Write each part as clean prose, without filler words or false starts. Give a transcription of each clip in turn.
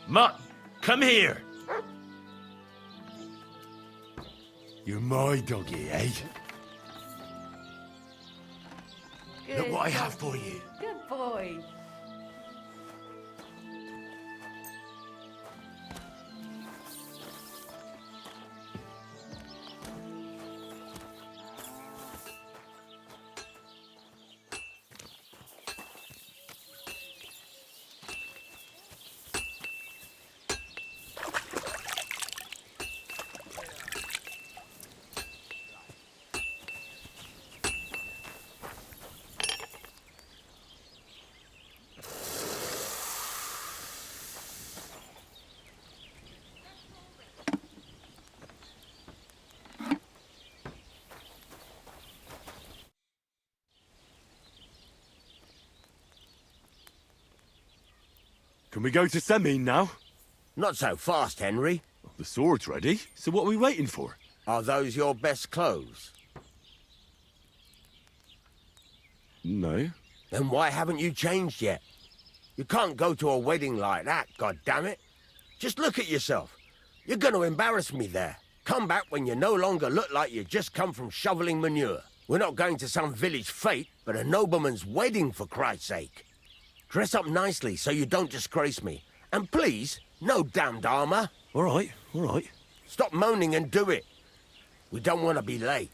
Mutt, come here. You're my doggy, eh? Good Look what I have doggy. for you. Good boy. Can we go to Semine now? Not so fast, Henry. The sword's ready, so what are we waiting for? Are those your best clothes? No. Then why haven't you changed yet? You can't go to a wedding like that, goddammit. Just look at yourself. You're gonna embarrass me there. Come back when you no longer look like you just come from shoveling manure. We're not going to some village fete, but a nobleman's wedding, for Christ's sake. Dress up nicely so you don't disgrace me. And please, no damned armor. All right. Stop moaning and do it. We don't want to be late.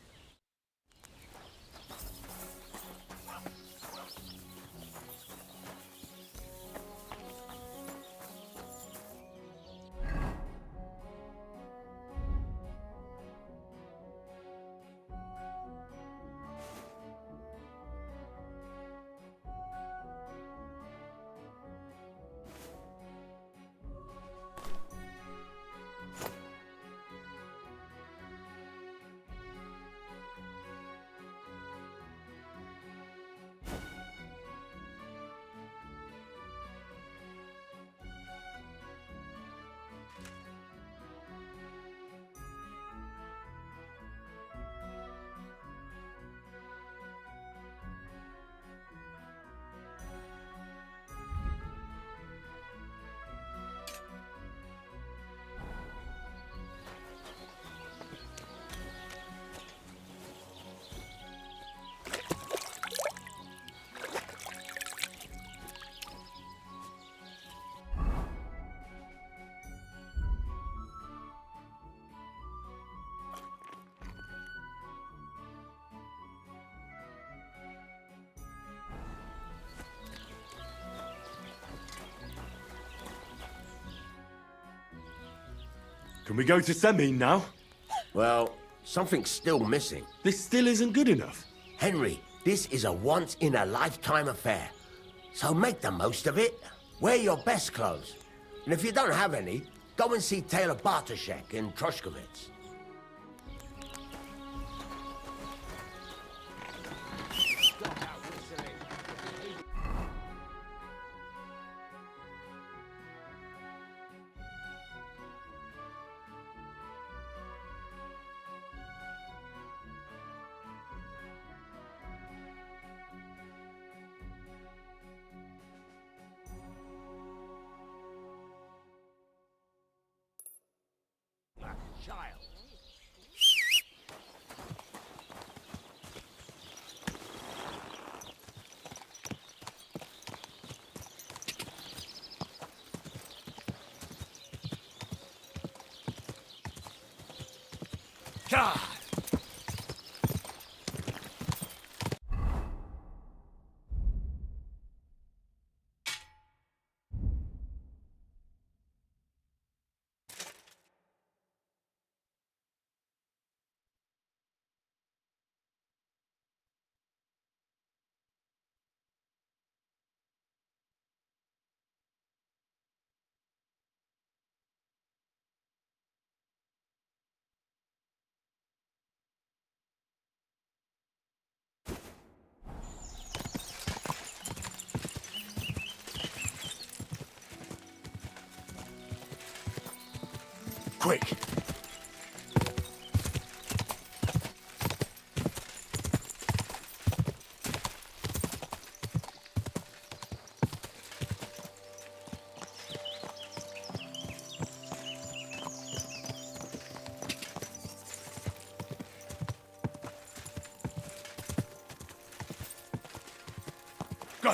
Can we go to Semine now? Well, something's still missing. This still isn't good enough. Henry, this is a once-in-a-lifetime affair. So make the most of it. Wear your best clothes. And if you don't have any, go and see Taylor Bartoszek in Troshkovitz. Child. God! Quick! Go!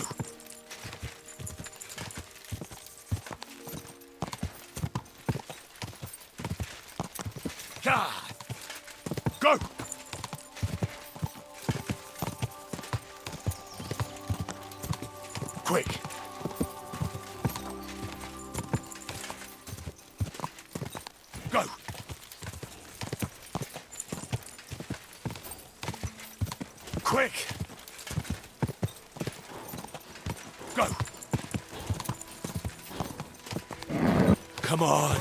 Yeah! Go! Quick! Go! Quick! Go! Come on!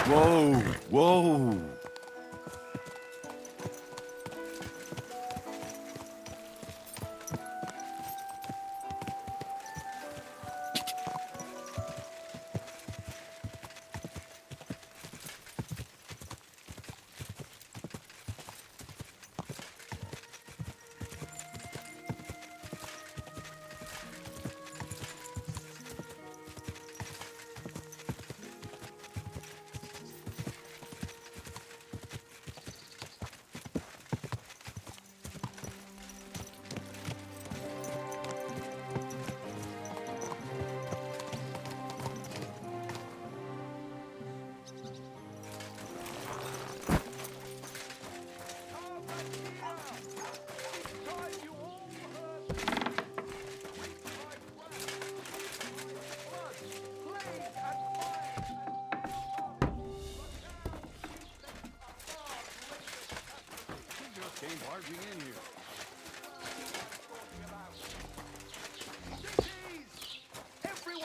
Whoa! Whoa!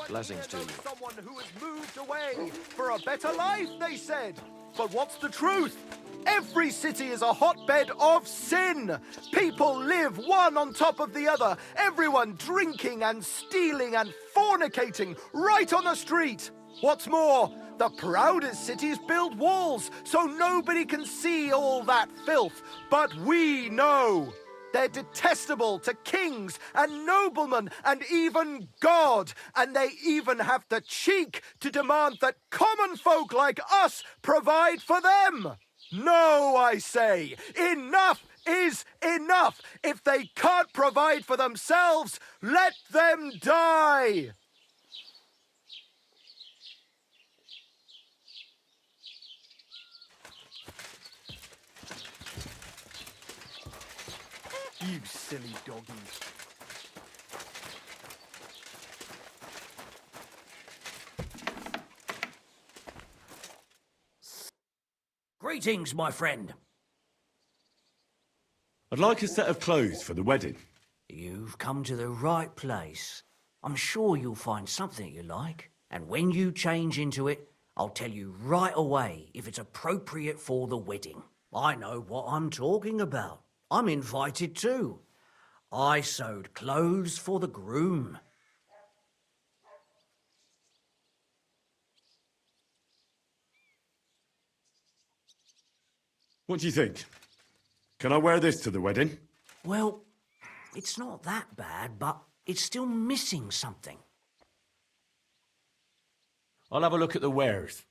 Blessings to you. Someone who has moved away for a better life, they said. But what's the truth? Every city is a hotbed of sin. People live one on top of the other. Everyone drinking and stealing and fornicating right on the street. What's more, the proudest cities build walls so nobody can see all that filth. But we know. They're detestable to kings and noblemen and even God. And they even have the cheek to demand that common folk like us provide for them. No, I say, enough is enough. If they can't provide for themselves, let them die. You silly doggies. Greetings, my friend. I'd like a set of clothes for the wedding. You've come to the right place. I'm sure you'll find something you like. And when you change into it, I'll tell you right away if it's appropriate for the wedding. I know what I'm talking about. I'm invited too. I sewed clothes for the groom. What do you think? Can I wear this to the wedding? Well, it's not that bad, but it's still missing something. I'll have a look at the wares.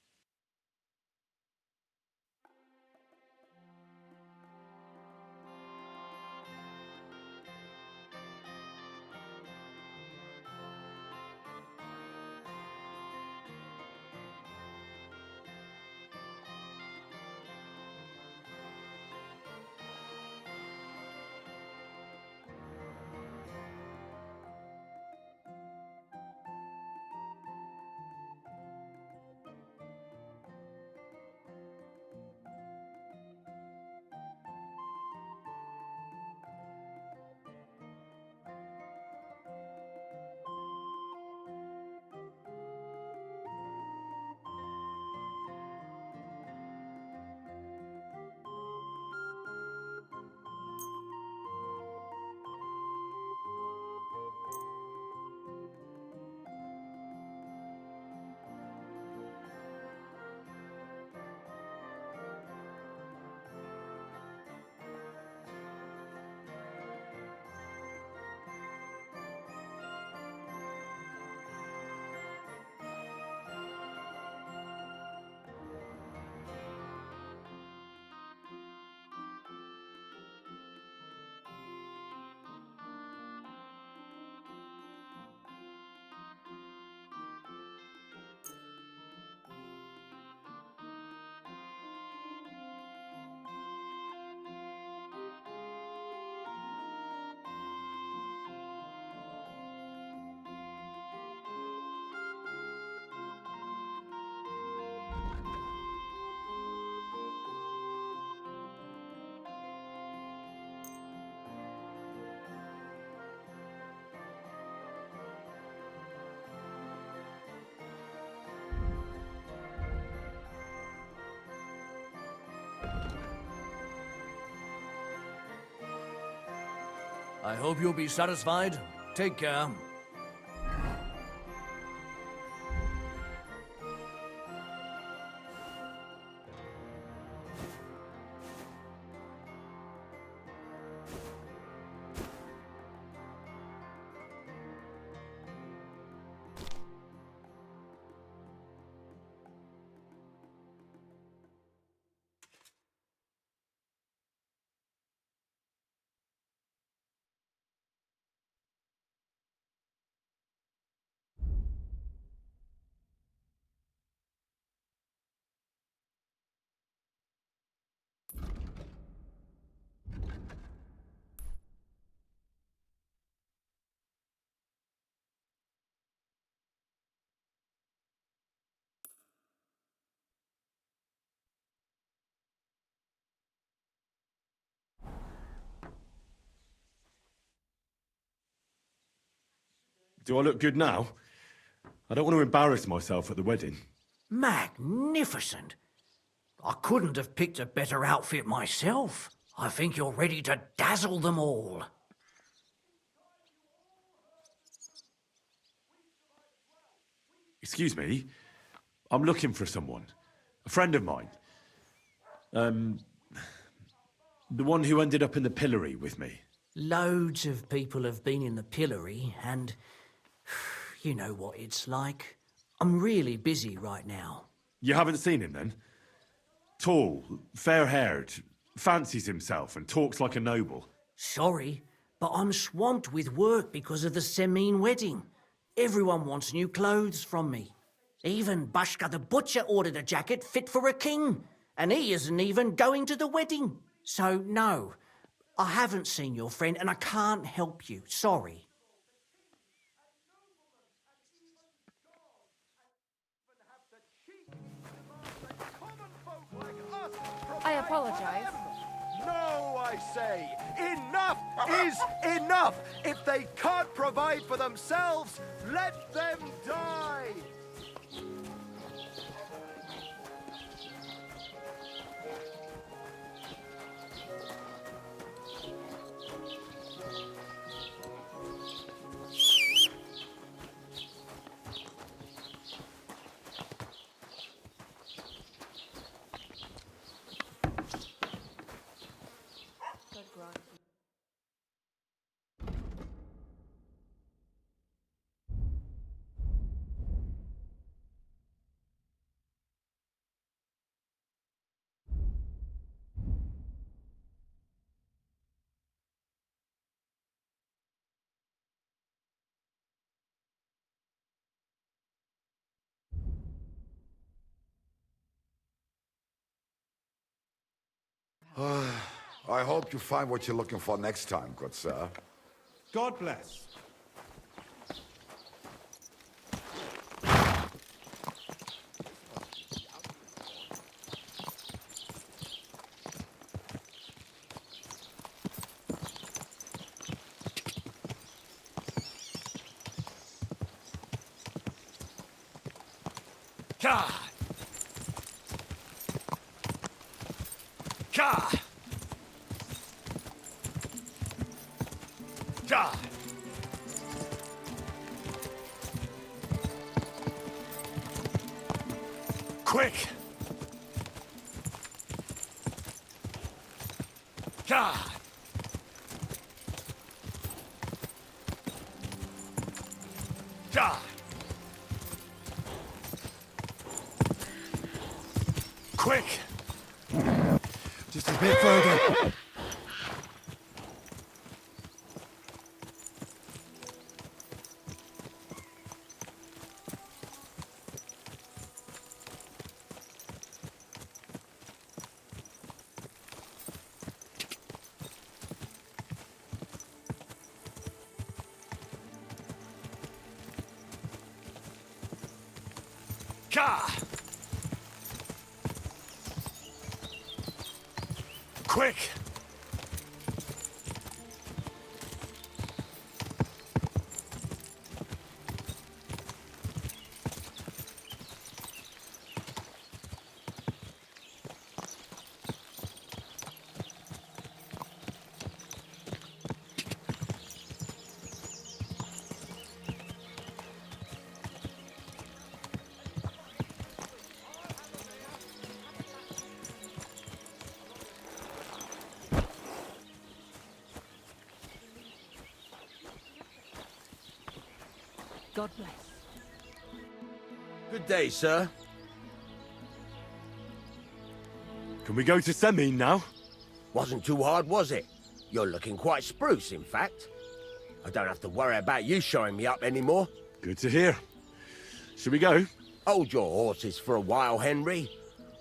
I hope you'll be satisfied. Take care. Do I look good now? I don't want to embarrass myself at the wedding. Magnificent. I couldn't have picked a better outfit myself. I think you're ready to dazzle them all. Excuse me. I'm looking for someone. A friend of mine. The one who ended up in the pillory with me. Loads of people have been in the pillory, and you know what it's like. I'm really busy right now. You haven't seen him then? Tall, fair-haired, fancies himself and talks like a noble. Sorry, but I'm swamped with work because of the Semine wedding. Everyone wants new clothes from me. Even Bashka the butcher ordered a jacket fit for a king, and he isn't even going to the wedding. So no, I haven't seen your friend and I can't help you. Sorry. I apologize. No, I say, enough is enough! If they can't provide for themselves, let them die! I hope you find what you're looking for next time, good sir. God bless. Ka! Ka! Ka! Quick! Ka! Ka! Quick! Just a bit further. Ka! Quick! God bless. Good day, sir. Can we go to Semine now? Wasn't too hard, was it? You're looking quite spruce, in fact. I don't have to worry about you showing me up anymore. Good to hear. Shall we go? Hold your horses for a while, Henry.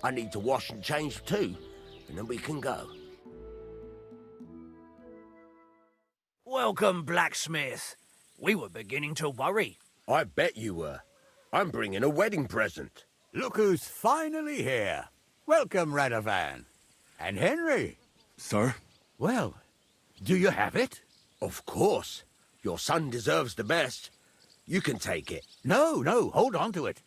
I need to wash and change too, and then we can go. Welcome, blacksmith. We were beginning to worry. I bet you were. I'm bringing a wedding present. Look who's finally here. Welcome, Radovan. And Henry. Sir? Well, do you have it? Of course. Your son deserves the best. You can take it. No, hold on to it.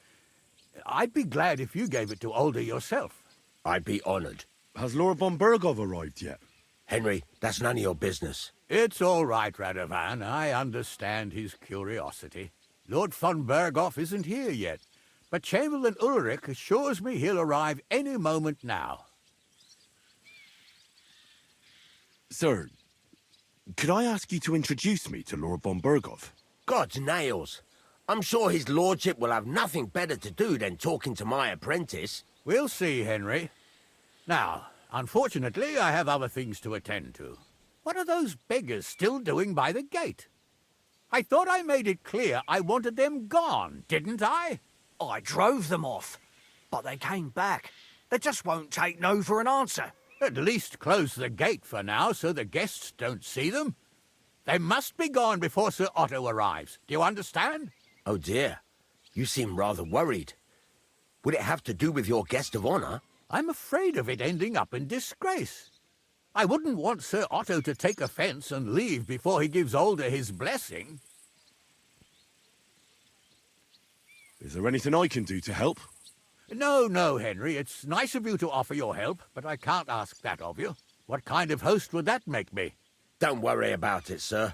I'd be glad if you gave it to Older yourself. I'd be honored. Has Lord Von Bergow arrived yet? Henry, that's none of your business. It's all right, Radovan. I understand his curiosity. Lord Von Bergow isn't here yet, but Chamberlain Ulrich assures me he'll arrive any moment now. Sir, could I ask you to introduce me to Lord Von Bergow? God's nails. I'm sure his lordship will have nothing better to do than talking to my apprentice. We'll see, Henry. Now, unfortunately, I have other things to attend to. What are those beggars still doing by the gate? I thought I made it clear I wanted them gone, didn't I? I drove them off, but they came back. They just won't take no for an answer. At least close the gate for now so the guests don't see them. They must be gone before Sir Otto arrives. Do you understand? Oh dear, you seem rather worried. Would it have to do with your guest of honor? I'm afraid of it ending up in disgrace. I wouldn't want Sir Otto to take offense and leave before he gives Older his blessing. Is there anything I can do to help? No, Henry. It's nice of you to offer your help, but I can't ask that of you. What kind of host would that make me? Don't worry about it, sir.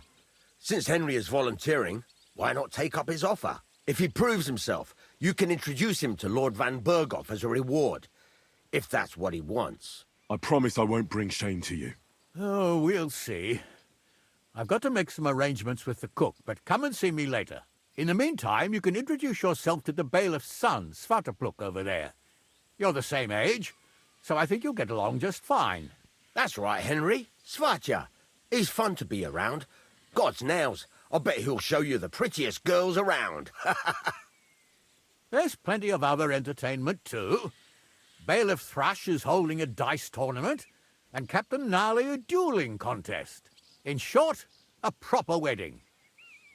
Since Henry is volunteering, why not take up his offer? If he proves himself, you can introduce him to Lord Von Bergow as a reward, if that's what he wants. I promise I won't bring shame to you. Oh, we'll see. I've got to make some arrangements with the cook, but come and see me later. In the meantime, you can introduce yourself to the bailiff's son, Svartapluk, over there. You're the same age, so I think you'll get along just fine. That's right, Henry. Svatja. He's fun to be around. God's nails, I bet he'll show you the prettiest girls around. There's plenty of other entertainment, too. Bailiff Thrush is holding a dice tournament, and Captain Gnarly a dueling contest. In short, a proper wedding.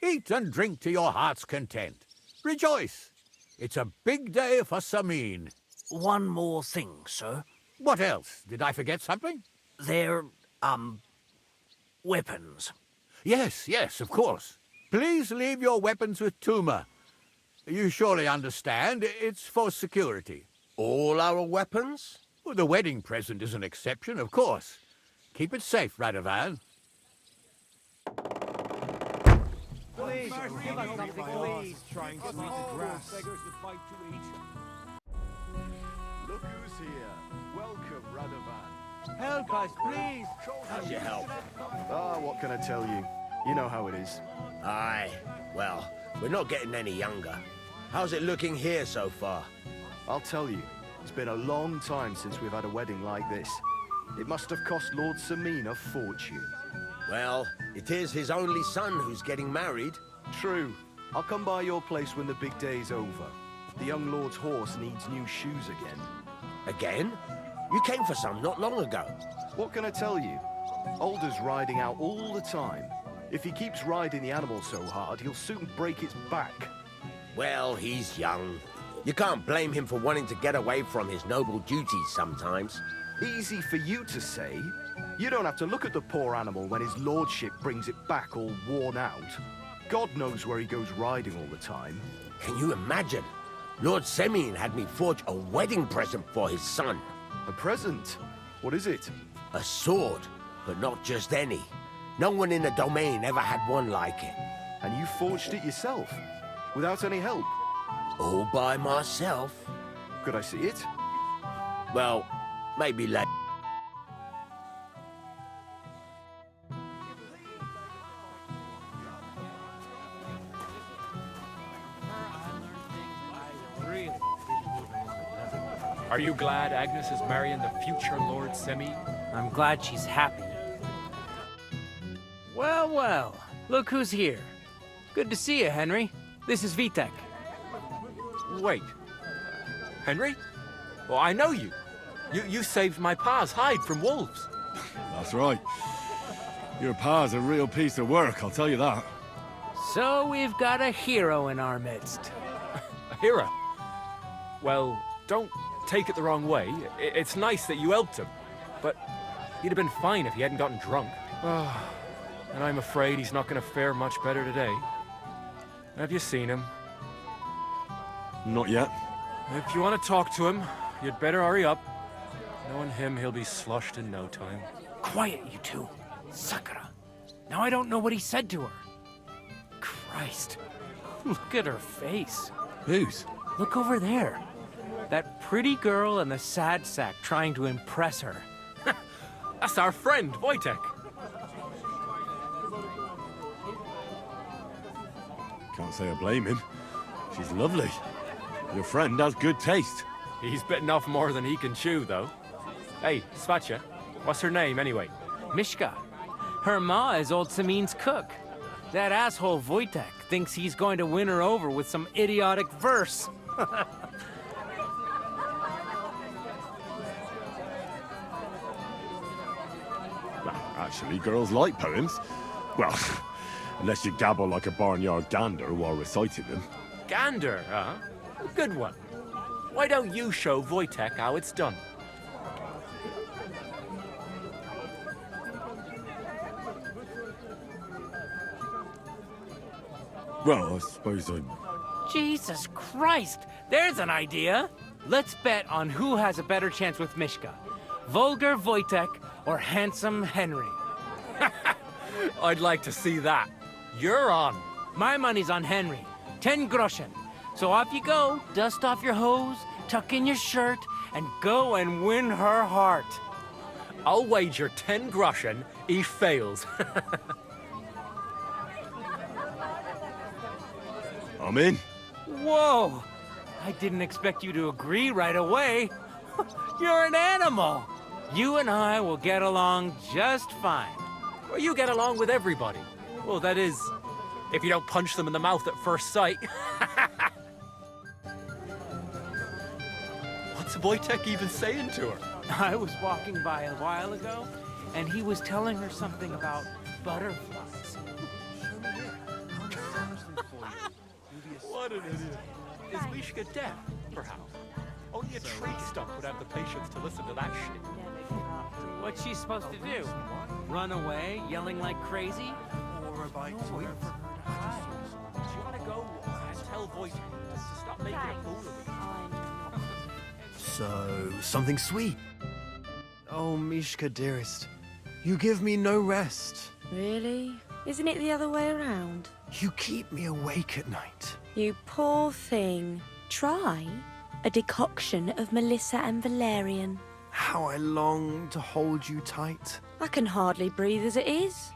Eat and drink to your heart's content. Rejoice. It's a big day for Semine. One more thing, sir. What else? Did I forget something? They're, weapons. Yes, of course. Please leave your weapons with Tuma. You surely understand, it's for security. All our weapons? Well, the wedding present is an exception, of course. Keep it safe, Radovan. Please, give us something, please. Trying to eat the grass. Look who's here. Welcome, Radovan. Help us, please. How's your help? What can I tell you? You know how it is. Aye, well, we're not getting any younger. How's it looking here so far? I'll tell you, it's been a long time since we've had a wedding like this. It must have cost Lord Semine a fortune. Well, it is his only son who's getting married. True. I'll come by your place when the big day's over. The young lord's horse needs new shoes again. Again? You came for some not long ago. What can I tell you? Alder's riding out all the time. If he keeps riding the animal so hard, he'll soon break its back. Well, he's young. You can't blame him for wanting to get away from his noble duties sometimes. Easy for you to say. You don't have to look at the poor animal when his lordship brings it back all worn out. God knows where he goes riding all the time. Can you imagine? Lord Semine had me forge a wedding present for his son. A present? What is it? A sword, but not just any. No one in the domain ever had one like it. And you forged it yourself? Without any help? All by myself. Could I see it? Well, maybe later. Are you glad Agnes is marrying the future Lord Semine? I'm glad she's happy. Well, well, look who's here. Good to see you, Henry. This is Vitek. Wait. Henry? Well, I know you. You saved my pa's hide from wolves. That's right. Your pa's a real piece of work, I'll tell you that. So we've got a hero in our midst. A hero? Well, don't take it the wrong way. It's nice that you helped him. But he'd have been fine if he hadn't gotten drunk. And I'm afraid he's not going to fare much better today. Have you seen him? Not yet. If you want to talk to him, you'd better hurry up. Knowing him, he'll be sloshed in no time. Quiet, you two. Sakura. Now I don't know what he said to her. Christ. Look at her face. Whose? Look over there. That pretty girl and the sad sack trying to impress her. That's our friend, Wojtek. Can't say I blame him. She's lovely. Your friend has good taste. He's bitten off more than he can chew, though. Hey, Svatcha, what's her name, anyway? Mishka. Her ma is old Samine's cook. That asshole Wojtek thinks he's going to win her over with some idiotic verse. Actually, girls like poems. Well, unless you gabble like a barnyard gander while reciting them. Gander, huh? Good one. Why don't you show Wojtek how it's done? Well, I suppose I... Jesus Christ! There's an idea! Let's bet on who has a better chance with Mishka. Vulgar Wojtek or handsome Henry. I'd like to see that. You're on. My money's on Henry. 10 groschen. So off you go, dust off your hose, tuck in your shirt, and go and win her heart. I'll wager 10 groschen he fails. I'm in. Whoa! I didn't expect you to agree right away. You're an animal. You and I will get along just fine. Well, you get along with everybody. Well, that is, if you don't punch them in the mouth at first sight. What's Wojtek even saying to her? I was walking by a while ago, and he was telling her something about butterflies. What an idiot. Is Mishka deaf, perhaps? Only a tree stump would have the patience to listen to that shit. What's she supposed to do? Run away, yelling like crazy? Or a bite to eat? Do you want to go and tell Wojtek to stop making a fool of me? So, something sweet. Oh, Mishka, dearest. You give me no rest. Really? Isn't it the other way around? You keep me awake at night. You poor thing. Try a decoction of Melissa and Valerian. How I long to hold you tight. I can hardly breathe as it is.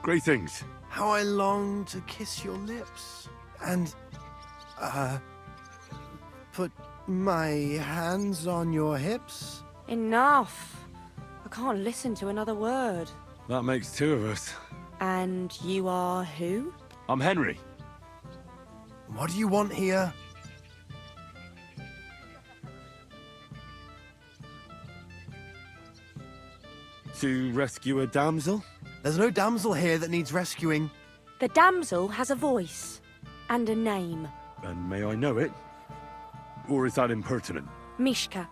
Greetings. How I long to kiss your lips. And, put my hands on your hips. Enough. I can't listen to another word. That makes two of us. And you are who? I'm Henry. What do you want here? To rescue a damsel? There's no damsel here that needs rescuing. The damsel has a voice and a name. And may I know it? Or is that impertinent? Mishka.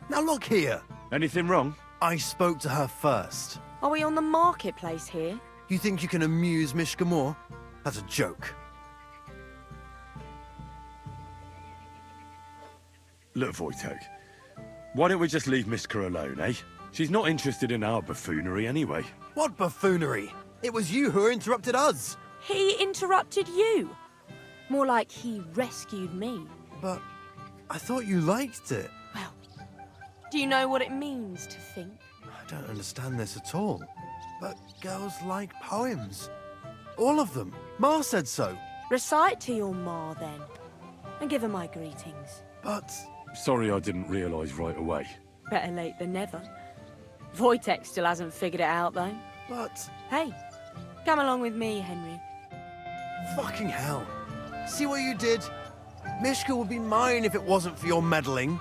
Now look here. Anything wrong? I spoke to her first. Are we on the marketplace here? You think you can amuse Mishka more? That's a joke. Look, Wojtek, why don't we just leave Mishka alone, eh? She's not interested in our buffoonery anyway. What buffoonery? It was you who interrupted us. He interrupted you. More like he rescued me. But I thought you liked it. Well, do you know what it means to think? I don't understand this at all. But girls like poems. All of them. Ma said so. Recite to your ma, then. and give her my greetings. But... Sorry I didn't realise right away. Better late than never. Wojtek still hasn't figured it out, though. But... Hey, come along with me, Henry. Fucking hell. See what you did? Mishka would be mine if it wasn't for your meddling.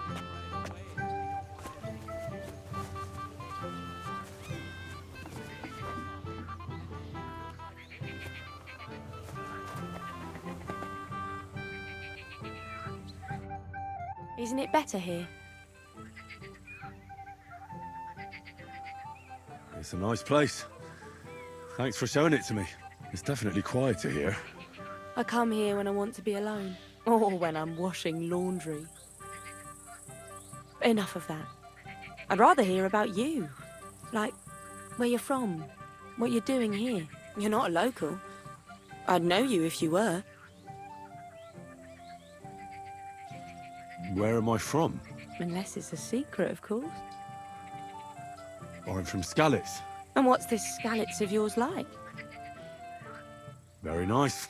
Isn't it better here? It's a nice place. Thanks for showing it to me. It's definitely quieter here. I come here when I want to be alone. Or when I'm washing laundry. Enough of that. I'd rather hear about you. Like, where you're from. What you're doing here. You're not a local. I'd know you if you were. Where am I from? Unless it's a secret, of course. I'm from Skalitz. And what's this skalitz of yours like? Very nice.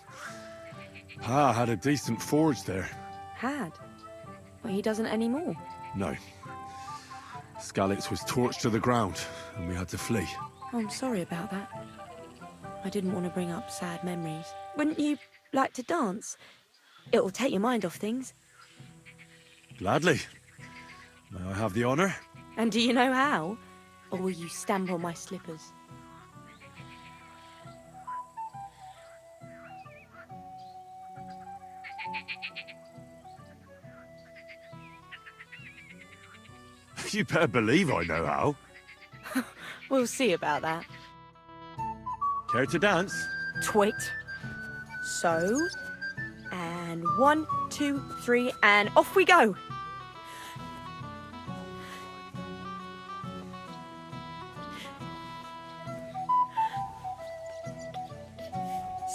Pa had a decent forge there. Had? Well, he doesn't anymore. No. Skalitz was torched to the ground, and we had to flee. Oh, I'm sorry about that. I didn't want to bring up sad memories. Wouldn't you like to dance? It'll take your mind off things. Gladly. May I have the honour? And do you know how? Or will you stamp on my slippers? You better believe I know how. We'll see about that. Care to dance? Twit. So, and 1, 2, 3, and off we go.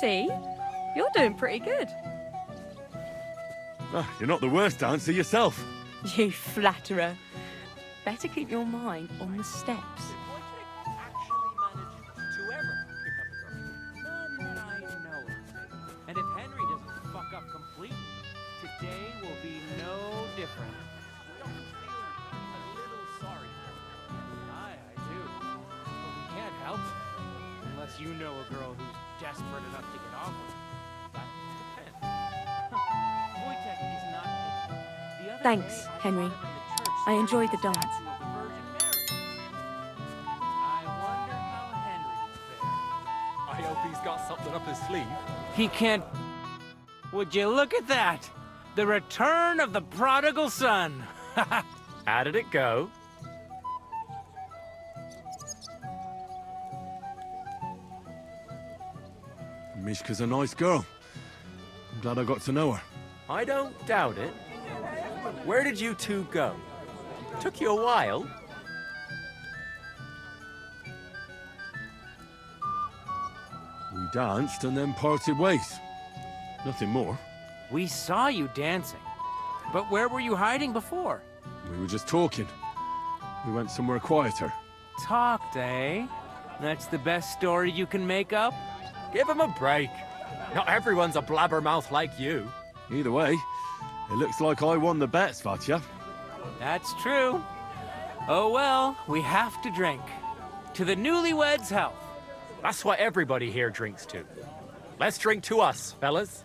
See? You're doing pretty good. Ah, you're not the worst dancer yourself. You flatterer. Better keep your mind on the steps. And if Henry doesn't fuck up completely, today will be no different. Don't feel a little sorry for him. I do. But we can't help it. Unless you know a girl who's desperate enough to get off with. That depends. Wojtek is not... The other Thanks, day, I Henry. saw him in the church I enjoyed the statue dance. of the Virgin Mary. I wonder how Henry will fare. I hope he's got something up his sleeve. He can't... Would you look at that? The return of the prodigal son. How did it go? Mishka's a nice girl. I'm glad I got to know her. I don't doubt it. Where did you two go? Took you a while. We danced and then parted ways. Nothing more. We saw you dancing. But where were you hiding before? We were just talking. We went somewhere quieter. Talked, eh? That's the best story you can make up? Give him a break. Not everyone's a blabbermouth like you. Either way, it looks like I won the bet, Svatya. That's true. Oh well, we have to drink. To the newlyweds' health. That's what everybody here drinks to. Let's drink to us, fellas.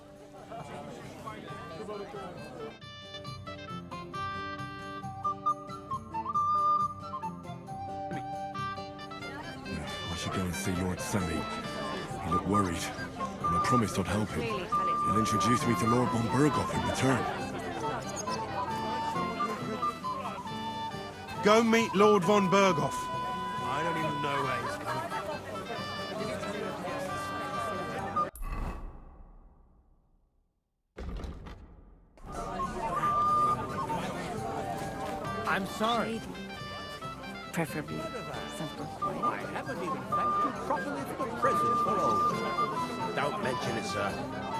I should go and see Lord Semine. He looked worried, and I promised I'd help him. He'll introduce me to Lord Von Bergow in return. Go meet Lord Von Bergow. I don't even know where he's coming. I'm sorry. Preferably something quiet. I haven't even thanked you properly for the present for all. Don't mention it, sir.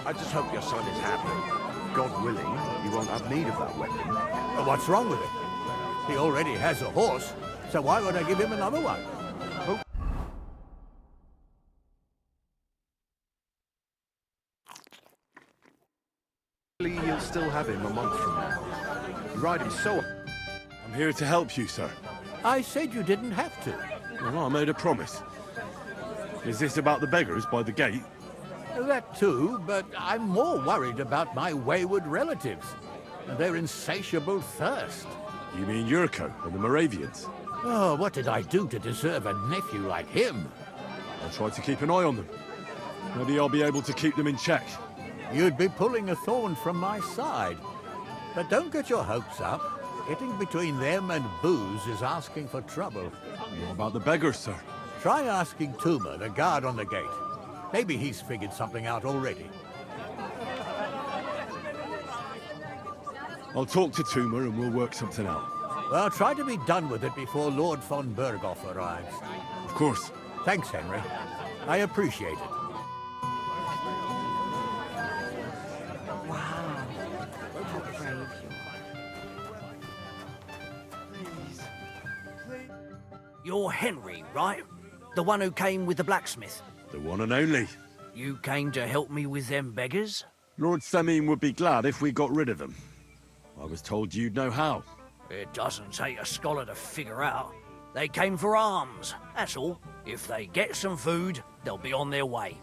I just hope your son is happy. God willing, you won't have need of that weapon. Well, what's wrong with it? He already has a horse, so why would I give him another one? still have him a month from now. You ride him so... I'm here to help you, sir. I said you didn't have to. Well, I made a promise. Is this about the beggars by the gate? That too, but I'm more worried about my wayward relatives and their insatiable thirst. You mean Yurko and the Moravians? Oh, what did I do to deserve a nephew like him? I'll try to keep an eye on them. Maybe I'll be able to keep them in check. You'd be pulling a thorn from my side. But don't get your hopes up. Getting between them and booze is asking for trouble. What about the beggars, sir? Try asking Tuma, the guard on the gate. Maybe he's figured something out already. I'll talk to Tuma and we'll work something out. Well, try to be done with it before Lord Von Bergow arrives. Of course. Thanks, Henry. I appreciate it. Wow. How brave you are. You're Henry, right? The one who came with the blacksmith. The one and only. You came to help me with them beggars? Lord Semine would be glad if we got rid of them. I was told you'd know how. It doesn't take a scholar to figure out. They came for alms, that's all. If they get some food, they'll be on their way.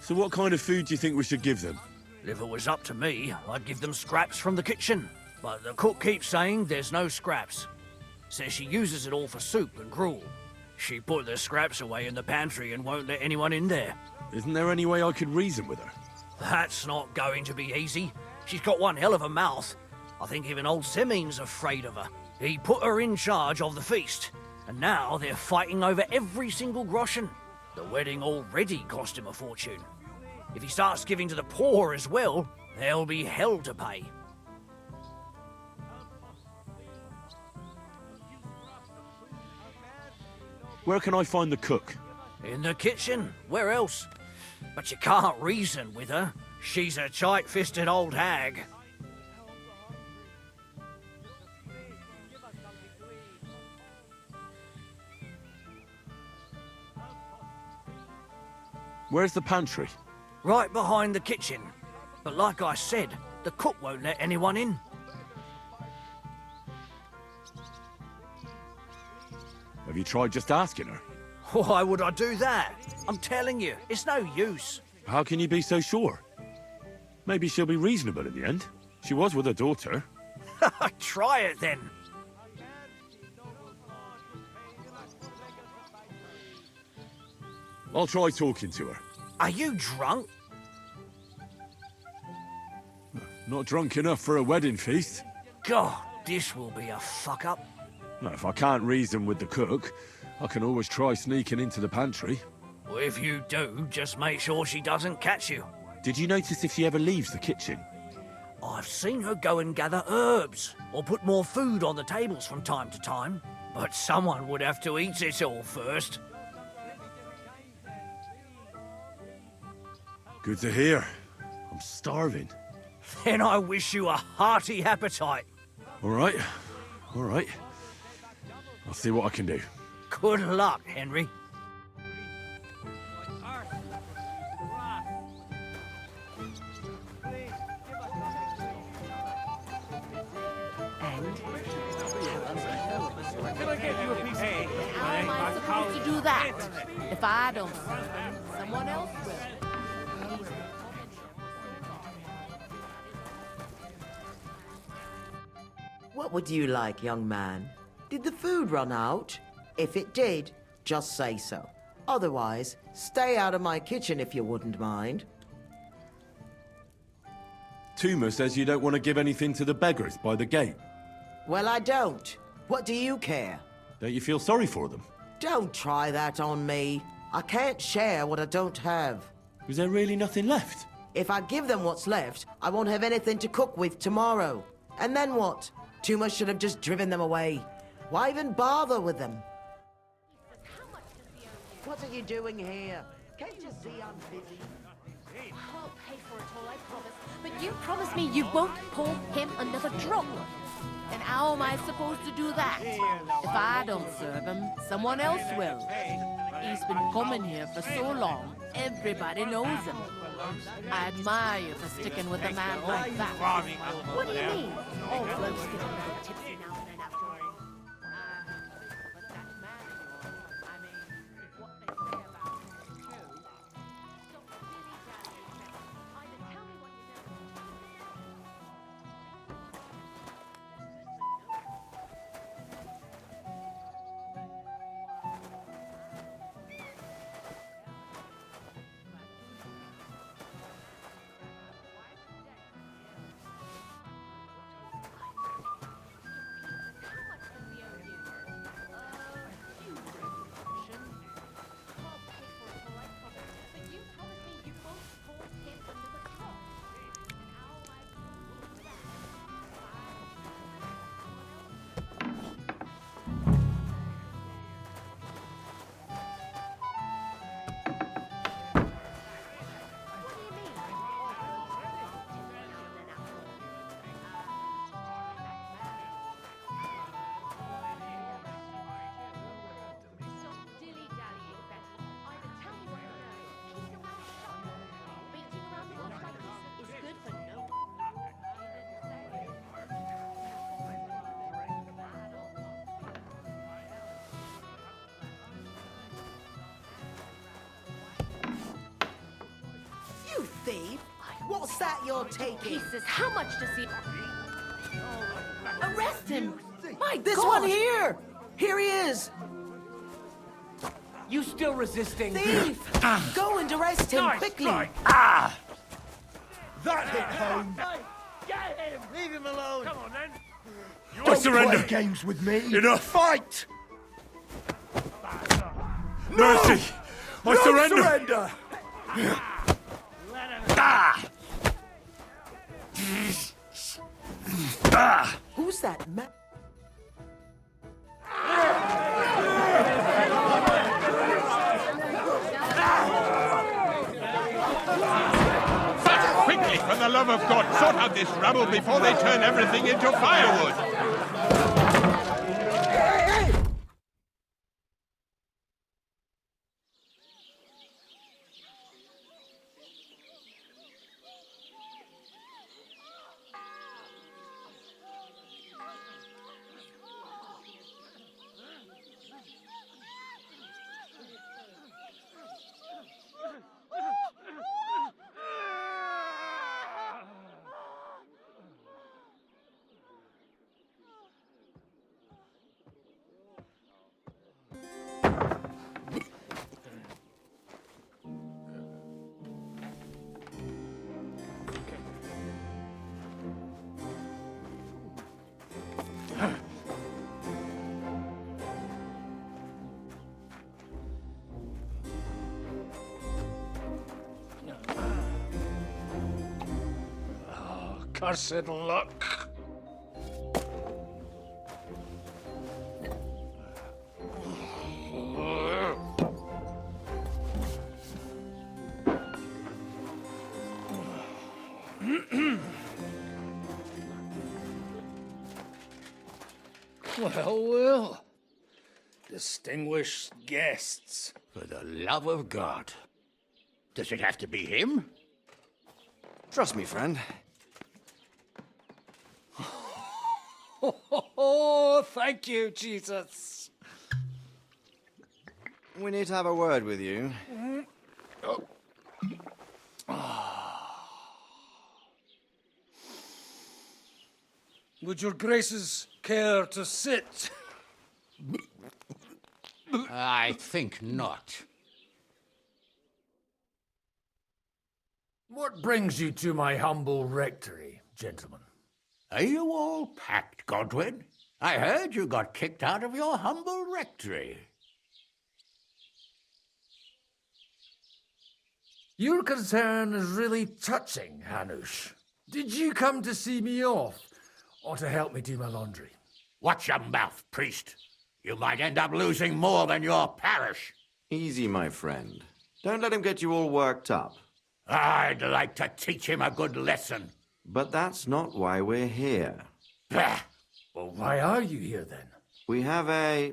So what kind of food do you think we should give them? If it was up to me, I'd give them scraps from the kitchen. But the cook keeps saying there's no scraps. Says she uses it all for soup and gruel. She put the scraps away in the pantry and won't let anyone in there. Isn't there any way I could reason with her? That's not going to be easy. She's got one hell of a mouth. I think even old Semine's afraid of her. He put her in charge of the feast, and now they're fighting over every single groschen. The wedding already cost him a fortune. If he starts giving to the poor as well, there'll be hell to pay. Where can I find the cook? In the kitchen. Where else? But you can't reason with her. She's a tight-fisted old hag. Where's the pantry? Right behind the kitchen. But like I said, the cook won't let anyone in. Have you tried just asking her? Why would I do that? I'm telling you, it's no use. How can you be so sure? Maybe she'll be reasonable in the end. She was with her daughter. Try it then. I'll try talking to her. Are you drunk? Not drunk enough for a wedding feast. God, this will be a fuck-up. No, if I can't reason with the cook, I can always try sneaking into the pantry. Well, if you do, just make sure she doesn't catch you. Did you notice if she ever leaves the kitchen? I've seen her go and gather herbs, or put more food on the tables from time to time. But someone would have to eat it all first. Good to hear. I'm starving. Then I wish you a hearty appetite. All right. All right. I'll see what I can do. Good luck, Henry. How am I supposed to do that? If I don't, someone else will. What would you like, young man? Did the food run out? If it did, just say so. Otherwise, stay out of my kitchen if you wouldn't mind. Tuma says you don't want to give anything to the beggars by the gate. Well, I don't. What do you care? Don't you feel sorry for them? Don't try that on me. I can't share what I don't have. Was there really nothing left? If I give them what's left, I won't have anything to cook with tomorrow. And then what? Tuma should have just driven them away. Why even bother with them? What are you doing here? Can't you see I'm busy? I'll pay for it all, I promise. But you promise me you won't pour him another drop. And how am I supposed to do that? If I don't serve him, someone else will. He's been coming here for so long, everybody knows him. I admire you for sticking with a man like that. What do you mean? All blokes get a little tipsy now and then after all. But that man of yours, I mean, what they say about him too. Stop dilly-dallying, Betty. Either tell me what you know. You thief! What's that you're taking? Pieces, how much does he... Arrest him! My This God! one here! Here he is! You still resisting? Thief! Go and arrest him quickly! Ah! That hit home. Get him! Leave him alone! Come on then! I surrender! Play games with me. Enough! Fight! Mercy! I No surrender! surrender! Ah! Ah! Who's that man? Quickly, for the love of God, sort out this rubble before they turn everything into firewood! Cursed luck. Well. Distinguished guests. For the love of God. Does it have to be him? Trust me, friend. Oh, thank you, Jesus. We need to have a word with you. Would your graces care to sit? I think not. What brings you to my humble rectory, gentlemen? Are you all packed, Godwin? I heard you got kicked out of your humble rectory. Your concern is really touching, Hanush. Did you come to see me off, or to help me do my laundry? Watch your mouth, priest. You might end up losing more than your parish. Easy, my friend. Don't let him get you all worked up. I'd like to teach him a good lesson. But that's not why we're here. Well, why are you here, then? We have a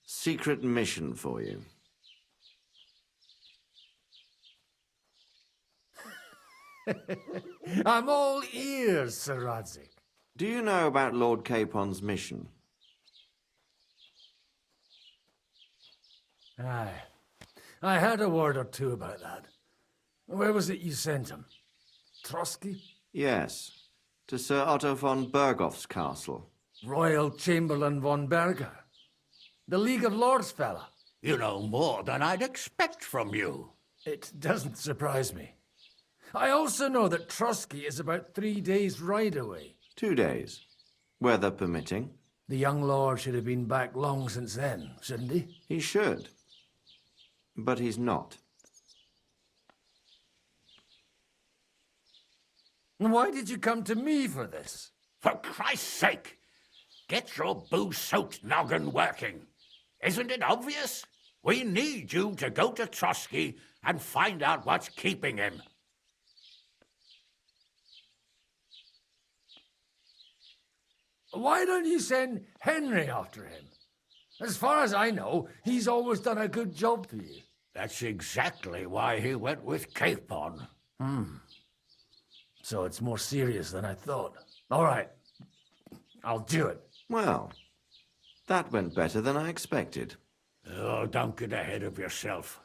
secret mission for you. I'm all ears, Sir Radzik. Do you know about Lord Capon's mission? Aye. I heard a word or two about that. Where was it you sent him? Trotsky? Yes, to Sir Otto von Bergow's castle. Royal Chamberlain Von Bergow. The League of Lords fella. You know more than I'd expect from you. It doesn't surprise me. I also know that Trotsky is about 3 days' ride away. 2 days, weather permitting. The young lord should have been back long since then, shouldn't he? He should. But he's not. Why did you come to me for this? For Christ's sake, get your booze-soaked noggin working. Isn't it obvious? We need you to go to Trotsky and find out what's keeping him. Why don't you send Henry after him? As far as I know, he's always done a good job for you. That's exactly why he went with Capon. So it's more serious than I thought. All right. I'll do it. Well, that went better than I expected. Oh, don't get ahead of yourself.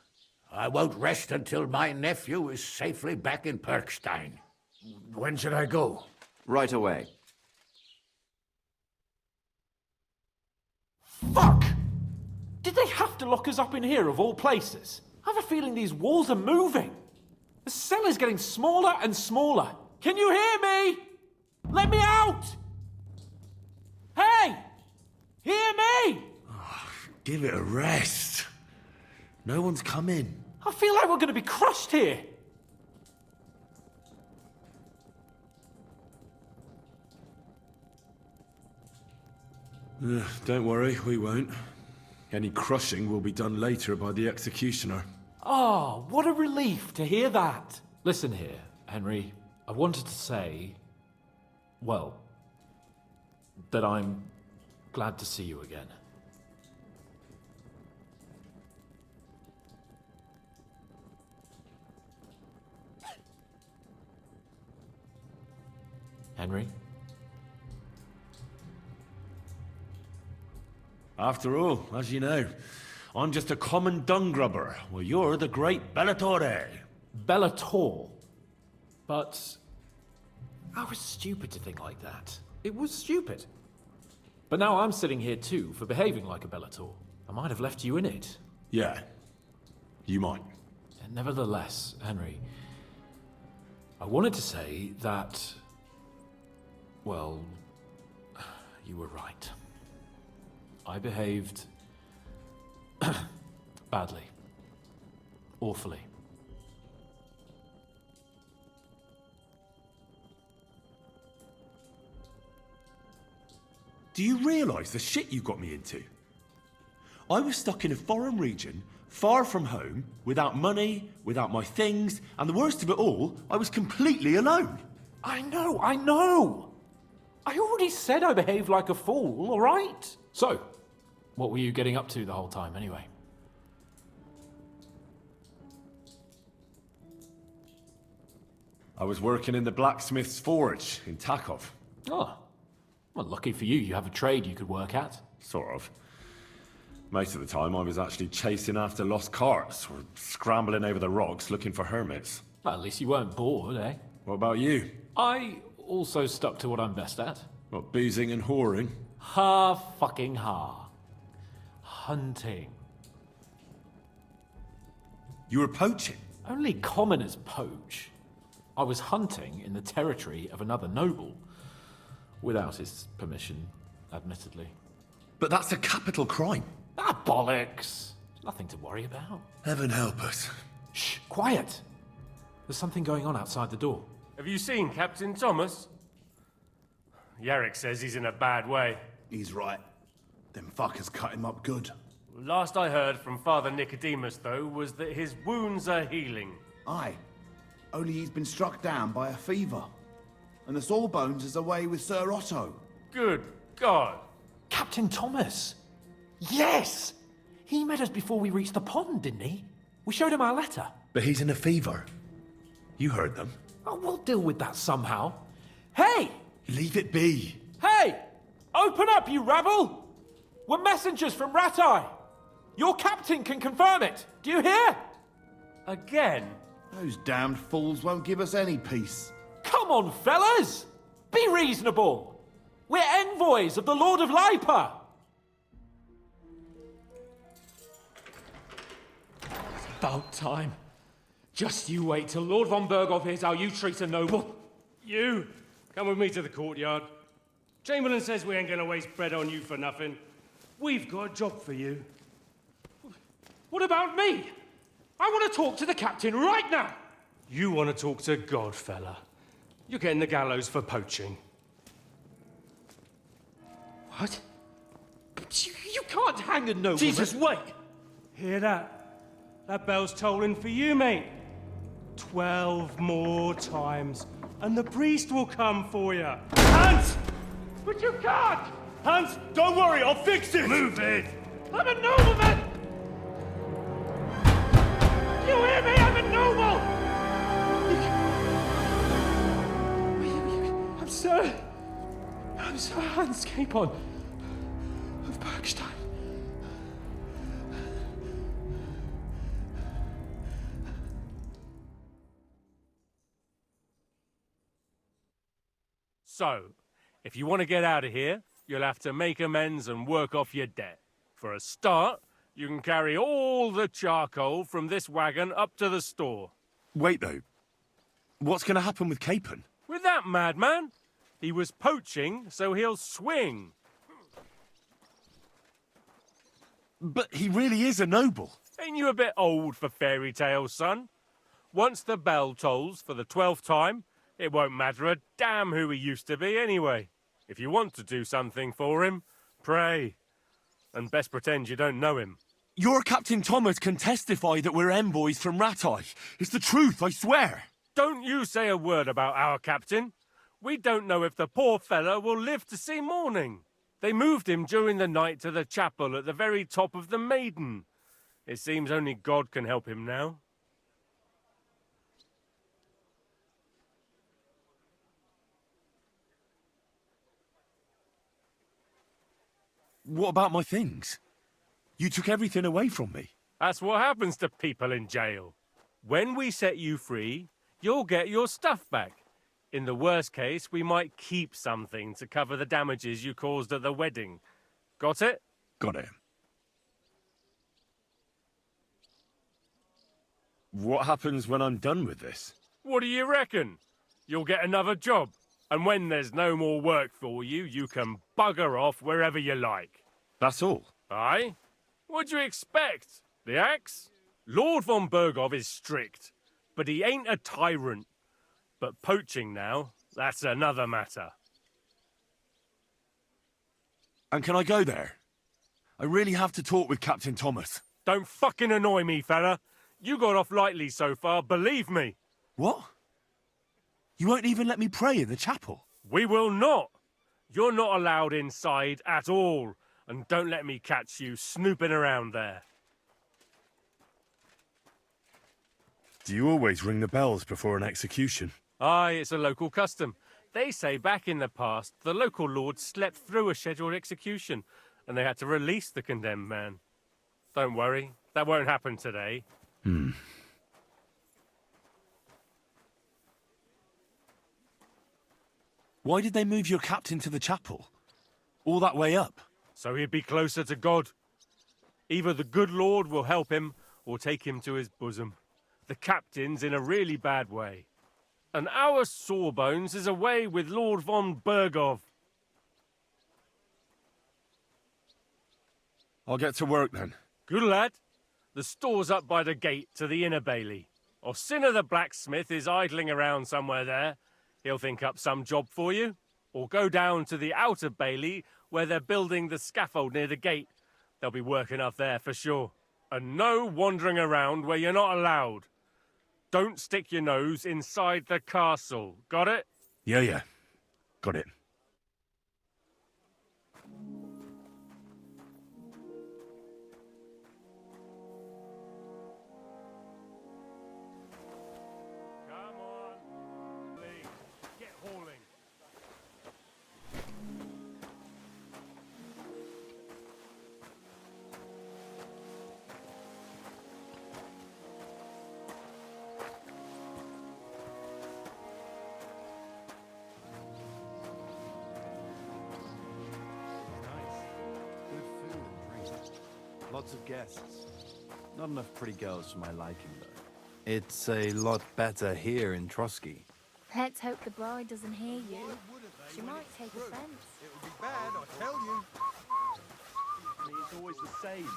I won't rest until my nephew is safely back in Perkstein. When should I go? Right away. Fuck! Did they have to lock us up in here of all places? I have a feeling these walls are moving. The cell is getting smaller and smaller. Can you hear me? Let me out! Hey! Hear me! Give it a rest. No one's coming. I feel like we're going to be crushed here. Don't worry, we won't. Any crushing will be done later by the executioner. Oh, what a relief to hear that. Listen here, Henry. I wanted to say, well, that I'm glad to see you again. Henry? After all, as you know, I'm just a common dung grubber, while you're the great Bellatore. Bellator? But I was stupid to think like that. It was stupid. But now I'm sitting here too for behaving like a Bellator. I might have left you in it. Yeah, you might. And nevertheless, Henry, I wanted to say that, well, you were right. I behaved badly. Awfully. Do you realise the shit you got me into? I was stuck in a foreign region, far from home, without money, without my things, and the worst of it all, I was completely alone. I know! I already said I behaved like a fool, all right? So, what were you getting up to the whole time, anyway? I was working in the blacksmith's forge in Takov. Oh, well, lucky for you, you have a trade you could work at. Sort of. Most of the time, I was actually chasing after lost carts or scrambling over the rocks looking for hermits. Well, at least you weren't bored, eh? What about you? I also stuck to what I'm best at. What, boozing and whoring? Fucking hunting. You were poaching? Only commoners poach. I was hunting in the territory of another noble. Without his permission, admittedly. But that's a capital crime. Ah, bollocks! Nothing to worry about. Heaven help us. Shh, quiet! There's something going on outside the door. Have you seen Captain Thomas? Yarrick says he's in a bad way. He's right. Them fuckers cut him up good. Last I heard from Father Nicodemus, though, was that his wounds are healing. Aye. Only he's been struck down by a fever. And the Sawbones is away with Sir Otto. Good God. Captain Thomas! Yes! He met us before we reached the pond, didn't he? We showed him our letter. But he's in a fever. You heard them. Oh, we'll deal with that somehow. Hey! Leave it be. Hey! Open up, you rabble! We're messengers from Rattay. Your captain can confirm it. Do you hear? Again? Those damned fools won't give us any peace. Come on, fellas! Be reasonable. We're envoys of the Lord of Lipa. About time. Just you wait till Lord Von Bergow hears how you treat a noble. You, come with me to the courtyard. Chamberlain says we ain't gonna waste bread on you for nothing. We've got a job for you. What about me? I want to talk to the captain right now. You want to talk to God, fella. You're getting the gallows for poaching. What? But you can't hang a nobleman. Jesus, wait! Hear that? That bell's tolling for you, mate. 12 more times, and the priest will come for you. Hans! But you can't! Hans, don't worry, I'll fix it! Move it! I'm a nobleman! You hear me? I'm a noble! I'm Sir Hanscapon of Bergstein. So, if you want to get out of here, you'll have to make amends and work off your debt. For a start, you can carry all the charcoal from this wagon up to the store. Wait, though. What's going to happen with Capon? With that madman? He was poaching, so he'll swing. But he really is a noble. Ain't you a bit old for fairy tales, son? Once the bell tolls for the 12th time, it won't matter a damn who he used to be anyway. If you want to do something for him, pray. And best pretend you don't know him. Your Captain Thomas can testify that we're envoys from Rattay. It's the truth, I swear. Don't you say a word about our captain. We don't know if the poor fellow will live to see morning. They moved him during the night to the chapel at the very top of the Maiden. It seems only God can help him now. What about my things? You took everything away from me. That's what happens to people in jail. When we set you free, you'll get your stuff back. In the worst case, we might keep something to cover the damages you caused at the wedding. Got it? Got it. What happens when I'm done with this? What do you reckon? You'll get another job. And when there's no more work for you, you can bugger off wherever you like. That's all? Aye? What do you expect? The axe? Lord Von Bergow is strict, but he ain't a tyrant. But poaching now, that's another matter. And can I go there? I really have to talk with Captain Thomas. Don't fucking annoy me, fella. You got off lightly so far, believe me. What? You won't even let me pray in the chapel? We will not. You're not allowed inside at all. And don't let me catch you snooping around there. Do you always ring the bells before an execution? Aye, it's a local custom. They say back in the past, the local lord slept through a scheduled execution, and they had to release the condemned man. Don't worry, that won't happen today. Why did they move your captain to the chapel? All that way up? So he'd be closer to God. Either the good Lord will help him, or take him to his bosom. The captain's in a really bad way. And our Sawbones is away with Lord Von Bergow. I'll get to work then. Good lad. The store's up by the gate to the inner bailey. Orsina the blacksmith is idling around somewhere there. He'll think up some job for you. Or go down to the outer bailey where they're building the scaffold near the gate. They'll be working up there for sure. And no wandering around where you're not allowed. Don't stick your nose inside the castle. Got it? Yeah. Got it. Lots of guests. Not enough pretty girls for my liking, though. It's a lot better here in Trotsky. Let's hope the bride doesn't hear you. She might take offense. It would be bad, I tell you. It's always the same.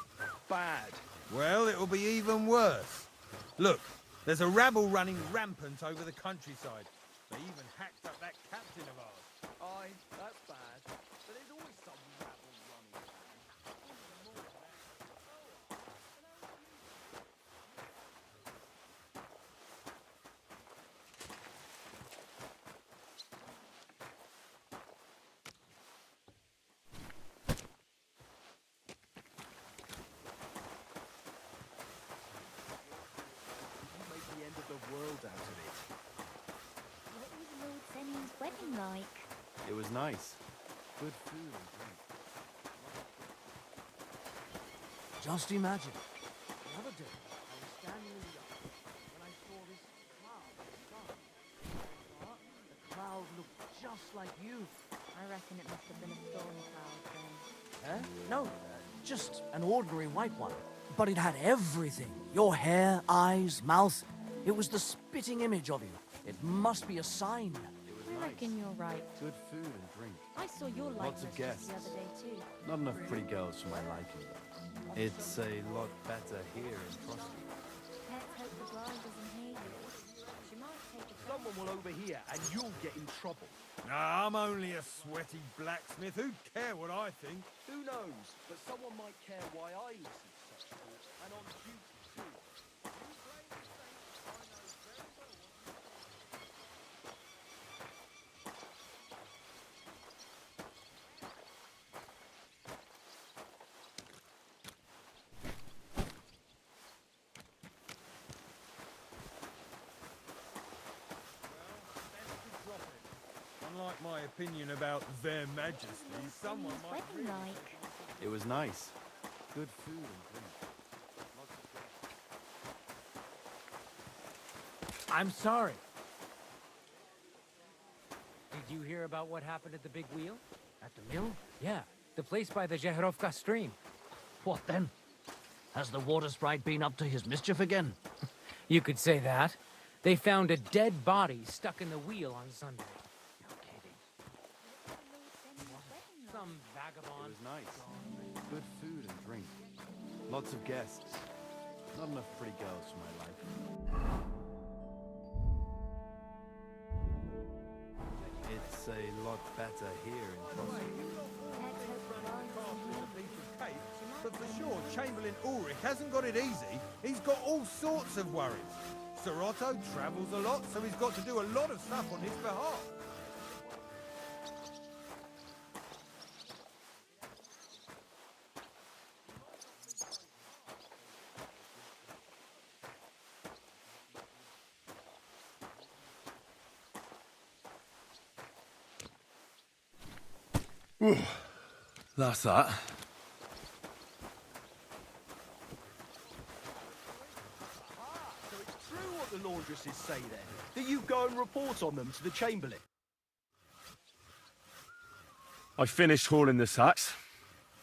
Bad. Well, it'll be even worse. Look, there's a rabble running rampant over the countryside. They even hacked up that captain of ours. Aye, that's bad. But there's always some rabble running around. The world out of it. What was Lord Semine's wedding like? It was nice. Good food and drink. Just imagine. The other day, I was standing in the yard when I saw this cloud in the sky. I thought the cloud looked just like you. I reckon it must have been a storm cloud then. No, just an ordinary white one. But it had everything. Your hair, eyes, mouth. It was the spitting image of you. It must be a sign. I reckon you're right. Good food and drink. I saw your Lots likeness of just guests. the other day too. Not enough pretty girls for my liking, though. It's a lot better here in Trotsky. Let's hope the bride doesn't hear you. She might take offense. Someone will overhear and you'll get in trouble. Nah, I'm only a sweaty blacksmith. Who'd care what I think? Who knows? But someone might care why I listen to such talk, and on duty too. Unlike my opinion about their majesty, someone might Wedding like. It was nice. Good food and drink. I'm sorry. Did you hear about what happened at the big wheel? At the mill? Yeah, the place by the Jeherovka stream. What then? Has the water sprite been up to his mischief again? You could say that. They found a dead body stuck in the wheel on Sunday. No kidding. Some It vagabond. was nice. Good food and drink. Lots of guests. Not enough pretty girls for my liking. It's a lot better here in Trotsky. But for sure, Chamberlain Ulrich hasn't got it easy. He's got all sorts of worries. Sir Otto travels a lot, so he's got to do a lot of stuff on his behalf. That's that. So it's true what the laundresses say then, that you go and report on them to the Chamberlain. I finished hauling the sacks.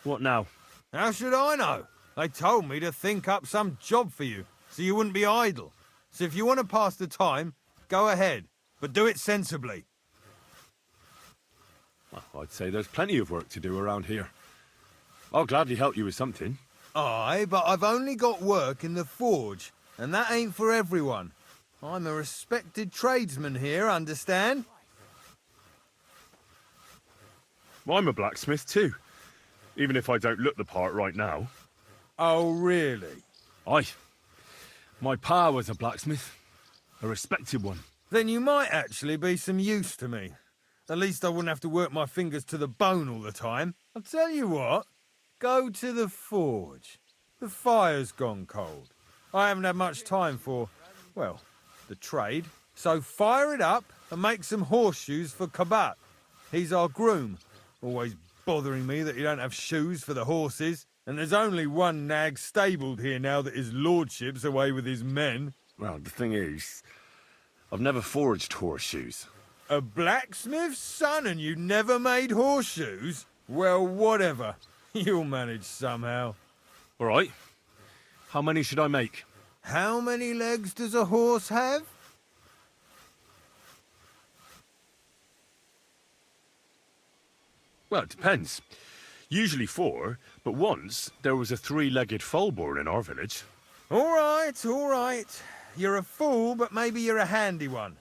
What now? How should I know? They told me to think up some job for you, so you wouldn't be idle. So if you want to pass the time, go ahead, but do it sensibly. Well, I'd say there's plenty of work to do around here. I'll gladly help you with something. Aye, but I've only got work in the forge, and that ain't for everyone. I'm a respected tradesman here, understand? Well, I'm a blacksmith too, even if I don't look the part right now. Oh, really? Aye. My pa was a blacksmith, a respected one. Then you might actually be some use to me. At least I wouldn't have to work my fingers to the bone all the time. I'll tell you what, go to the forge. The fire's gone cold. I haven't had much time for, well, the trade. So fire it up and make some horseshoes for Kabat. He's our groom, always bothering me that he don't have shoes for the horses. And there's only one nag stabled here now that his lordship's away with his men. Well, the thing is, I've never forged horseshoes. A blacksmith's son and you never made horseshoes? Well, whatever. You'll manage somehow. All right. How many should I make? How many legs does a horse have? Well, it depends. Usually 4, but once there was a 3-legged foal born in our village. All right, all right. You're a fool, but maybe you're a handy one.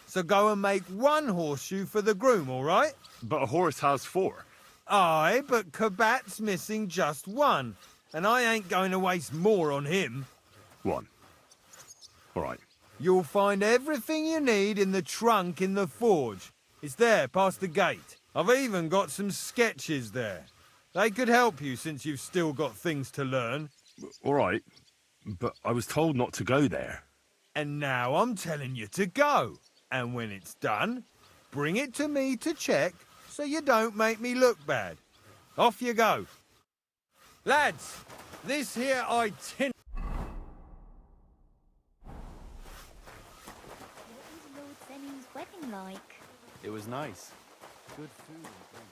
So go and make 1 horseshoe for the groom, all right? But a horse has 4. Aye, but Kabat's missing just 1. And I ain't going to waste more on him. 1. All right. You'll find everything you need in the trunk in the forge. It's there, past the gate. I've even got some sketches there. They could help you since you've still got things to learn. All right, but I was told not to go there. And now I'm telling you to go. And when it's done, bring it to me to check so you don't make me look bad. Off you go. Lads, this here itinerary... What was Lord Semine's wedding like? It was nice. Good food and drink.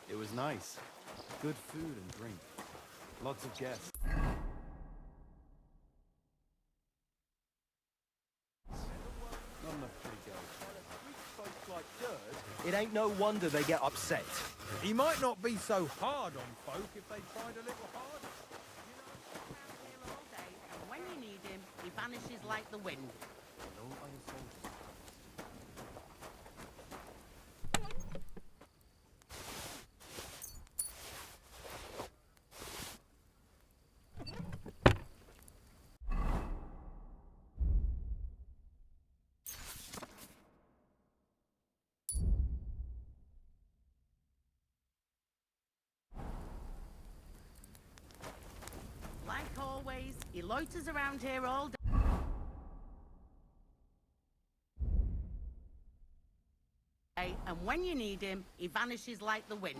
It was nice. Good food and drink. Lots of guests. Not enough free gold. It ain't no wonder they get upset. He might not be so hard on folk if they tried a little harder. And when you need him, he vanishes like the wind. Like always, he loiters around here all day. And when you need him, he vanishes like the wind.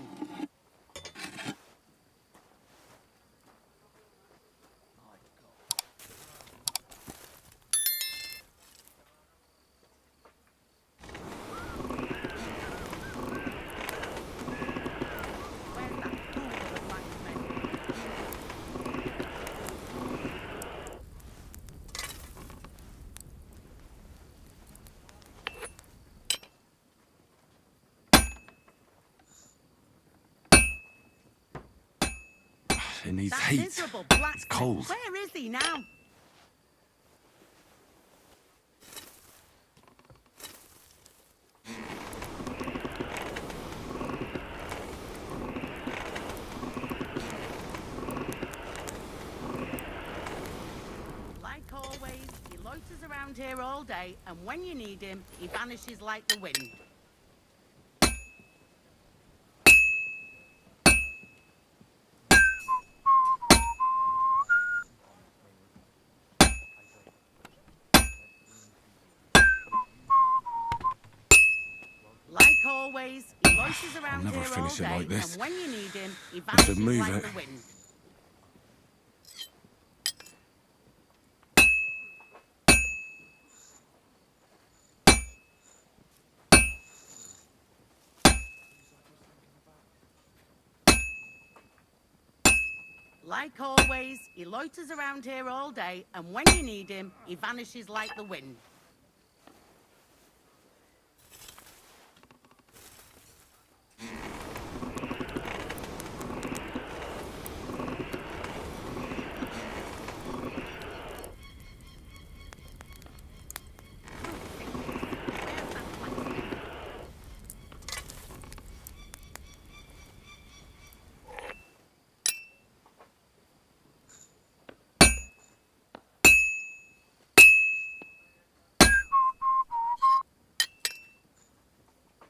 It needs That heat. miserable blacksmith. It's cold. Where is he now? Like always, he loiters around here all day, and when you need him, he vanishes like the wind. Like always, he loiters around never here all finish it day, like this. and when you need him, he I should vanishes move like it. the wind. Like always, he loiters around here all day, and when you need him, he vanishes like the wind.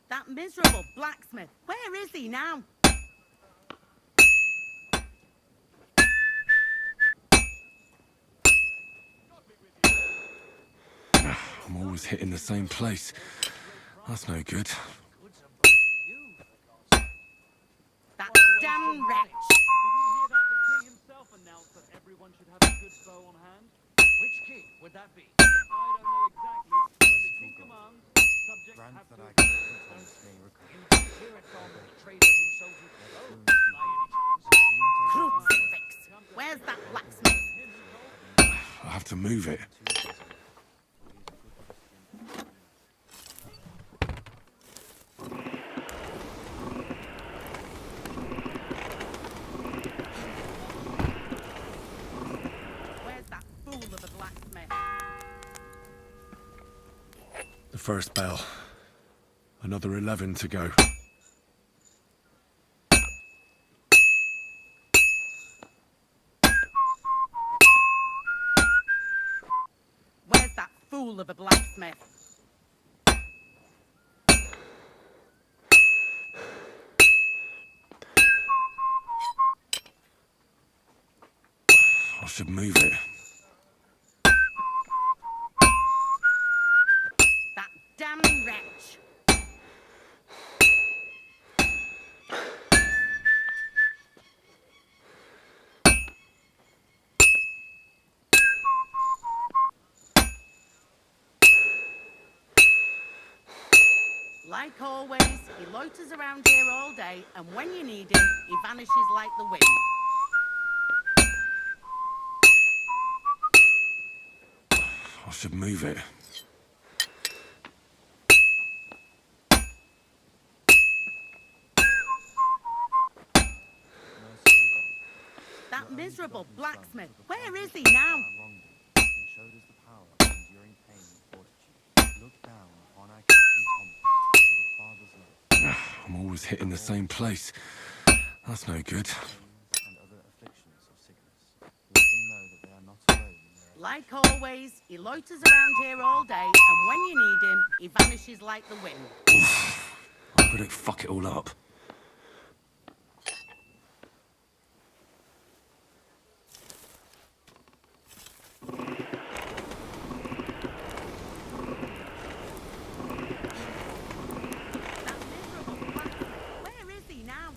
That miserable blacksmith. Where is he now? I'm always hitting the same place. That's no good. That damn wretch. Which king would that be? I don't know exactly. When the king commands, subjects have to... Crucifix! Where's that blacksmith? I have to move it. Where's that fool of a blacksmith? The first bell. Another 11 to go. Where's that fool of a blacksmith? I should move it. That damn wretch! Like always, he loiters around here all day, and when you need him, he vanishes like the wind. I should move it. That miserable blacksmith, where is he now? I'm always hitting the same place. That's no good. Like always, he loiters around here all day, and when you need him, he vanishes like the wind. I couldn't fuck it all up. Where is he now?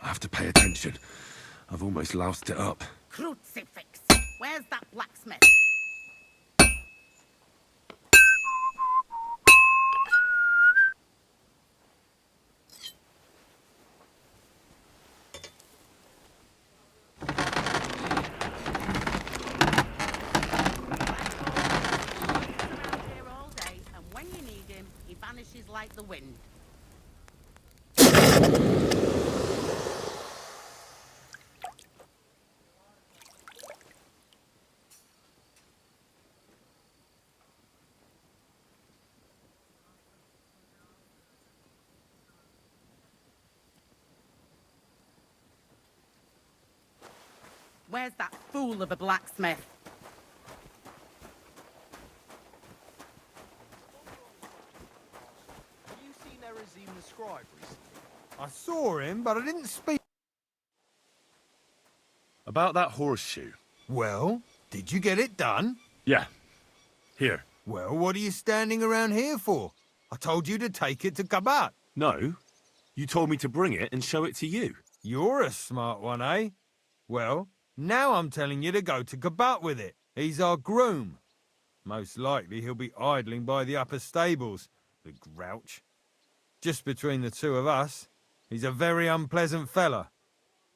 I have to pay attention. I've almost loused it up. Crucifix! Where's that blacksmith? Here all day, and when you need him, he vanishes like the wind. Where's that fool of a blacksmith? Have you seen Erazim the scribe recently? I saw him, but I didn't speak. About that horseshoe. Well, did you get it done? Yeah. Here. Well, what are you standing around here for? I told you to take it to Kabat. No. You told me to bring it and show it to you. You're a smart one, eh? Well, now I'm telling you to go to Kabat with it. He's our groom. Most likely he'll be idling by the upper stables, the grouch. Just between the two of us, he's a very unpleasant fella.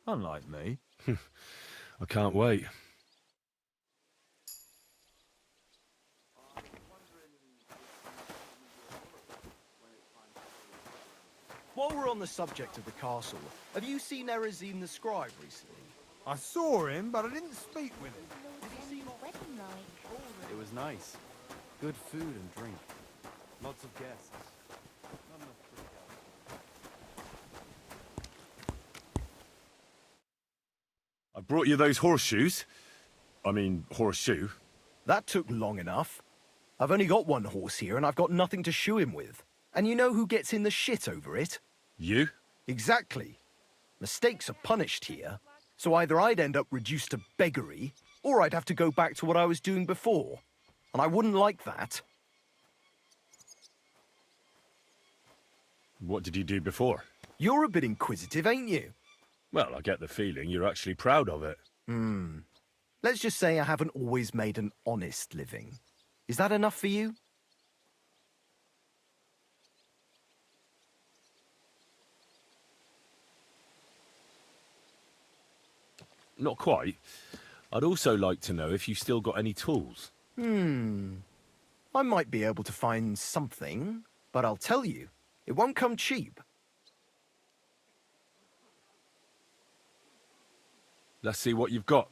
Unlike me. I can't wait. While we're on the subject of the castle, have you seen Erazim the scribe recently? I saw him, but I didn't speak with him. It was nice. Good food and drink. Lots of guests. Not enough I brought you those horseshoes. I mean, horseshoe. That took long enough. I've only got one horse here and I've got nothing to shoe him with. And you know who gets in the shit over it? You? Exactly. Mistakes are punished here, so either I'd end up reduced to beggary, or I'd have to go back to what I was doing before. And I wouldn't like that. What did you do before? You're a bit inquisitive, ain't you? Well, I get the feeling you're actually proud of it. Let's just say I haven't always made an honest living. Is that enough for you? Not quite. I'd also like to know if you've still got any tools. I might be able to find something, but I'll tell you, it won't come cheap. Let's see what you've got.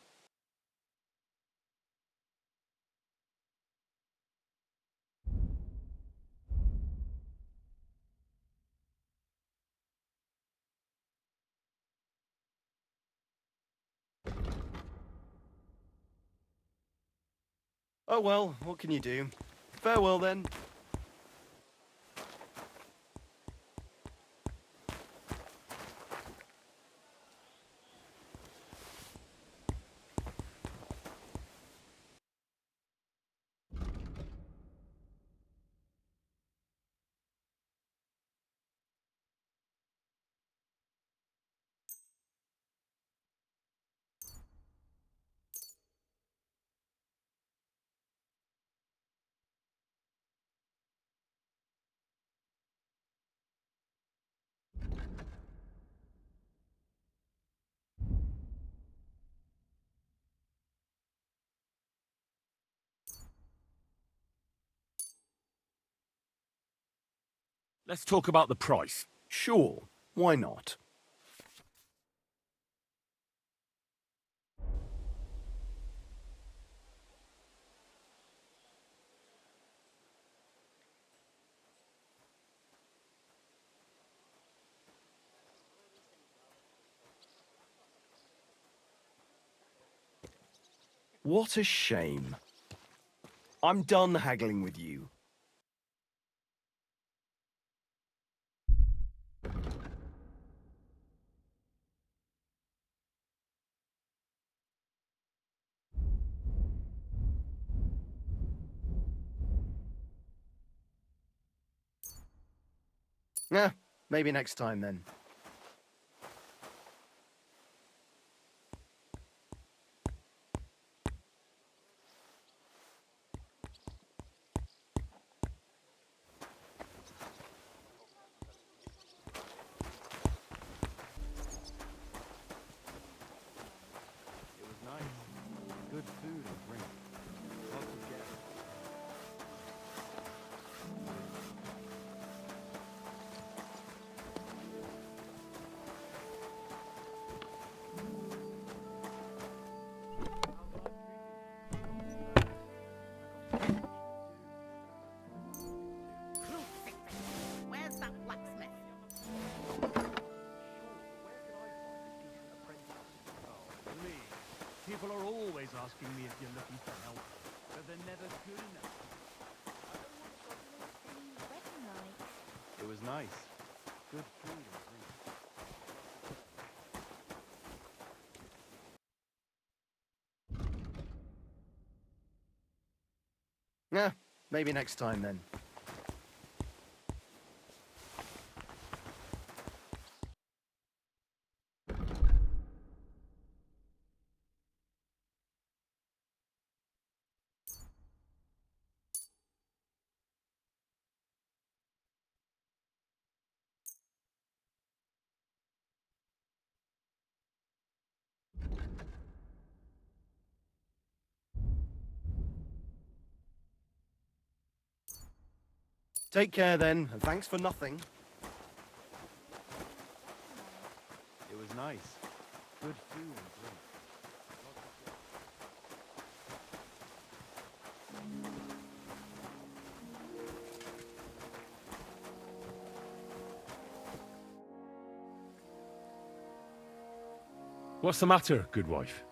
Oh well, what can you do? Farewell then. Let's talk about the price. Sure, why not? What a shame. I'm done haggling with you. Yeah, maybe next time then. It was nice. Good food and drink. Lots of gas. Where's that blacksmith? People are always asking me if you're looking for help, but they're never good enough. It was nice. Good food and drink. Yeah, maybe next time then. Take care then, and thanks for nothing. It was nice. Good food and drink. What's the matter, good wife?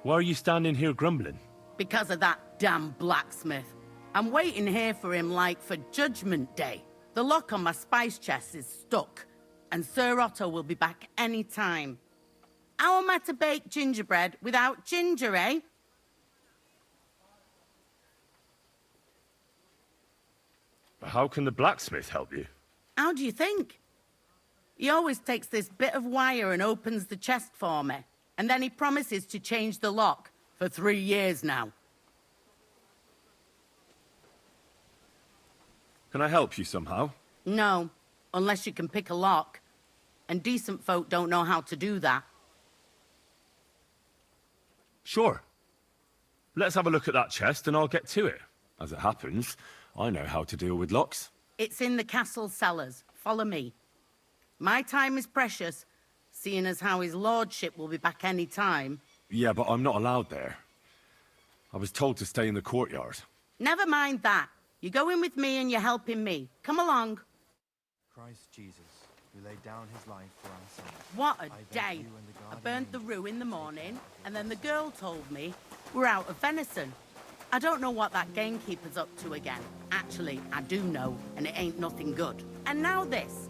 Why are you standing here grumbling? Because of that damn blacksmith. I'm waiting here for him like for Judgment Day. The lock on my spice chest is stuck, and Sir Otto will be back any time. How am I to bake gingerbread without ginger, eh? How can the blacksmith help you? How do you think? He always takes this bit of wire and opens the chest for me. And then he promises to change the lock for 3 years now. Can I help you somehow? No, unless you can pick a lock. And decent folk don't know how to do that. Sure. Let's have a look at that chest and I'll get to it. As it happens, I know how to deal with locks. It's in the castle cellars. Follow me. My time is precious, seeing as how his lordship will be back any time. Yeah, but I'm not allowed there. I was told to stay in the courtyard. Never mind that. You go in with me and you're helping me. Come along. Christ Jesus, who laid down his life for our sins. What a day. I burnt the roux in the morning, and then the girl told me we're out of venison. I don't know what that gamekeeper's up to again. Actually, I do know, and it ain't nothing good. And now this.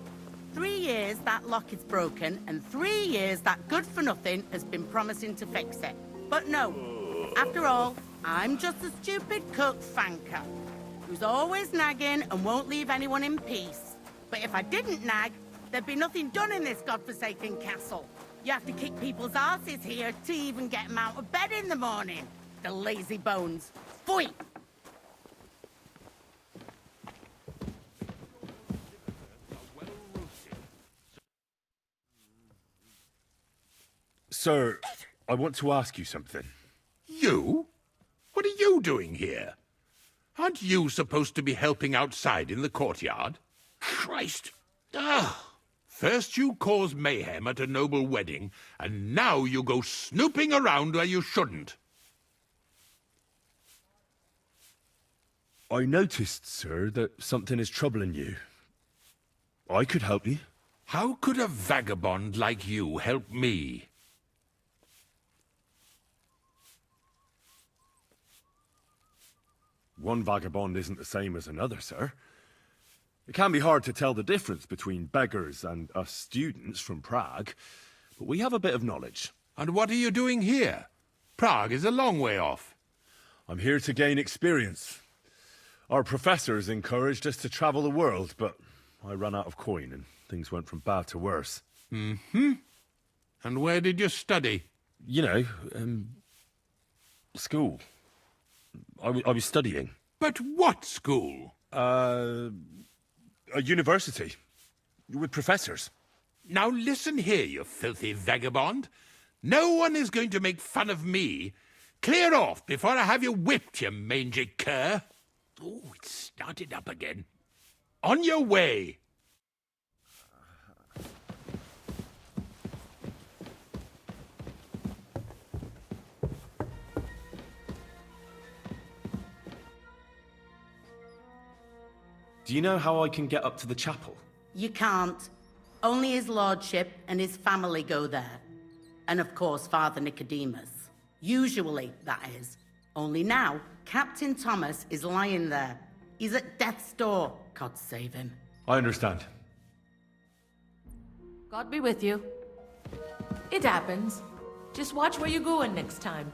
3 years that lock is broken, and 3 years that good-for-nothing has been promising to fix it. But no. After all, I'm just a stupid cook fanker who's always nagging and won't leave anyone in peace. But if I didn't nag, there'd be nothing done in this godforsaken castle. You have to kick people's asses here to even get them out of bed in the morning. The lazy bones. Pfui! Sir, I want to ask you something. You? What are you doing here? Aren't you supposed to be helping outside in the courtyard? Christ! First you cause mayhem at a noble wedding, and now you go snooping around where you shouldn't. I noticed, sir, that something is troubling you. I could help you. How could a vagabond like you help me? One vagabond isn't the same as another, sir. It can be hard to tell the difference between beggars and us students from Prague, but we have a bit of knowledge. And what are you doing here? Prague is a long way off. I'm here to gain experience. Our professors encouraged us to travel the world, but I ran out of coin and things went from bad to worse. Mm-hmm. And where did you study? You know, school. I was studying. But what school? A university. With professors. Now listen here, you filthy vagabond. No one is going to make fun of me. Clear off before I have you whipped, you mangy cur. Oh, it started up again. On your way. Do you know how I can get up to the chapel? You can't. Only his lordship and his family go there. And of course, Father Nicodemus. Usually, that is. Only now, Captain Thomas is lying there. He's at death's door. God save him. I understand. God be with you. It happens. Just watch where you're going next time.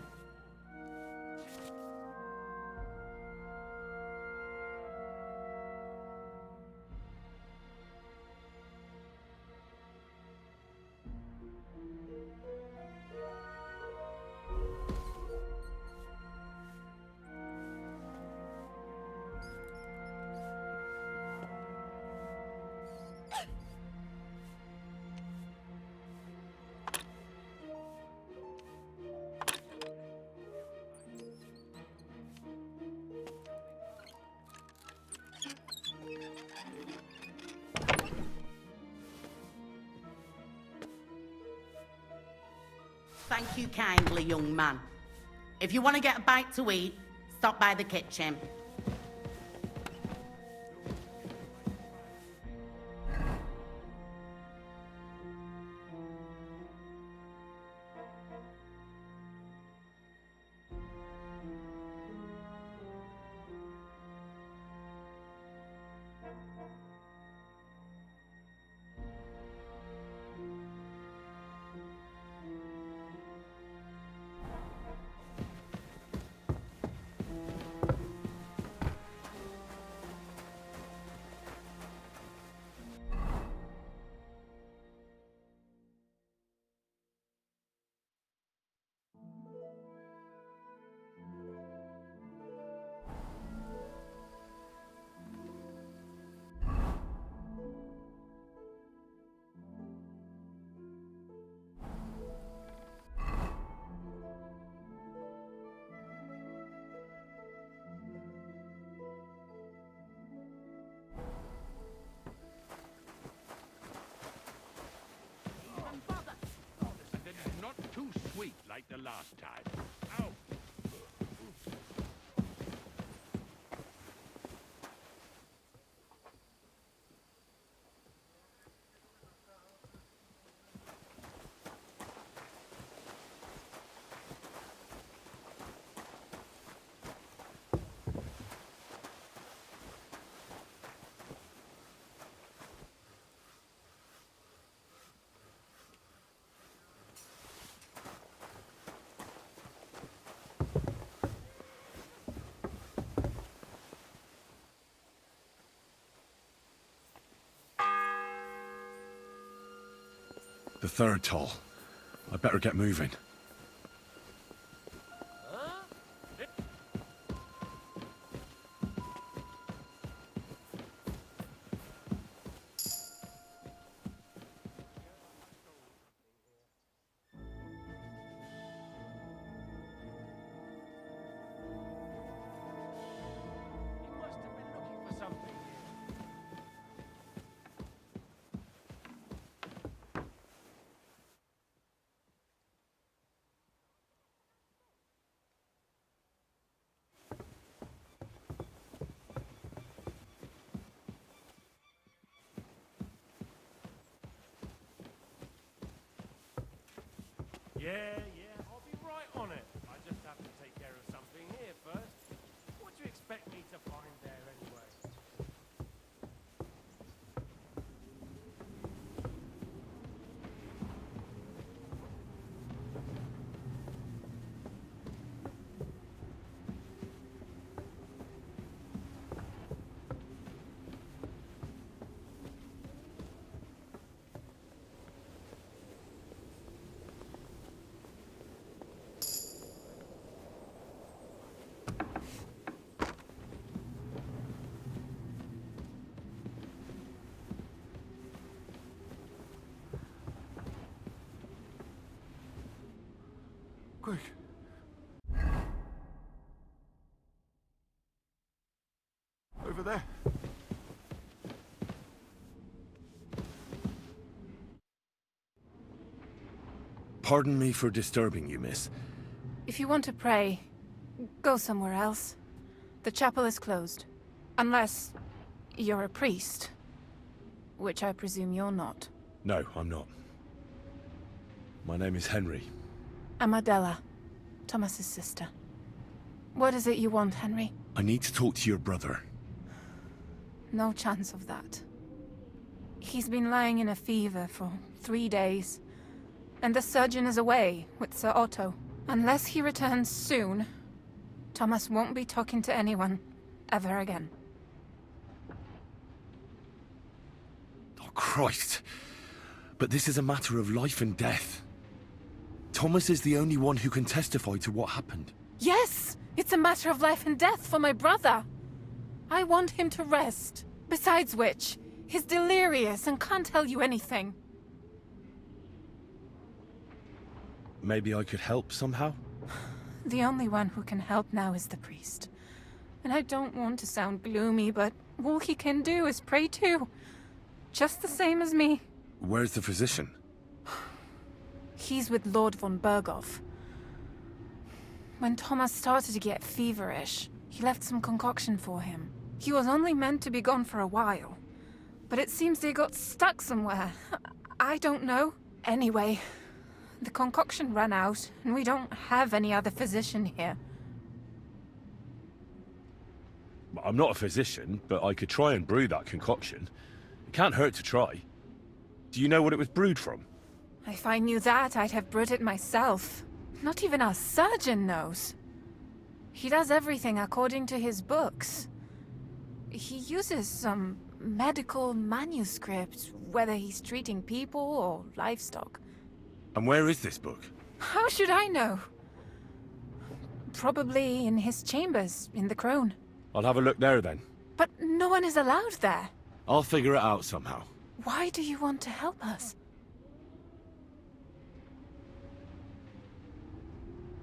Thank you kindly, young man. If you want to get a bite to eat, stop by the kitchen. like the last time. Ow! The third toll. I better get moving. Yeah, I'll be right on it. I just have to take care of something here first. What do you expect me to find there anyway? Quick. Over there. Pardon me for disturbing you, miss. If you want to pray, go somewhere else. The chapel is closed. Unless you're a priest. Which I presume you're not. No, I'm not. My name is Henry. I'm Adela, Thomas's sister. What is it you want, Henry? I need to talk to your brother. No chance of that. He's been lying in a fever for 3 days. And the surgeon is away with Sir Otto. Unless he returns soon, Thomas won't be talking to anyone ever again. Oh, Christ. But this is a matter of life and death. Thomas is the only one who can testify to what happened. Yes! It's a matter of life and death for my brother. I want him to rest. Besides which, he's delirious and can't tell you anything. Maybe I could help somehow? The only one who can help now is the priest. And I don't want to sound gloomy, but all he can do is pray too. Just the same as me. Where's the physician? He's with Lord Von Bergow. When Thomas started to get feverish, he left some concoction for him. He was only meant to be gone for a while. But it seems they got stuck somewhere. I don't know. Anyway, the concoction ran out, and we don't have any other physician here. I'm not a physician, but I could try and brew that concoction. It can't hurt to try. Do you know what it was brewed from? If I knew that, I'd have brewed it myself. Not even our surgeon knows. He does everything according to his books. He uses some medical manuscript, whether he's treating people or livestock. And where is this book? How should I know? Probably in his chambers, in the Crone. I'll have a look there then. But no one is allowed there. I'll figure it out somehow. Why do you want to help us?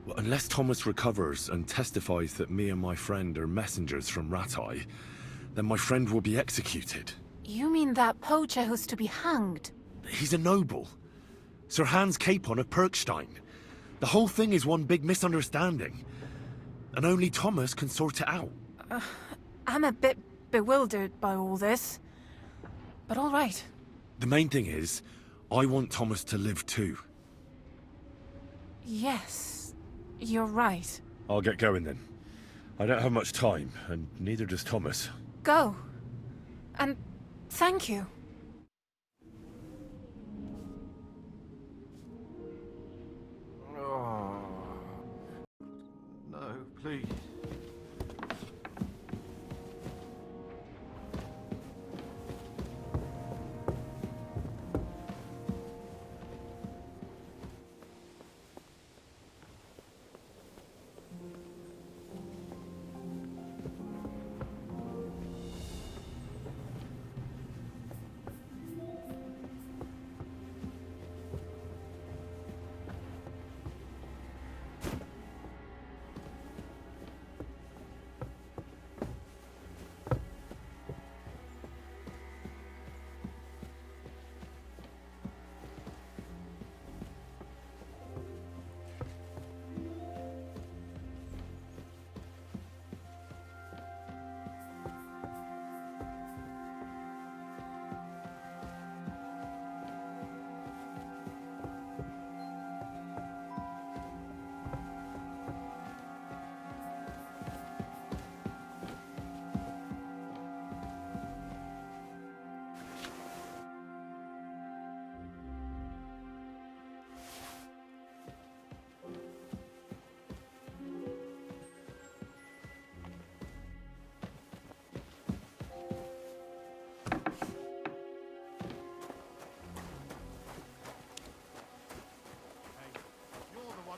Well, unless Thomas recovers and testifies that me and my friend are messengers from Rattay, then my friend will be executed. You mean that poacher who's to be hanged? He's a noble. Sir hanscapon of Perkstein. The whole thing is one big misunderstanding. And only Thomas can sort it out. I'm a bit bewildered by all this. But all right. The main thing is, I want Thomas to live too. Yes, you're right. I'll get going then. I don't have much time, and neither does Thomas. Go. And thank you. Oh. No, please.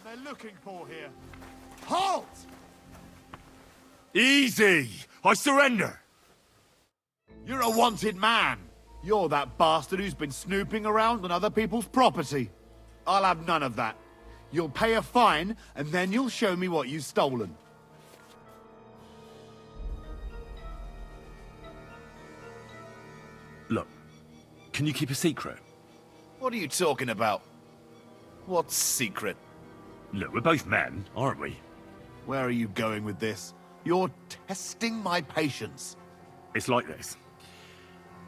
They're looking for here. Halt! Easy! I surrender! You're a wanted man. You're that bastard who's been snooping around on other people's property. I'll have none of that. You'll pay a fine, and then you'll show me what you've stolen. Look, can you keep a secret? What are you talking about? What's secret? Look, we're both men, aren't we? Where are you going with this? You're testing my patience. It's like this.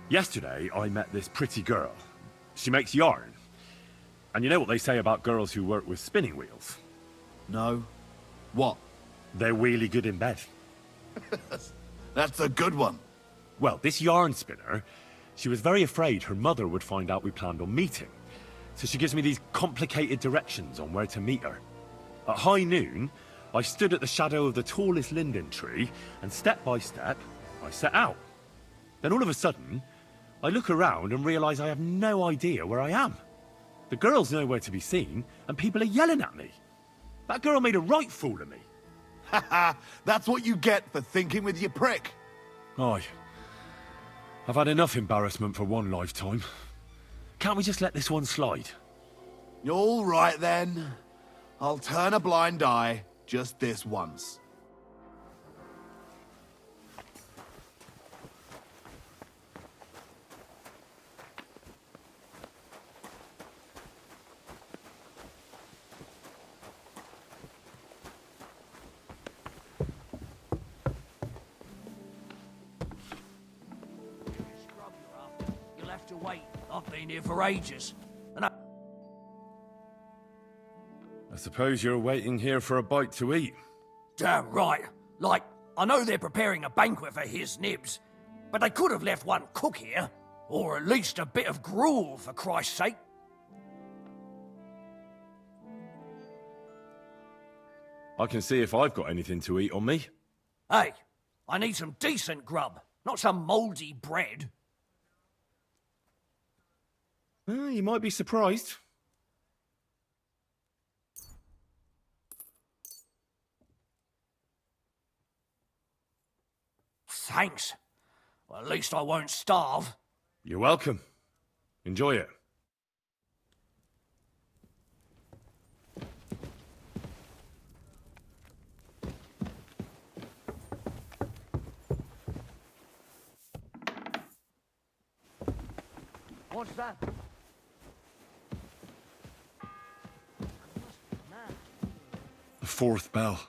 Yesterday, I met this pretty girl. She makes yarn. And you know what they say about girls who work with spinning wheels? No. What? They're really good in bed. That's a good one. Well, this yarn spinner, she was very afraid her mother would find out we planned on meeting. So she gives me these complicated directions on where to meet her. At high noon, I stood at the shadow of the tallest linden tree, and step by step, I set out. Then all of a sudden, I look around and realise I have no idea where I am. The girl's nowhere to be seen, and people are yelling at me. That girl made a right fool of me. Haha, that's what you get for thinking with your prick. Aye. I've had enough embarrassment for one lifetime. Can't we just let this one slide? All right, then. I'll turn a blind eye just this once. You'll have to wait. I've been here for ages. And I suppose you're waiting here for a bite to eat. Damn right. Like, I know they're preparing a banquet for his nibs, but they could have left one cook here. Or at least a bit of gruel, for Christ's sake. I can see if I've got anything to eat on me. Hey, I need some decent grub, not some mouldy bread. You might be surprised. Thanks. Well, at least I won't starve. You're welcome. Enjoy it. What's that? fourth bell.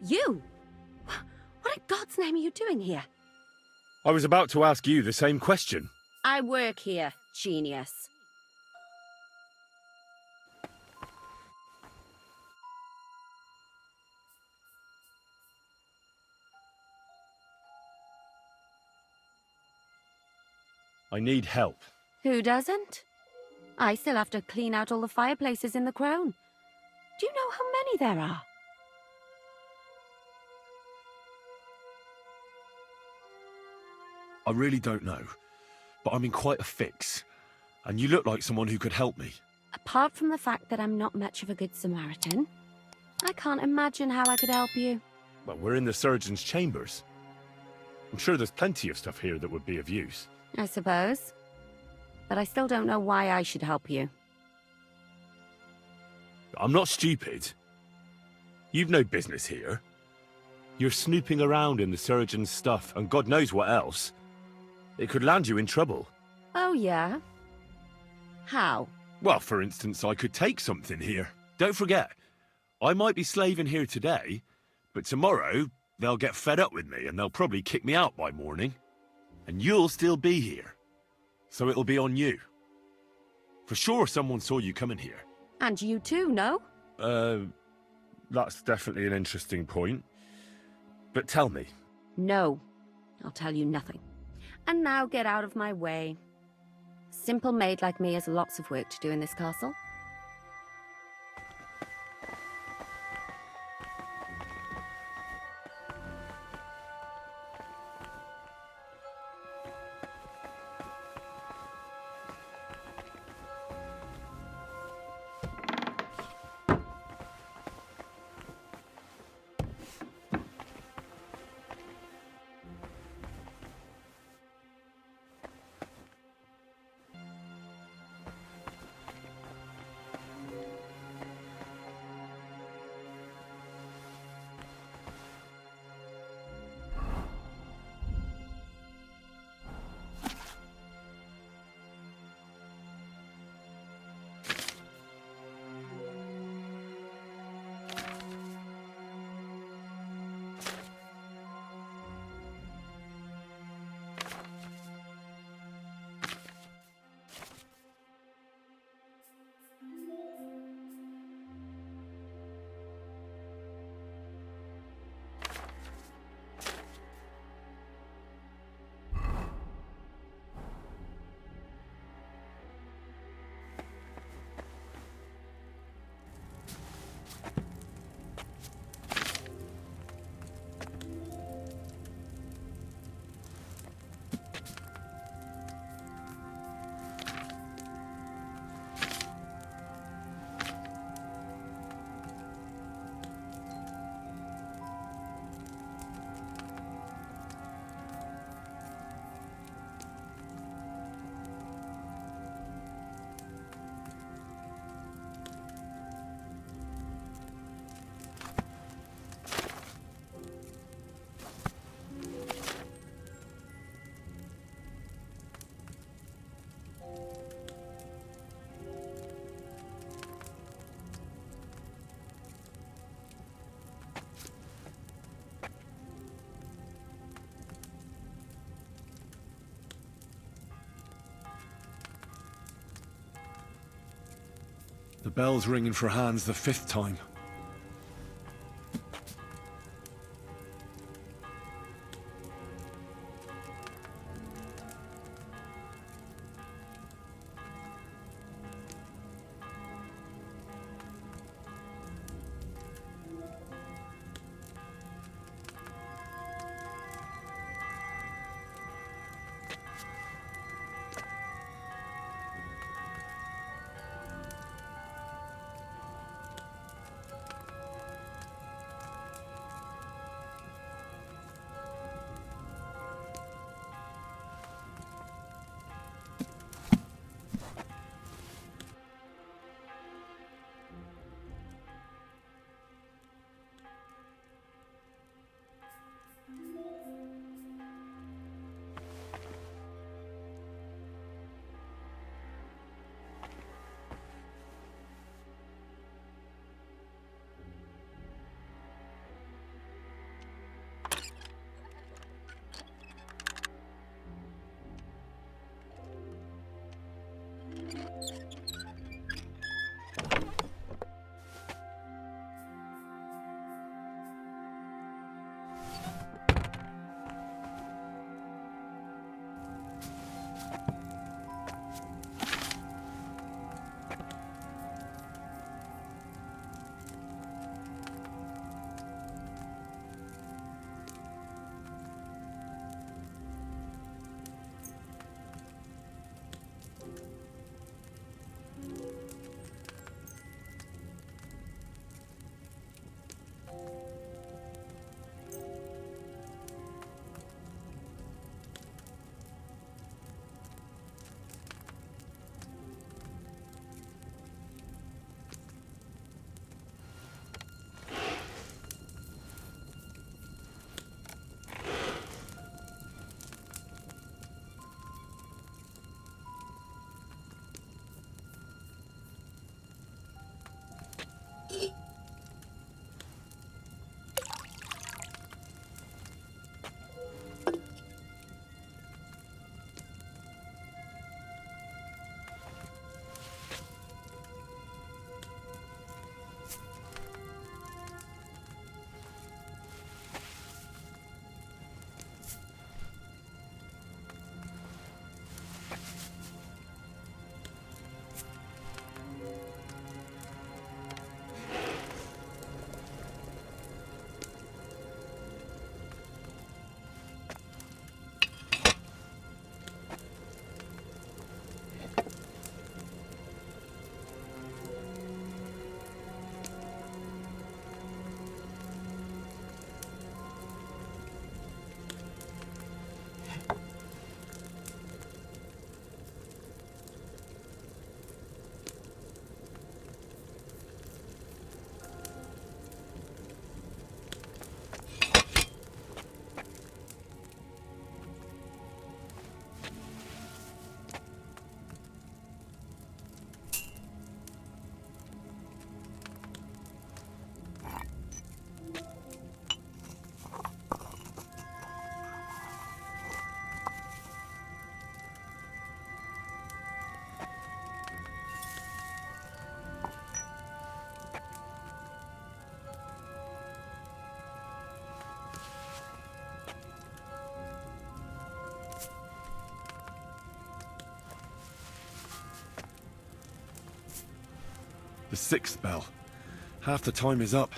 You? What in God's name are you doing here? I was about to ask you the same question. I work here, genius. I need help. Who doesn't? I still have to clean out all the fireplaces in the crown. Do you know how many there are? I really don't know, but I'm in quite a fix, and you look like someone who could help me. Apart from the fact that I'm not much of a good Samaritan, I can't imagine how I could help you. Well, we're in the surgeon's chambers. I'm sure there's plenty of stuff here that would be of use. I suppose. But I still don't know why I should help you. I'm not stupid. You've no business here. You're snooping around in the surgeon's stuff, and God knows what else. It could land you in trouble. Oh, yeah? How? Well, for instance, I could take something here. Don't forget, I might be slaving here today, but tomorrow they'll get fed up with me and they'll probably kick me out by morning. And you'll still be here. So it'll be on you. For sure someone saw you coming here. And you too, no? That's definitely an interesting point. But tell me. No. I'll tell you nothing. And now get out of my way. Simple maid like me has lots of work to do in this castle. The bell's ringing for Hans the 5th time. The 6th bell. Half the time is up.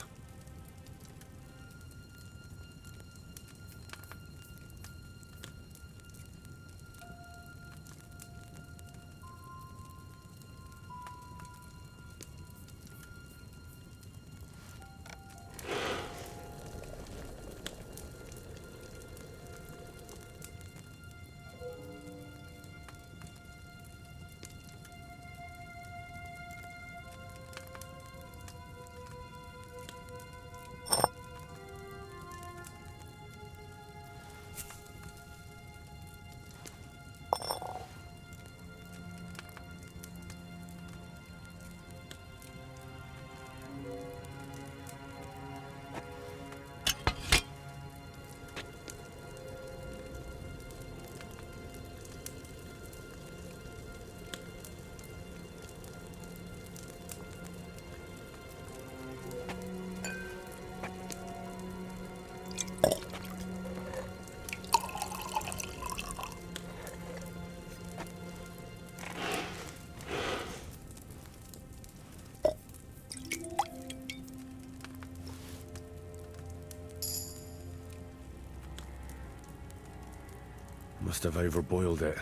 Must have overboiled it.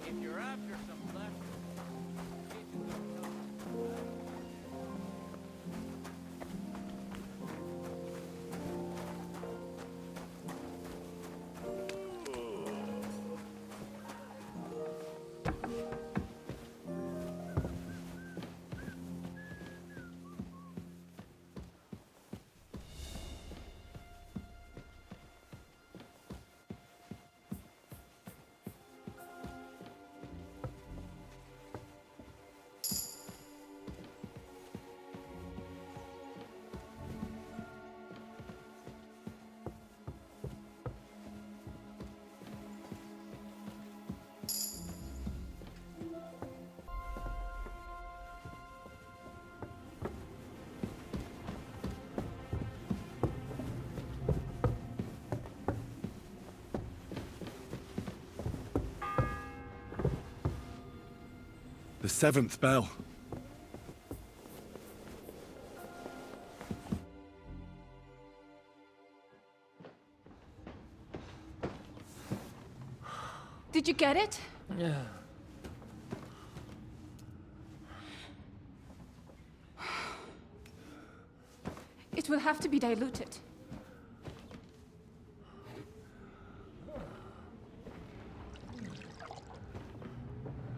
If you're after some The 7th bell. Did you get it? Yeah. It will have to be diluted.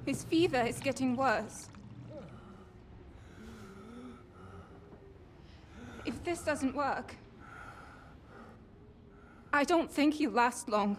His fever is getting worse. If this doesn't work, I don't think he'll last long.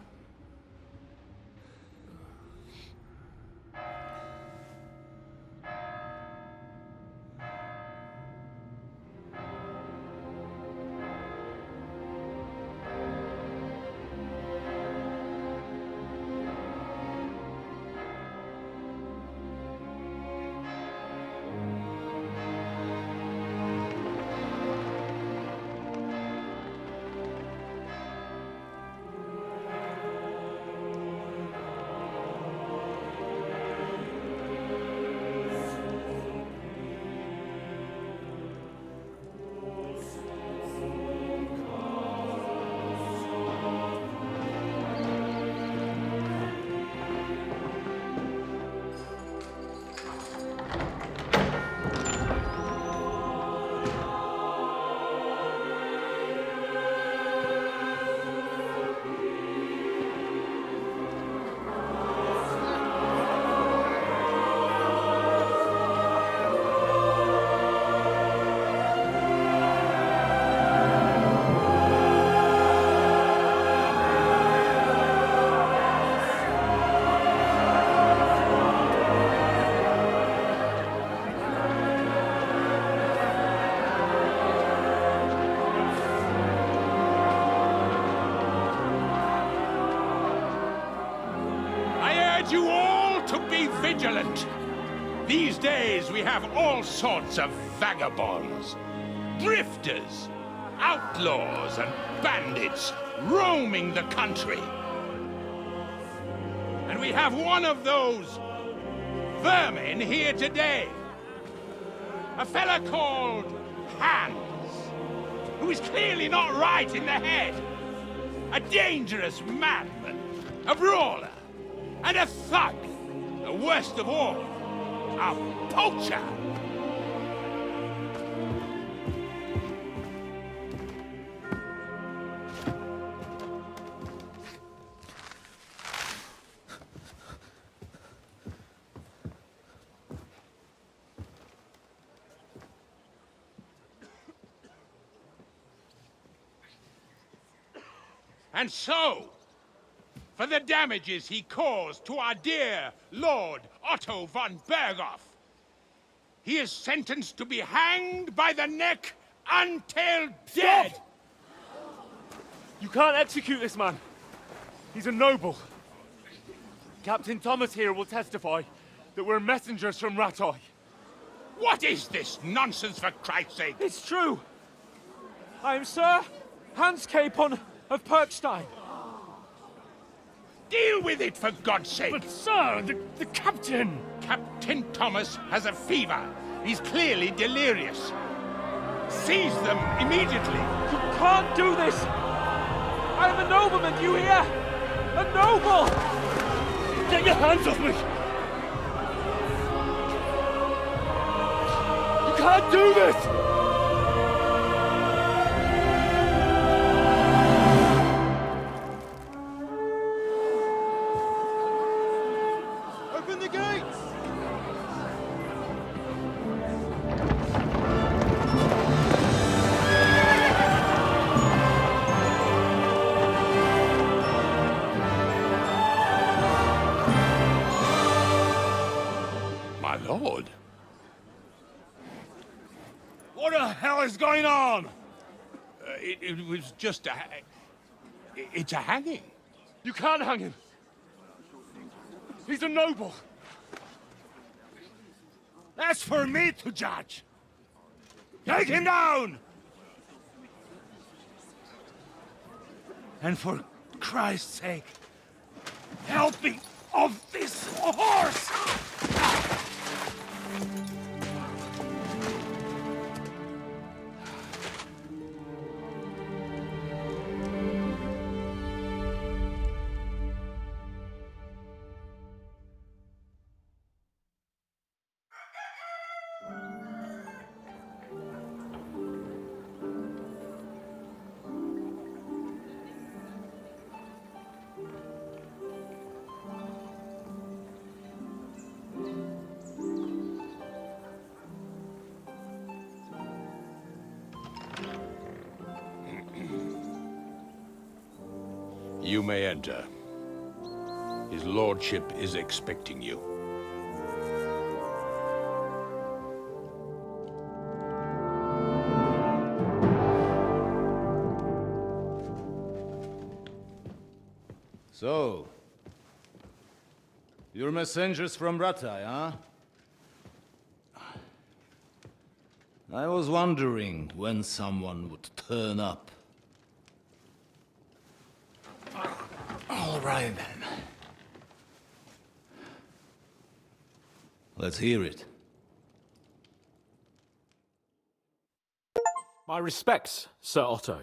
You all to be vigilant. These days we have all sorts of vagabonds, drifters, outlaws and bandits roaming the country. And we have one of those vermin here today. A fella called Hans, who is clearly not right in the head. A dangerous madman, a brawler, and a thug. The worst of all, a poacher. And so, for the damages he caused to our dear Lord Otto von Bergow, he is sentenced to be hanged by the neck until dead! You can't execute this man. He's a noble. Captain Thomas here will testify that we're messengers from Rattay. What is this nonsense, for Christ's sake? It's true. I am Sir Hanscapon of Perkstein. Deal with it, for God's sake! But, sir, the captain! Captain Thomas has a fever. He's clearly delirious. Seize them immediately. You can't do this! I am a nobleman, you hear? A noble! Get your hands off me! You can't do this! Open the gates! My lord. What the hell is going on? It was just a... It's a hanging. You can't hang him. He's a noble. That's for me to judge. Take him down! And for Christ's sake, help me off this horse! You may enter. His lordship is expecting you. So, you're messengers from Rattay, huh? I was wondering when someone would turn up. All right, then. Let's hear it. My respects, Sir Otto.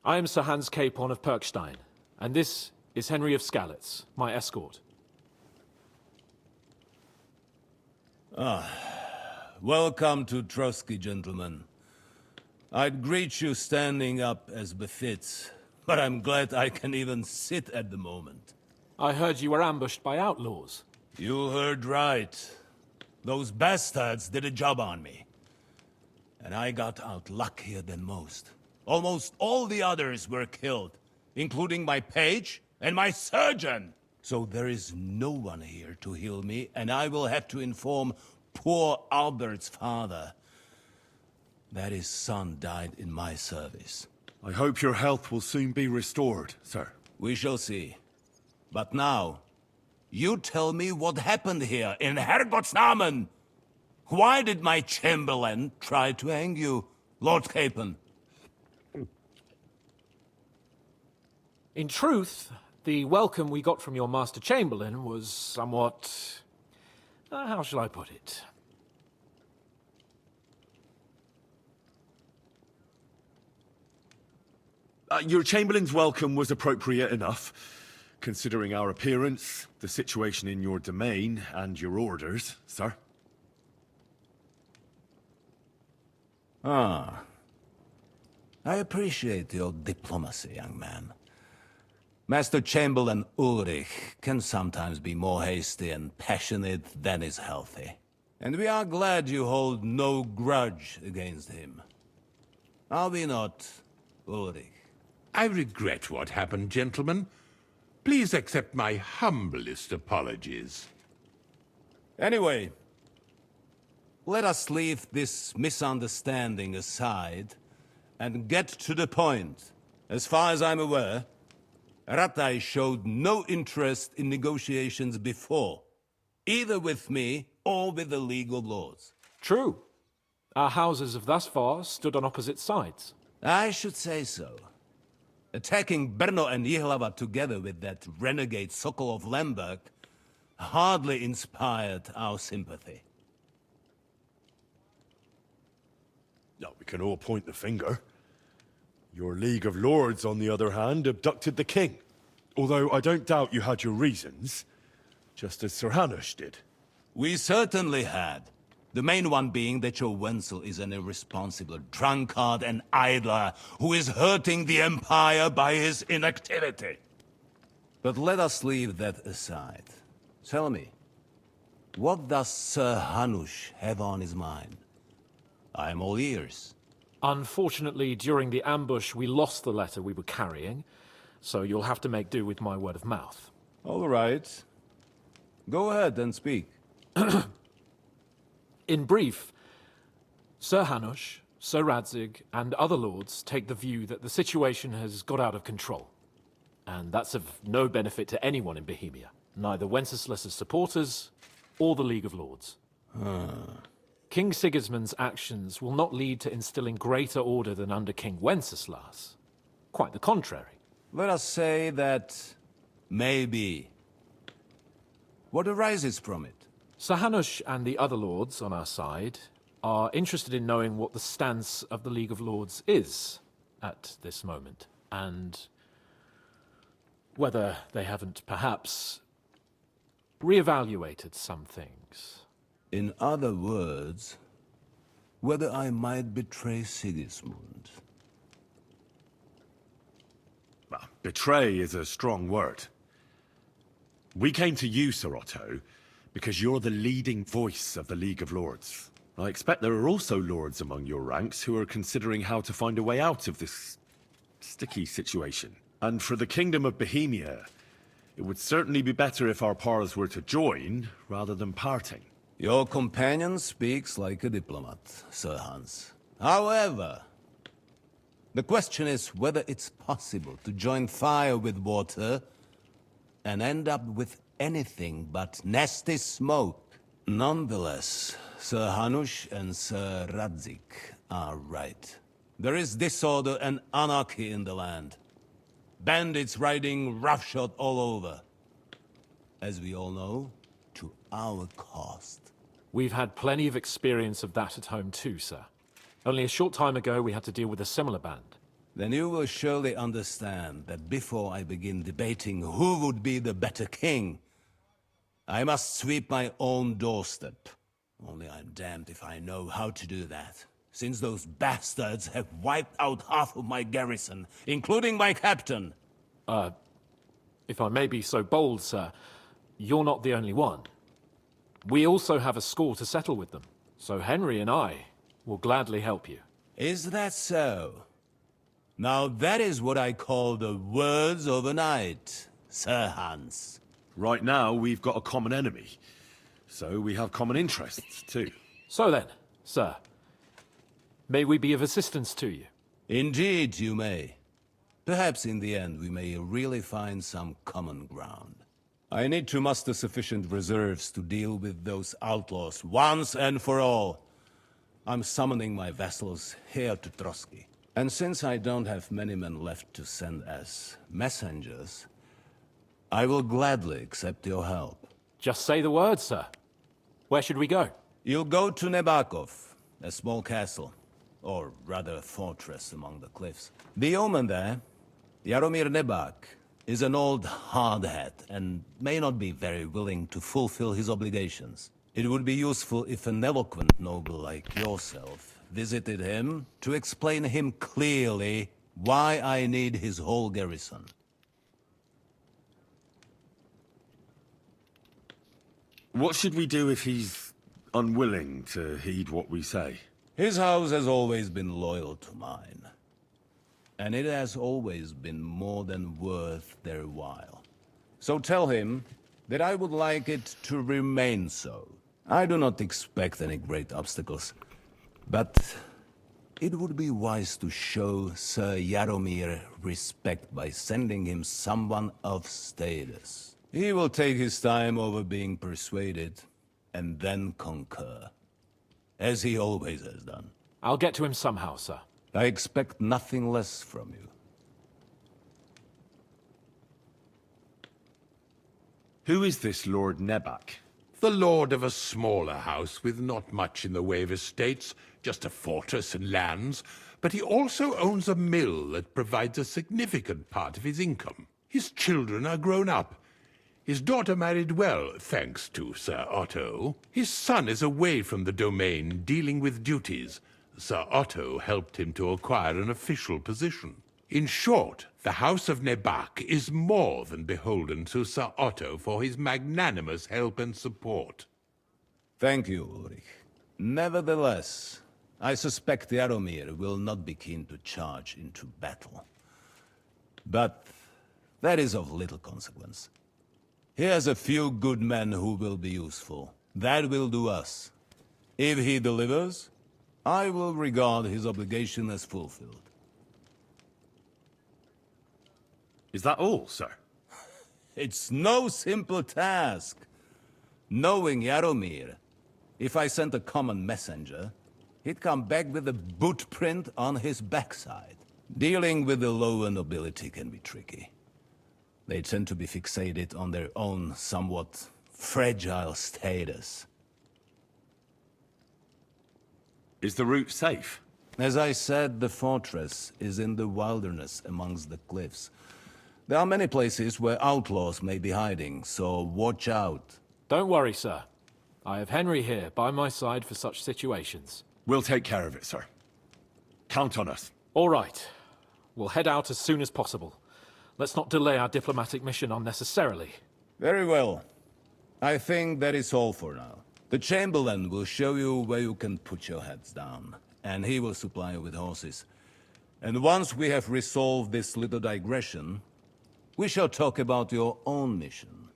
I am Sir Hanscapon of Perkstein, and this is Henry of Skalitz, my escort. Welcome to Trotsky, gentlemen. I'd greet you standing up as befits, but I'm glad I can even sit at the moment. I heard you were ambushed by outlaws. You heard right. Those bastards did a job on me. And I got out luckier than most. Almost all the others were killed, including my page and my surgeon. So there is no one here to heal me, and I will have to inform poor Albert's father that his son died in my service. I hope your health will soon be restored, sir. We shall see. But now, you tell me what happened here in Herrgottsnamen. Why did my chamberlain try to hang you, Lord Capon? In truth, the welcome we got from your Master Chamberlain was somewhat... how shall I put it? Your Chamberlain's welcome was appropriate enough, considering our appearance, the situation in your domain, and your orders, sir. Ah. I appreciate your diplomacy, young man. Master Chamberlain Ulrich can sometimes be more hasty and passionate than is healthy. And we are glad you hold no grudge against him. Are we not, Ulrich? I regret what happened, gentlemen. Please accept my humblest apologies. Anyway, let us leave this misunderstanding aside and get to the point. As far as I'm aware, Rattay showed no interest in negotiations before, either with me or with the League of Lords. True. Our houses have thus far stood on opposite sides. I should say so. Attacking Brno and Jihlava together with that renegade Sokol of Lemberg hardly inspired our sympathy. No, we can all point the finger. Your League of Lords, on the other hand, abducted the king. Although I don't doubt you had your reasons, just as Sir Hanush did. We certainly had. The main one being that your Wenzel is an irresponsible drunkard and idler who is hurting the Empire by his inactivity. But let us leave that aside. Tell me, what does Sir Hanush have on his mind? I am all ears. Unfortunately, during the ambush, we lost the letter we were carrying, so you'll have to make do with my word of mouth. All right. Go ahead and speak. In brief, Sir Hanush, Sir Radzig, and other lords take the view that the situation has got out of control. And that's of no benefit to anyone in Bohemia, neither Wenceslas's supporters or the League of Lords. King Sigismund's actions will not lead to instilling greater order than under King Wenceslas. Quite the contrary. Let us say that maybe. What arises from it? Sir Hanush and the other lords on our side are interested in knowing what the stance of the League of Lords is at this moment, and whether they haven't perhaps reevaluated some things. In other words, whether I might betray Sigismund. Well, betray is a strong word. We came to you, Sir Otto, because you're the leading voice of the League of Lords. I expect there are also lords among your ranks who are considering how to find a way out of this sticky situation. And for the Kingdom of Bohemia, it would certainly be better if our paths were to join rather than parting. Your companion speaks like a diplomat, Sir Hans. However, the question is whether it's possible to join fire with water and end up with anything but nasty smoke. Nonetheless, Sir Hanush and Sir Radzig are right. There is disorder and anarchy in the land. Bandits riding roughshod all over. As we all know, to our cost. We've had plenty of experience of that at home too, sir. Only a short time ago we had to deal with a similar band. Then you will surely understand that before I begin debating who would be the better king, I must sweep my own doorstep. Only I'm damned if I know how to do that, since those bastards have wiped out half of my garrison, including my captain. If I may be so bold, sir, you're not the only one. We also have a score to settle with them, so Henry and I will gladly help you. Is that so? Now that is what I call the words of a knight, Sir Hans. Right now, we've got a common enemy, so we have common interests too. So then, sir, may we be of assistance to you? Indeed you may. Perhaps in the end we may really find some common ground. I need to muster sufficient reserves to deal with those outlaws once and for all. I'm summoning my vassals here to Trotsky. And since I don't have many men left to send as messengers, I will gladly accept your help. Just say the word, sir. Where should we go? You'll go to Nebakov, a small castle, or rather a fortress among the cliffs. The yeoman there, Jaromir Nebak, is an old hardhat and may not be very willing to fulfill his obligations. It would be useful if an eloquent noble like yourself visited him to explain him clearly why I need his whole garrison. What should we do if he's unwilling to heed what we say? His house has always been loyal to mine. And it has always been more than worth their while. So tell him that I would like it to remain so. I do not expect any great obstacles, but it would be wise to show Sir Jaromir respect by sending him someone of status. He will take his time over being persuaded, and then concur. As he always has done. I'll get to him somehow, sir. I expect nothing less from you. Who is this Lord Nebak? The lord of a smaller house with not much in the way of estates, just a fortress and lands, but he also owns a mill that provides a significant part of his income. His children are grown up. His daughter married well, thanks to Sir Otto. His son is away from the domain, dealing with duties. Sir Otto helped him to acquire an official position. In short, the House of Nebak is more than beholden to Sir Otto for his magnanimous help and support. Thank you, Ulrich. Nevertheless, I suspect Jaromir will not be keen to charge into battle. But that is of little consequence. He has a few good men who will be useful. That will do us. If he delivers, I will regard his obligation as fulfilled. Is that all, sir? It's no simple task. Knowing Jaromir, if I sent a common messenger, he'd come back with a boot print on his backside. Dealing with the lower nobility can be tricky. They tend to be fixated on their own somewhat fragile status. Is the route safe? As I said, the fortress is in the wilderness amongst the cliffs. There are many places where outlaws may be hiding, so watch out. Don't worry, sir. I have Henry here by my side for such situations. We'll take care of it, sir. Count on us. All right. We'll head out as soon as possible. Let's not delay our diplomatic mission unnecessarily. Very well. I think that is all for now. The Chamberlain will show you where you can put your heads down, and he will supply you with horses. And once we have resolved this little digression, we shall talk about your own mission.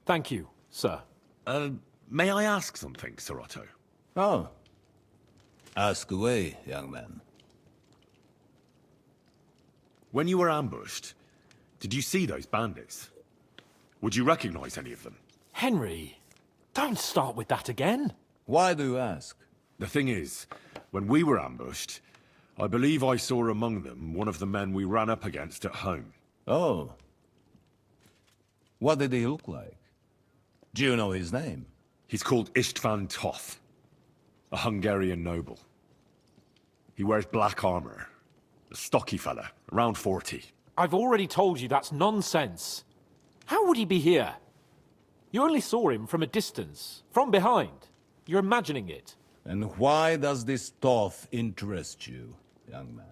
Thank you, sir. May I ask something, Sir Otto? Oh. Ask away, young man. When you were ambushed, did you see those bandits? Would you recognize any of them? Henry, don't start with that again. Why do you ask? The thing is, when we were ambushed, I believe I saw among them one of the men we ran up against at home. Oh. What did he look like? Do you know his name? He's called Istvan Toth, a Hungarian noble. He wears black armor. A stocky fella, around 40. I've already told you that's nonsense. How would he be here? You only saw him from a distance, from behind. You're imagining it. And why does this Toth interest you, young man?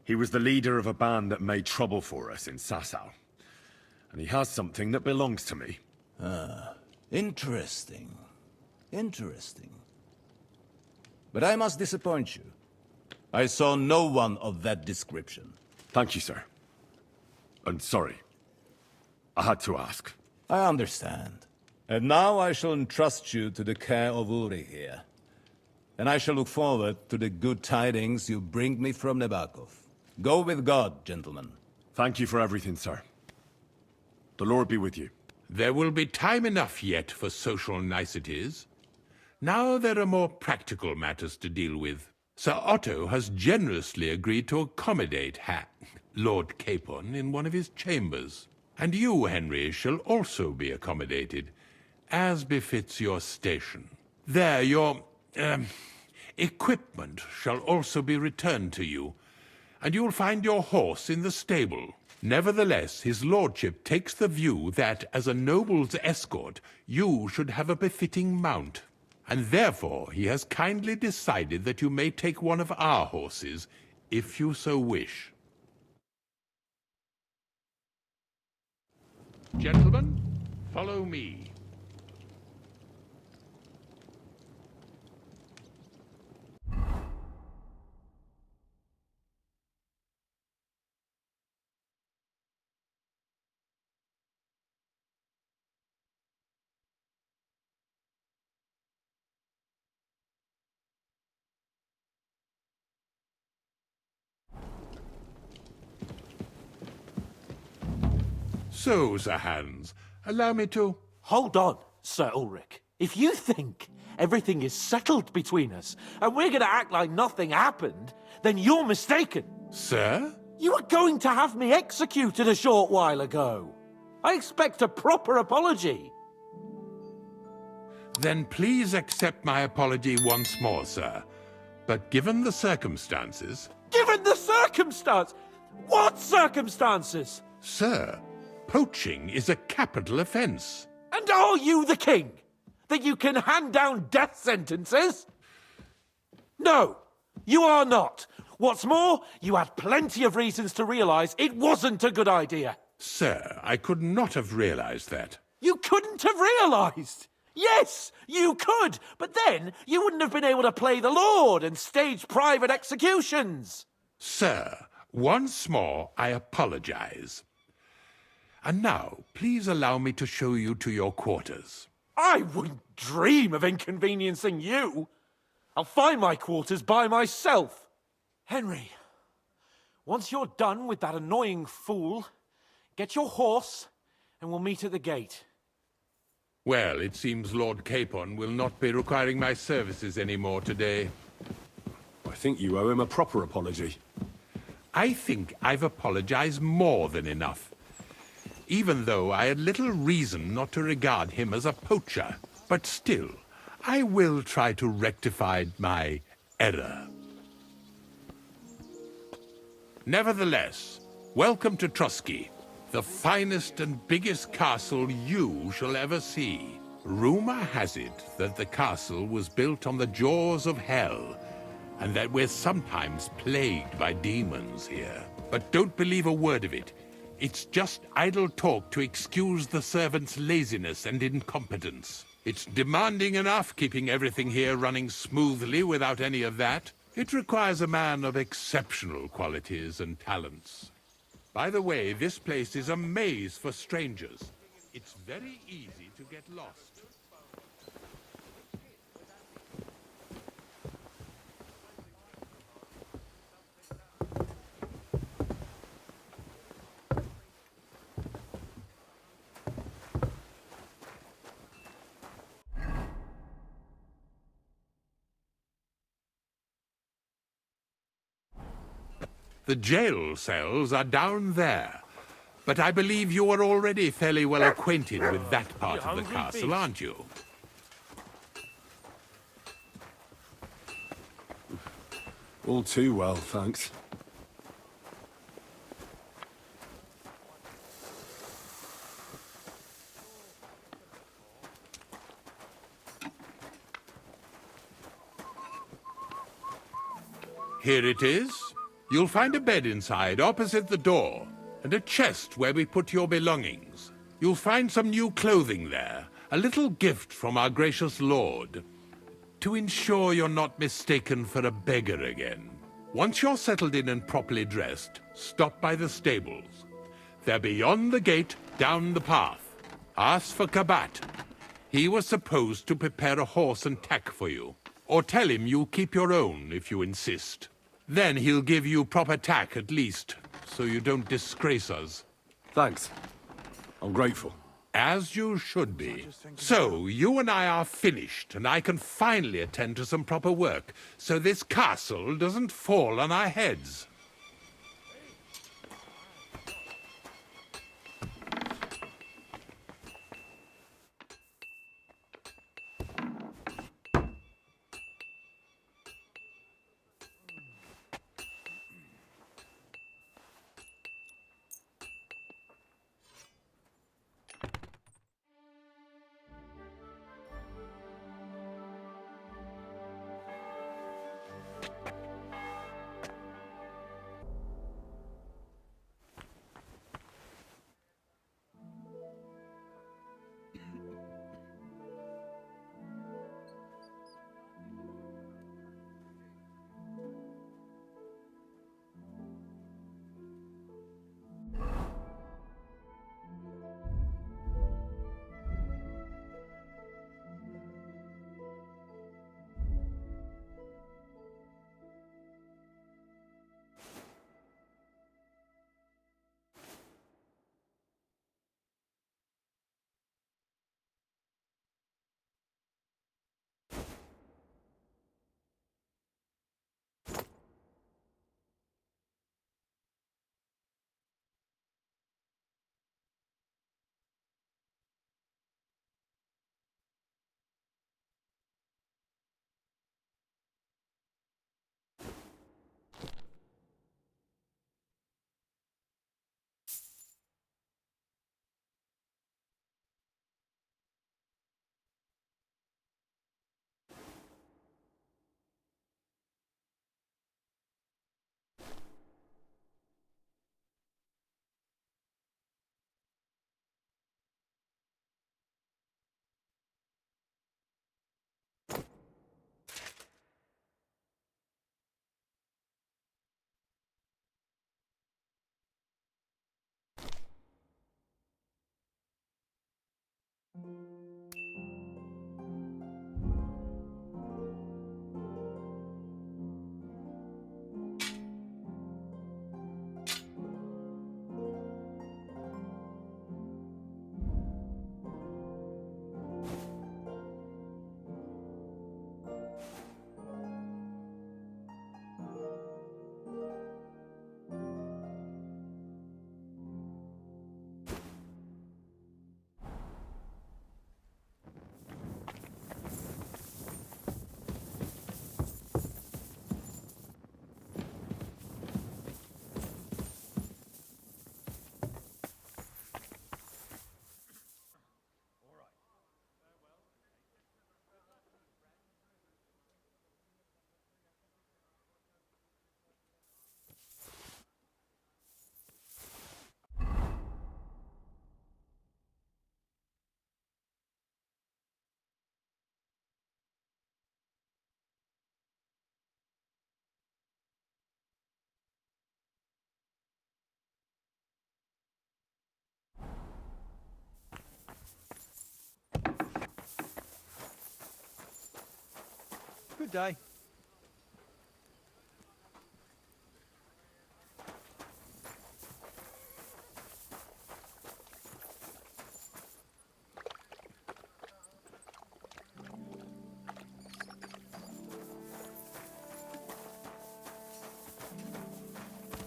He was the leader of a band that made trouble for us in Sasau. And he has something that belongs to me. Ah, interesting. Interesting. But I must disappoint you. I saw no one of that description. Thank you, sir. And sorry. I had to ask. I understand. And now I shall entrust you to the care of Ulrich here. And I shall look forward to the good tidings you bring me from Nebakov. Go with God, gentlemen. Thank you for everything, sir. The Lord be with you. There will be time enough yet for social niceties. Now there are more practical matters to deal with. Sir Otto has generously agreed to accommodate Lord Capon in one of his chambers. And you, Henry, shall also be accommodated, as befits your station. There, your equipment shall also be returned to you, and you'll find your horse in the stable. Nevertheless, his lordship takes the view that, as a noble's escort, you should have a befitting mount. And therefore he has kindly decided that you may take one of our horses, if you so wish. Gentlemen, follow me. So, Sir Hans, allow me to... Hold on, Sir Ulrich. If you think everything is settled between us, and we're going to act like nothing happened, then you're mistaken. Sir? You were going to have me executed a short while ago. I expect a proper apology. Then please accept my apology once more, sir. But given the circumstances... Given the circumstance? What circumstances? Sir, poaching is a capital offence. And are you the king? That you can hand down death sentences? No, you are not. What's more, you had plenty of reasons to realise it wasn't a good idea. Sir, I could not have realised that. You couldn't have realised? Yes, you could, but then you wouldn't have been able to play the Lord and stage private executions. Sir, once more I apologise. And now, please allow me to show you to your quarters. I wouldn't dream of inconveniencing you. I'll find my quarters by myself. Henry, once you're done with that annoying fool, get your horse and we'll meet at the gate. Well, it seems Lord Capon will not be requiring my services anymore today. I think you owe him a proper apology. I think I've apologized more than enough. Even though I had little reason not to regard him as a poacher. But still, I will try to rectify my error. Nevertheless, welcome to Trusky, the finest and biggest castle you shall ever see. Rumor has it that the castle was built on the jaws of hell, and that we're sometimes plagued by demons here. But don't believe a word of it. It's just idle talk to excuse the servants' laziness and incompetence. It's demanding enough keeping everything here running smoothly without any of that. It requires a man of exceptional qualities and talents. By the way, this place is a maze for strangers. It's very easy to get lost. The jail cells are down there, but I believe you are already fairly well acquainted with that part of the castle, aren't you? All too well, thanks. Here it is. You'll find a bed inside, opposite the door, and a chest where we put your belongings. You'll find some new clothing there, a little gift from our gracious lord, to ensure you're not mistaken for a beggar again. Once you're settled in and properly dressed, stop by the stables. They're beyond the gate, down the path. Ask for Kabat. He was supposed to prepare a horse and tack for you. Or tell him you'll keep your own if you insist. Then he'll give you proper tack at least, so you don't disgrace us. Thanks. I'm grateful. As you should be. So, you and I are finished, and I can finally attend to some proper work, so this castle doesn't fall on our heads. Good day.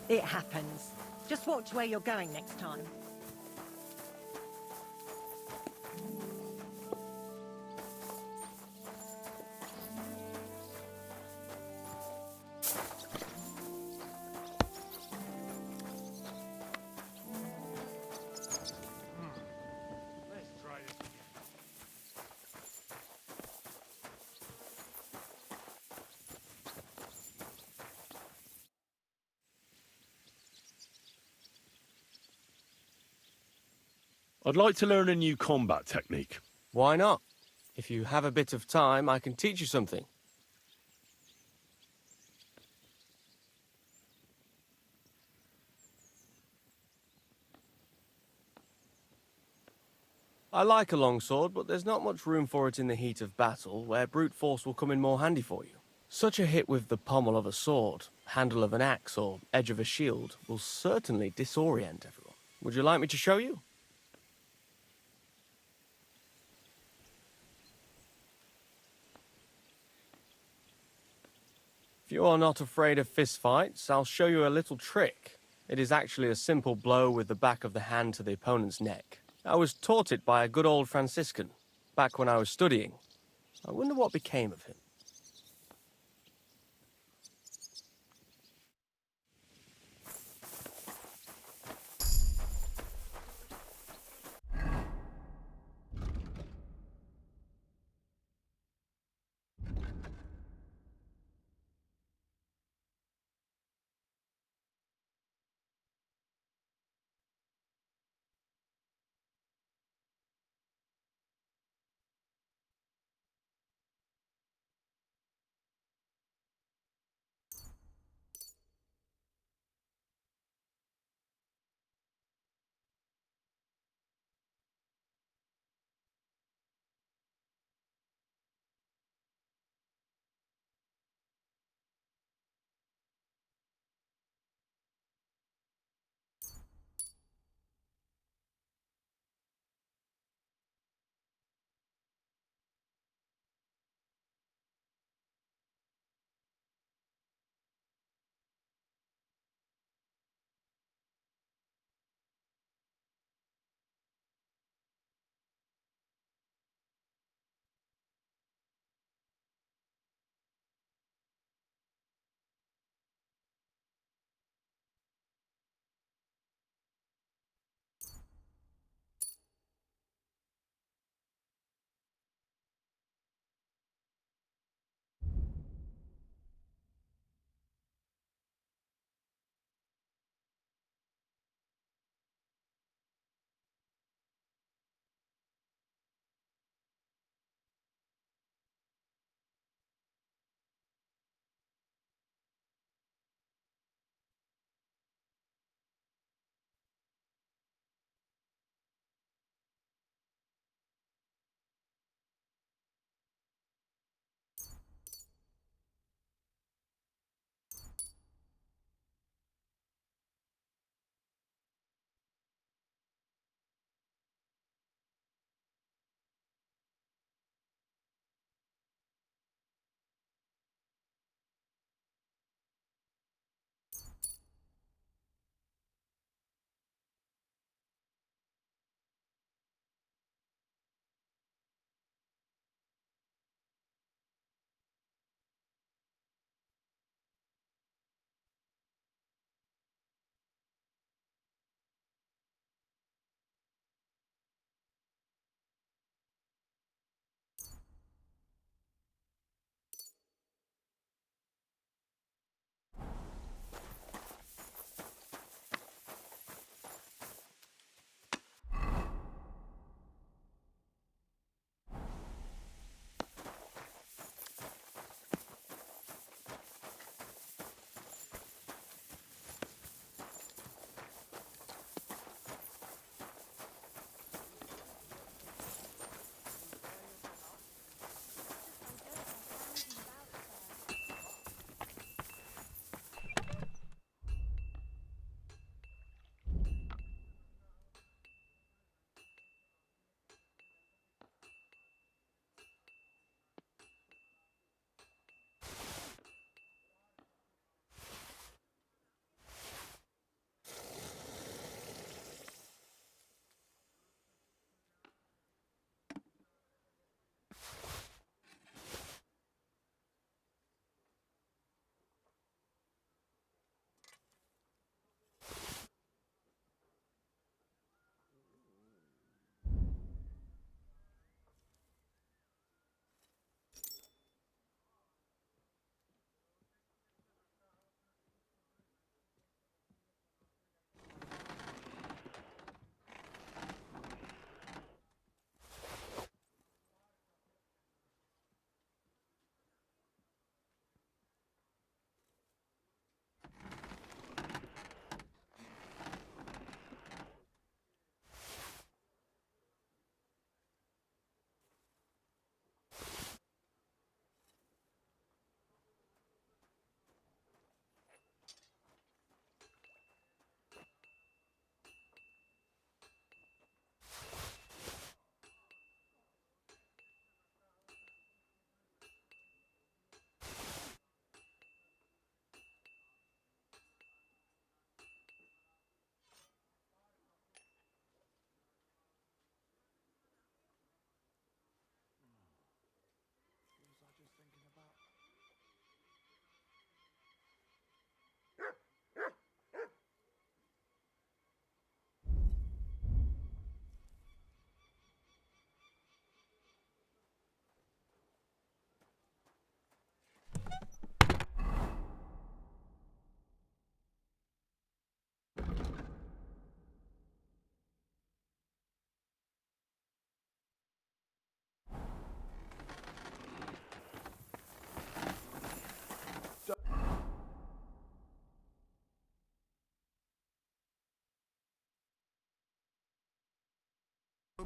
It happens. Just watch where you're going next time. I'd like to learn a new combat technique. Why not? If you have a bit of time, I can teach you something. I like a longsword, but there's not much room for it in the heat of battle, where brute force will come in more handy for you. Such a hit with the pommel of a sword, handle of an axe, or edge of a shield will certainly disorient everyone. Would you like me to show you? If you are not afraid of fistfights, I'll show you a little trick. It is actually a simple blow with the back of the hand to the opponent's neck. I was taught it by a good old Franciscan, back when I was studying. I wonder what became of him.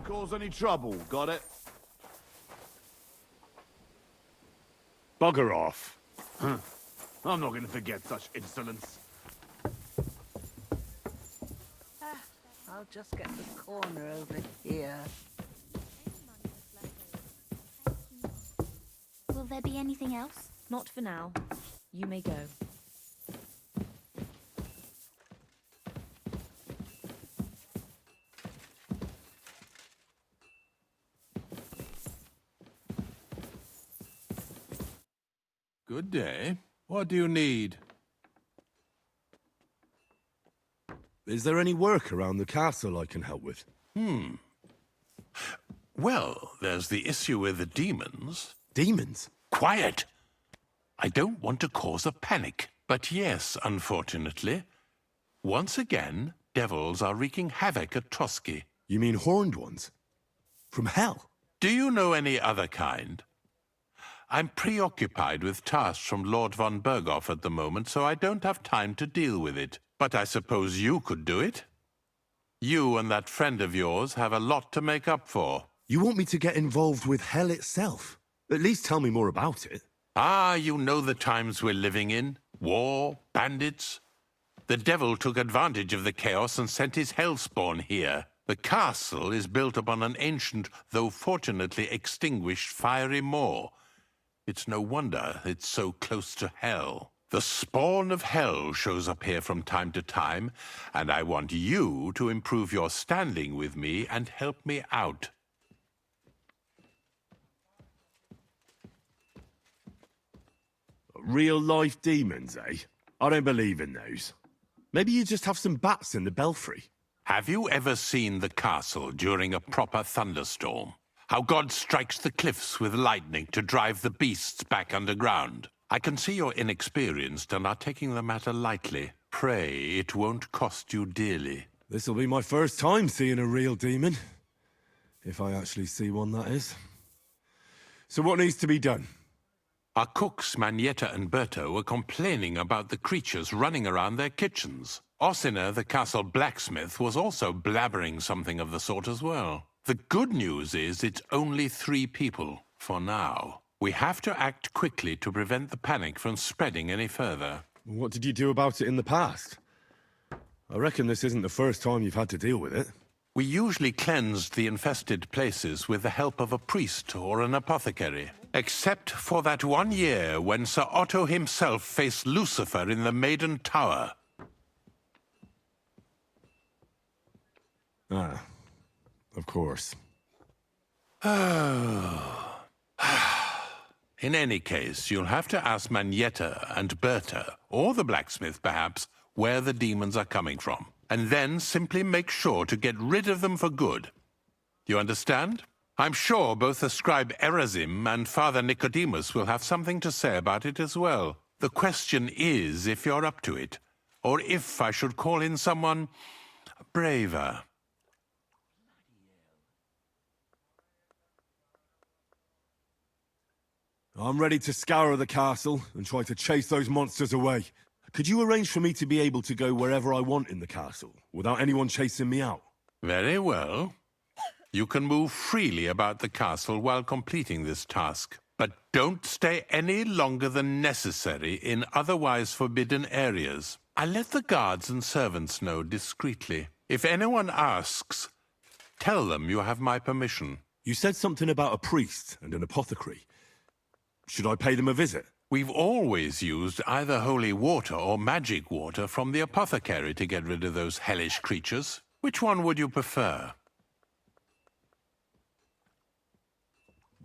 cause any trouble, got it? Bugger off. Huh. I'm not gonna forget such insolence. I'll just get the corner over here. Will there be anything else? Not for now. You may go. Good day. What do you need? Is there any work around the castle I can help with? Well, there's the issue with the demons. Demons? Quiet! I don't want to cause a panic. But yes, unfortunately, once again, devils are wreaking havoc at Trotsky. You mean horned ones? From hell? Do you know any other kind? I'm preoccupied with tasks from Lord Von Bergow at the moment, so I don't have time to deal with it. But I suppose you could do it? You and that friend of yours have a lot to make up for. You want me to get involved with hell itself? At least tell me more about it. Ah, you know the times we're living in. War, bandits. The devil took advantage of the chaos and sent his hellspawn here. The castle is built upon an ancient, though fortunately extinguished, fiery moor. It's no wonder it's so close to hell. The spawn of hell shows up here from time to time, and I want you to improve your standing with me and help me out. Real-life demons, eh? I don't believe in those. Maybe you just have some bats in the belfry. Have you ever seen the castle during a proper thunderstorm? How God strikes the cliffs with lightning to drive the beasts back underground? I can see you're inexperienced and are taking the matter lightly. Pray it won't cost you dearly. This'll be my first time seeing a real demon. If I actually see one, that is. So what needs to be done? Our cooks, Manietta and Berto, were complaining about the creatures running around their kitchens. Ossina, the castle blacksmith, was also blabbering something of the sort as well. The good news is it's only 3 people, for now. We have to act quickly to prevent the panic from spreading any further. What did you do about it in the past? I reckon this isn't the first time you've had to deal with it. We usually cleansed the infested places with the help of a priest or an apothecary. Except for that one year when Sir Otto himself faced Lucifer in the Maiden Tower. Ah, of course. In any case, you'll have to ask Manietta and Berta, or the blacksmith perhaps, where the demons are coming from. And then simply make sure to get rid of them for good. You understand? I'm sure both the scribe Erazim and Father Nicodemus will have something to say about it as well. The question is if you're up to it, or if I should call in someone braver. I'm ready to scour the castle and try to chase those monsters away. Could you arrange for me to be able to go wherever I want in the castle, without anyone chasing me out? Very well. You can move freely about the castle while completing this task. But don't stay any longer than necessary in otherwise forbidden areas. I'll let the guards and servants know discreetly. If anyone asks, tell them you have my permission. You said something about a priest and an apothecary. Should I pay them a visit? We've always used either holy water or magic water from the apothecary to get rid of those hellish creatures. Which one would you prefer?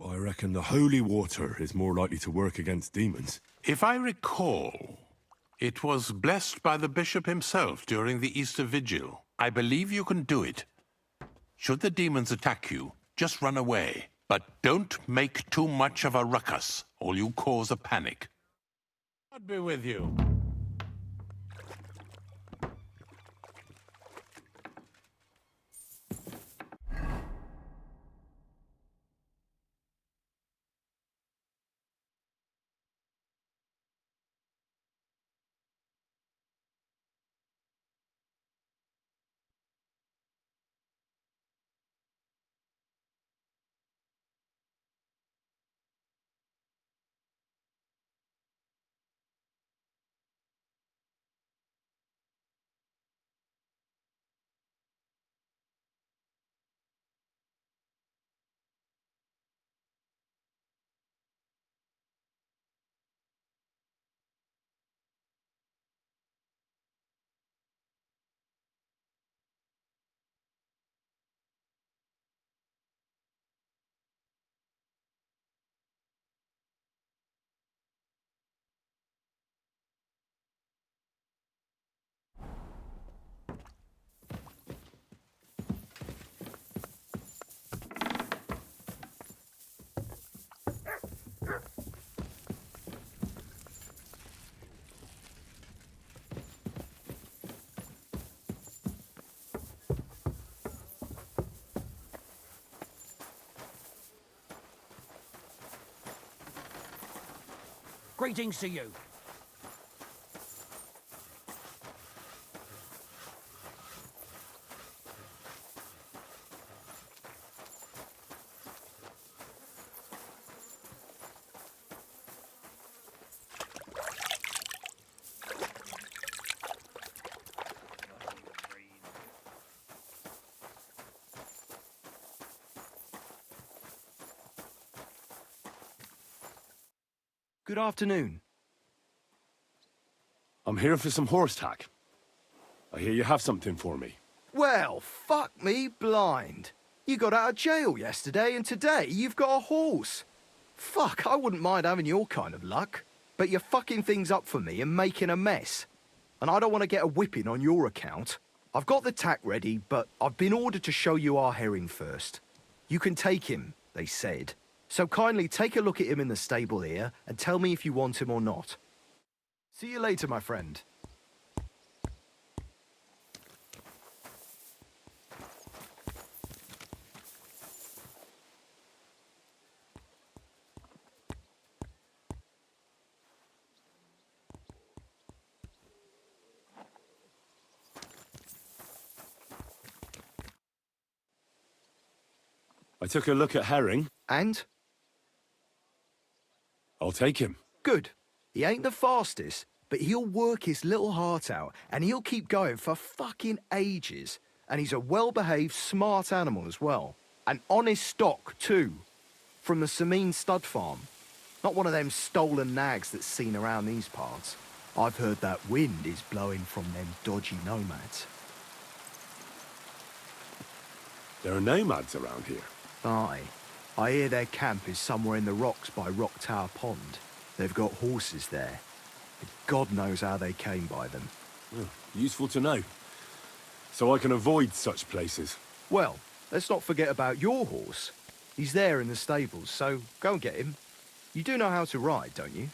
I reckon the holy water is more likely to work against demons. If I recall, it was blessed by the bishop himself during the Easter Vigil. I believe you can do it. Should the demons attack you, just run away. But don't make too much of a ruckus, or you'll cause a panic. God be with you. Greetings to you. Good afternoon. I'm here for some horse tack. I hear you have something for me. Well, fuck me blind. You got out of jail yesterday and today you've got a horse. Fuck, I wouldn't mind having your kind of luck. But you're fucking things up for me and making a mess. And I don't want to get a whipping on your account. I've got the tack ready, but I've been ordered to show you our herring first. You can take him, they said. So kindly take a look at him in the stable here and tell me if you want him or not. See you later, my friend. I took a look at Herring. And? I'll take him. Good. He ain't the fastest, but he'll work his little heart out, and he'll keep going for fucking ages. And he's a well-behaved, smart animal as well. An honest stock, too. From the Semine stud farm. Not one of them stolen nags that's seen around these parts. I've heard that wind is blowing from them dodgy nomads. There are nomads around here. Aye. I hear their camp is somewhere in the rocks by Rock Tower Pond. They've got horses there. God knows how they came by them. Oh, useful to know. So I can avoid such places. Well, let's not forget about your horse. He's there in the stables, so go and get him. You do know how to ride, don't you?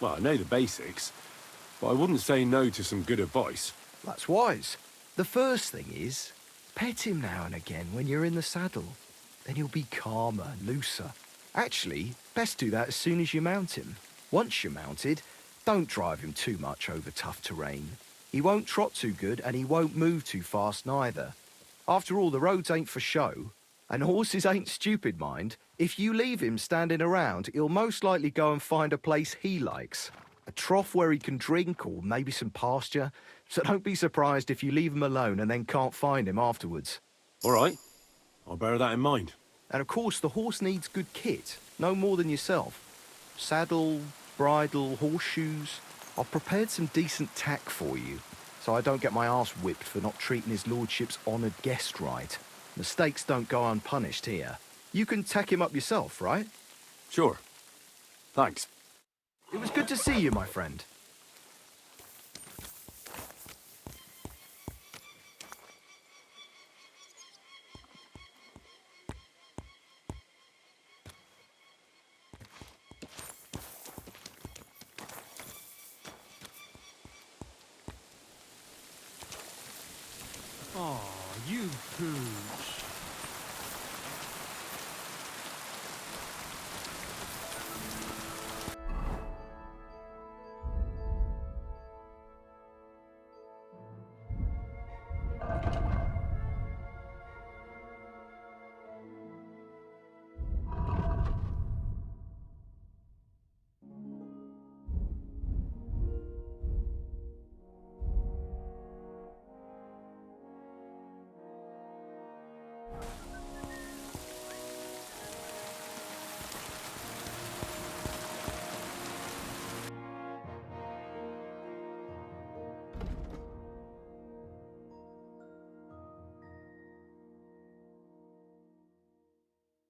Well, I know the basics, but I wouldn't say no to some good advice. That's wise. The first thing is, pet him now and again when you're in the saddle. Then he'll be calmer, looser. Actually, best do that as soon as you mount him. Once you're mounted, don't drive him too much over tough terrain. He won't trot too good and he won't move too fast neither. After all, the roads ain't for show. And horses ain't stupid, mind. If you leave him standing around, he'll most likely go and find a place he likes. A trough where he can drink or maybe some pasture. So don't be surprised if you leave him alone and then can't find him afterwards. All right. I'll bear that in mind. And of course, the horse needs good kit. No more than yourself. Saddle, bridle, horseshoes. I've prepared some decent tack for you, so I don't get my arse whipped for not treating his lordship's honoured guest right. Mistakes don't go unpunished here. You can tack him up yourself, right? Sure. Thanks. It was good to see you, my friend. Aw, you pooch.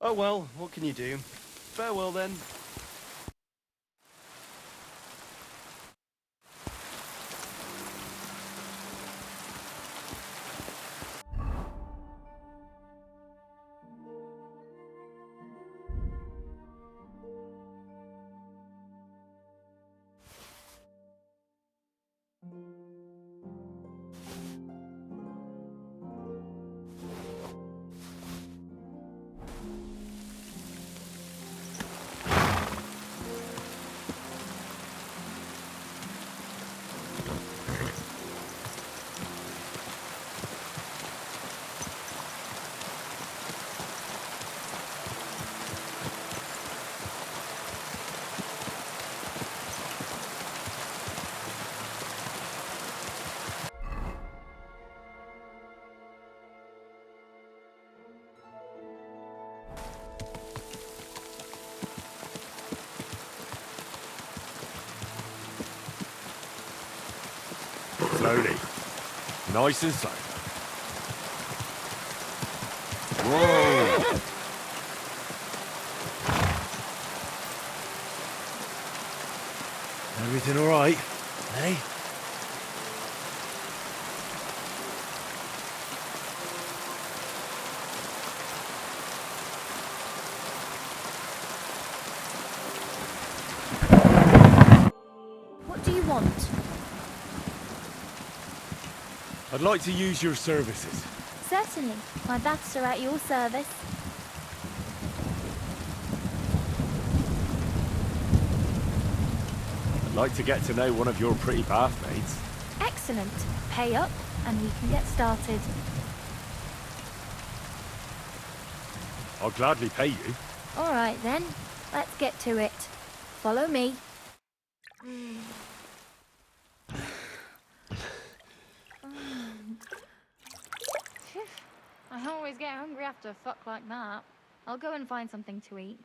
Oh well, what can you do? Farewell then. Nice and slow. Whoa! Everything all right, eh? What do you want? I'd like to use your services. Certainly. My baths are at your service. I'd like to get to know one of your pretty bathmaids. Excellent. Pay up, and we can get started. I'll gladly pay you. All right, then. Let's get to it. Follow me. I always get hungry after a fuck like that. I'll go and find something to eat.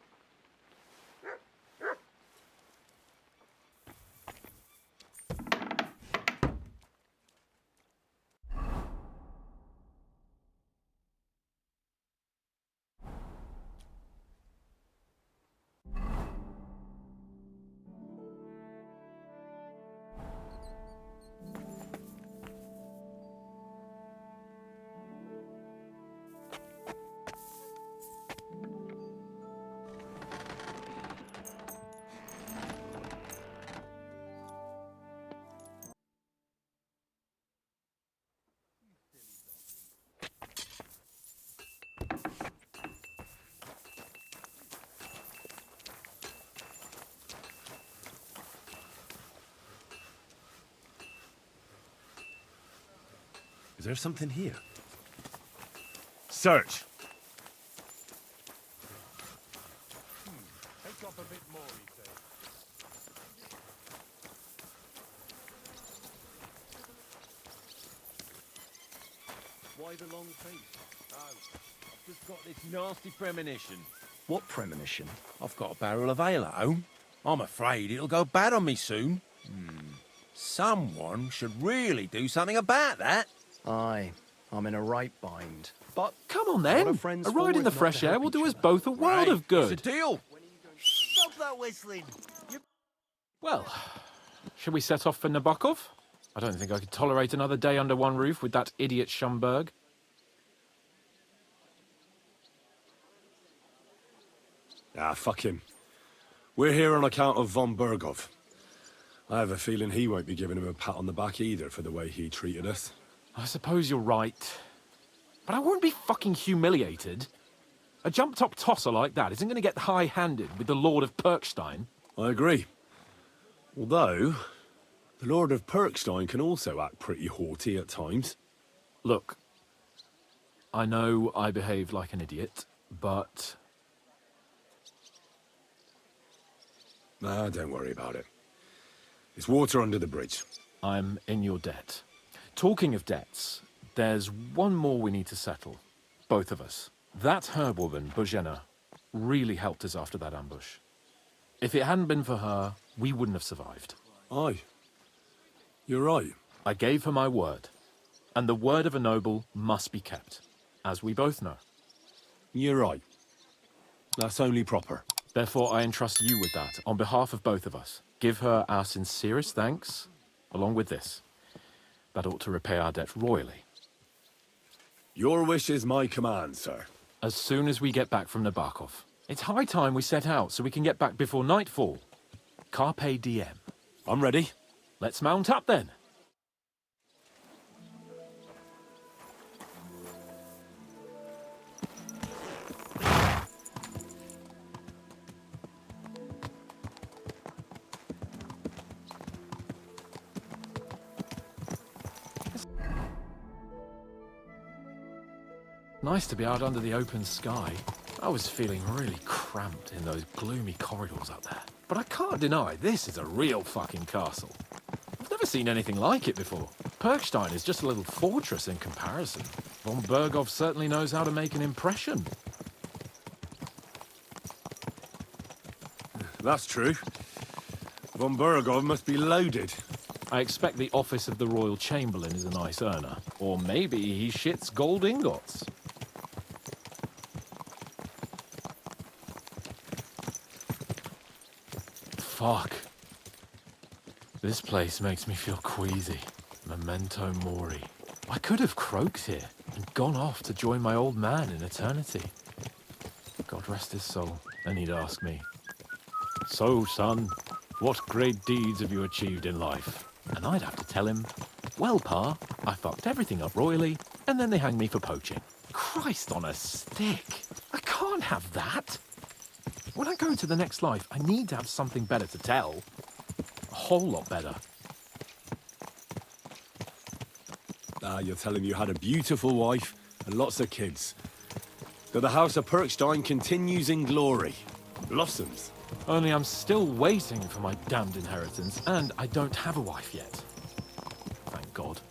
Is there something here? Search! Take up a bit more, he says. Why the long face? Oh, I've just got this nasty premonition. What premonition? I've got a barrel of ale at home. I'm afraid it'll go bad on me soon. Someone should really do something about that. Aye, I'm in a right bind. But Come on then. A ride in the fresh air will do us both a world of good. It's a deal. Stop that whistling! Well, shall we set off for Nabokov? I don't think I could tolerate another day under one roof with that idiot Schumberg. Ah, fuck him. We're here on account of Von Bergow. I have a feeling he won't be giving him a pat on the back either for the way he treated us. I suppose you're right. But I won't be fucking humiliated. A jump-top tosser like that isn't going to get high-handed with the Lord of Perkstein. I agree. Although, the Lord of Perkstein can also act pretty haughty at times. Look, I know I behaved like an idiot, but... Nah, don't worry about it. It's water under the bridge. I'm in your debt. Talking of debts, there's one more we need to settle. Both of us. That herb-woman, Bozhena, really helped us after that ambush. If it hadn't been for her, we wouldn't have survived. Aye. You're right. I gave her my word. And the word of a noble must be kept, as we both know. You're right. That's only proper. Therefore, I entrust you with that, on behalf of both of us. Give her our sincerest thanks, along with this. That ought to repay our debt royally. Your wish is my command, sir. As soon as we get back from Nabokov. It's high time we set out so we can get back before nightfall. Carpe diem. I'm ready. Let's mount up then. Nice to be out under the open sky. I was feeling really cramped in those gloomy corridors up there. But I can't deny this is a real fucking castle. I've never seen anything like it before. Perkstein is just a little fortress in comparison. Von Bergow certainly knows how to make an impression. That's true. Von Bergow must be loaded. I expect the office of the Royal Chamberlain is a nice earner. Or maybe he shits gold ingots. Fuck. This place makes me feel queasy. Memento mori. I could have croaked here and gone off to join my old man in eternity. God rest his soul. And he'd ask me, "So, son, what great deeds have you achieved in life?" And I'd have to tell him, "Well, Pa, I fucked everything up royally, and then they hanged me for poaching." Christ on a stick. I can't have that. When I go to the next life, I need to have something better to tell. A whole lot better. You're telling me you had a beautiful wife and lots of kids. That the House of Perkstein continues in glory. Blossoms. Only I'm still waiting for my damned inheritance, and I don't have a wife yet. Thank God.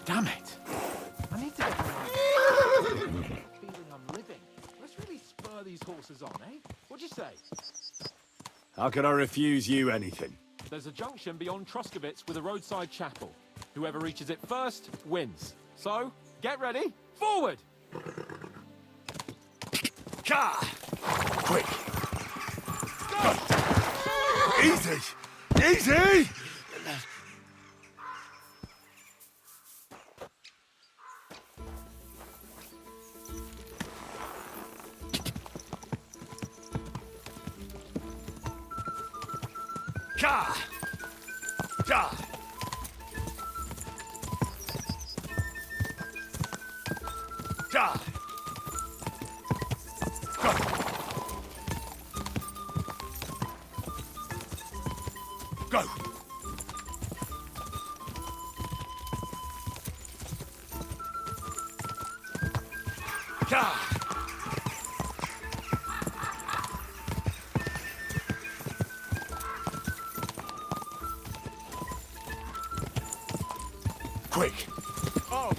Damn it! I need to get feeling I'm living. Let's really spur these horses on, eh? What'd you say? How could I refuse you anything? There's a junction beyond Truskowitz with a roadside chapel. Whoever reaches it first wins. So, get ready. Forward! Car! Quick! Go! Easy! Easy! Car! Car! Car! Go! Go! Car! Quick! Oh,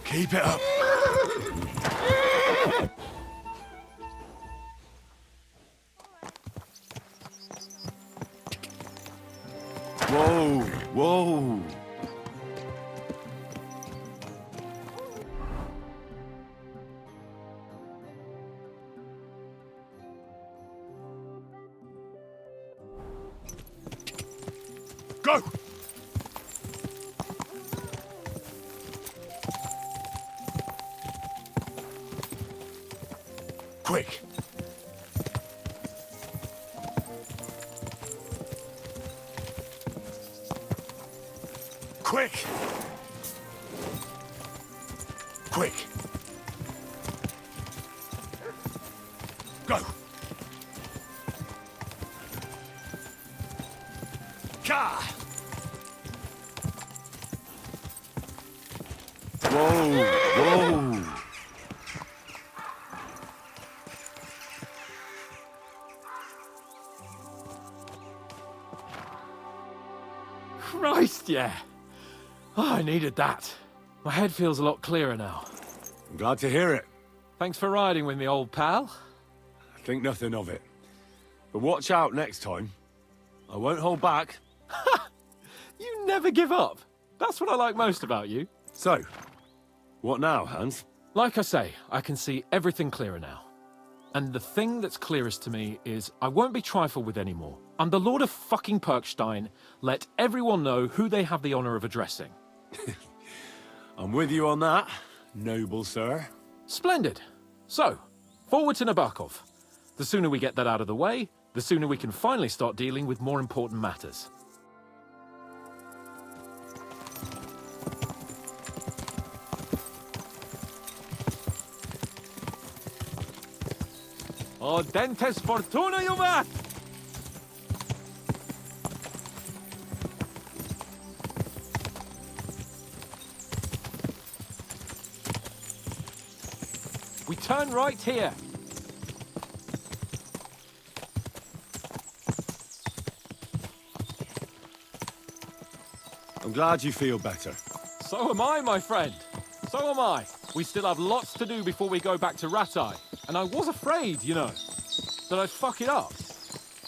Keep it up! Whoa! Whoa! Go! Quick! Quick! Quick! Go! Car! Whoa! Whoa! Christ, yeah. Oh, I needed that. My head feels a lot clearer now. I'm glad to hear it. Thanks for riding with me, old pal. Think nothing of it. But watch out next time. I won't hold back. You never give up. That's what I like most about you. So, what now, Hans? Like I say, I can see everything clearer now. And the thing that's clearest to me is I won't be trifled with anymore. I'm the Lord of fucking Perkstein. Let everyone know who they have the honor of addressing. I'm with you on that, noble sir. Splendid. So, forward to Nabokov. The sooner we get that out of the way, the sooner we can finally start dealing with more important matters. O dentes fortuna, you mat! We turn right here. glad you feel better. So am I, my friend. So am I. We still have lots to do before we go back to Rattay. And I was afraid, you know, that I'd fuck it up.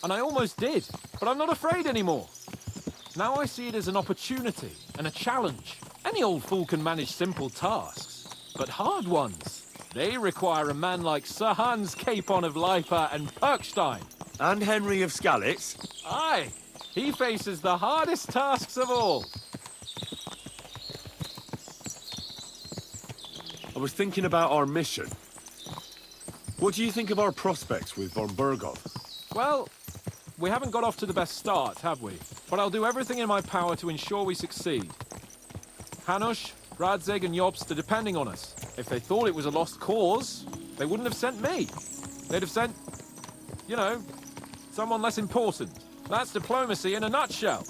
And I almost did. But I'm not afraid anymore. Now I see it as an opportunity and a challenge. Any old fool can manage simple tasks. But hard ones, they require a man like Sir Hanscapon of Lipa and Perkstein. And Henry of Skalitz. Aye. He faces the hardest tasks of all. I was thinking about our mission. What do you think of our prospects with Von Bergow? Well, we haven't got off to the best start, have we? But I'll do everything in my power to ensure we succeed. Hanush, Radzig and Jobst are depending on us. If they thought it was a lost cause, they wouldn't have sent me. They'd have sent, you know, someone less important. That's diplomacy in a nutshell.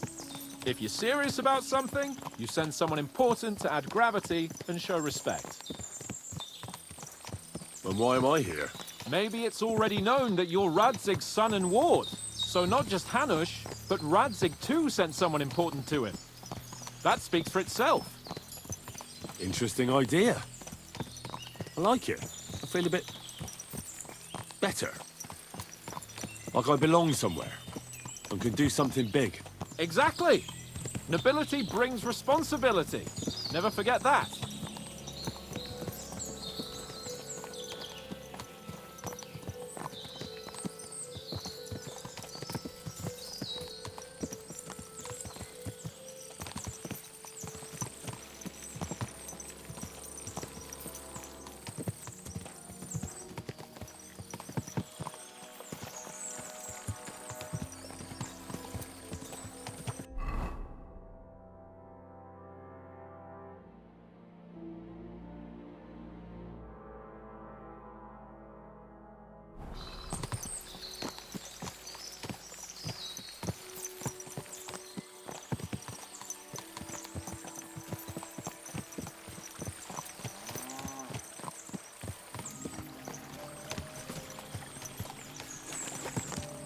If you're serious about something, you send someone important to add gravity and show respect. And why am I here? Maybe it's already known that you're Radzig's son and ward. So not just Hanush, but Radzig too sent someone important to him. That speaks for itself. Interesting idea. I like it. I feel a bit better. Like I belong somewhere and can do something big. Exactly. Nobility brings responsibility. Never forget that.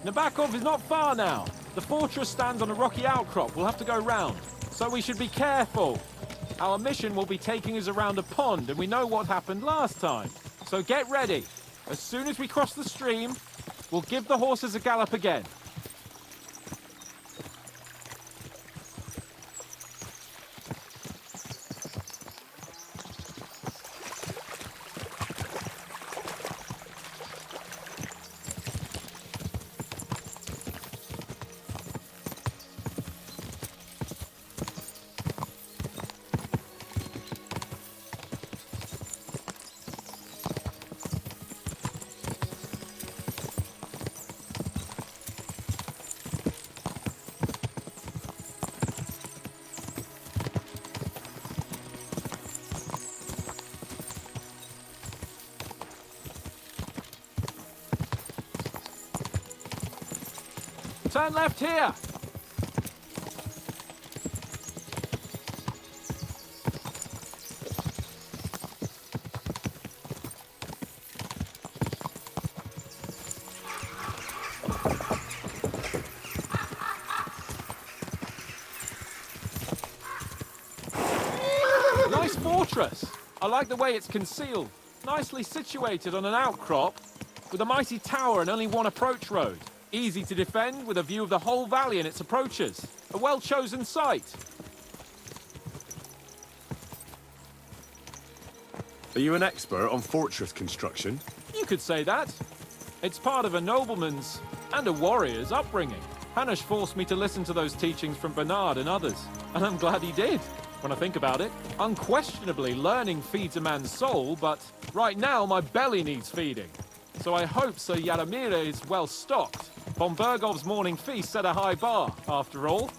Nabakov is not far now. The fortress stands on a rocky outcrop. We'll have to go round. So we should be careful. Our mission will be taking us around a pond, and we know what happened last time. So get ready. As soon as we cross the stream, we'll give the horses a gallop again. Turn left here! Nice fortress! I like the way it's concealed. Nicely situated on an outcrop, with a mighty tower and only one approach road. Easy to defend with a view of the whole valley and its approaches. A well-chosen site. Are you an expert on fortress construction? You could say that. It's part of a nobleman's and a warrior's upbringing. Hanush forced me to listen to those teachings from Bernard and others, and I'm glad he did. When I think about it, unquestionably learning feeds a man's soul, but right now my belly needs feeding. So I hope Sir Yaramira is well stocked. Von Bergow's morning feast set a high bar, after all.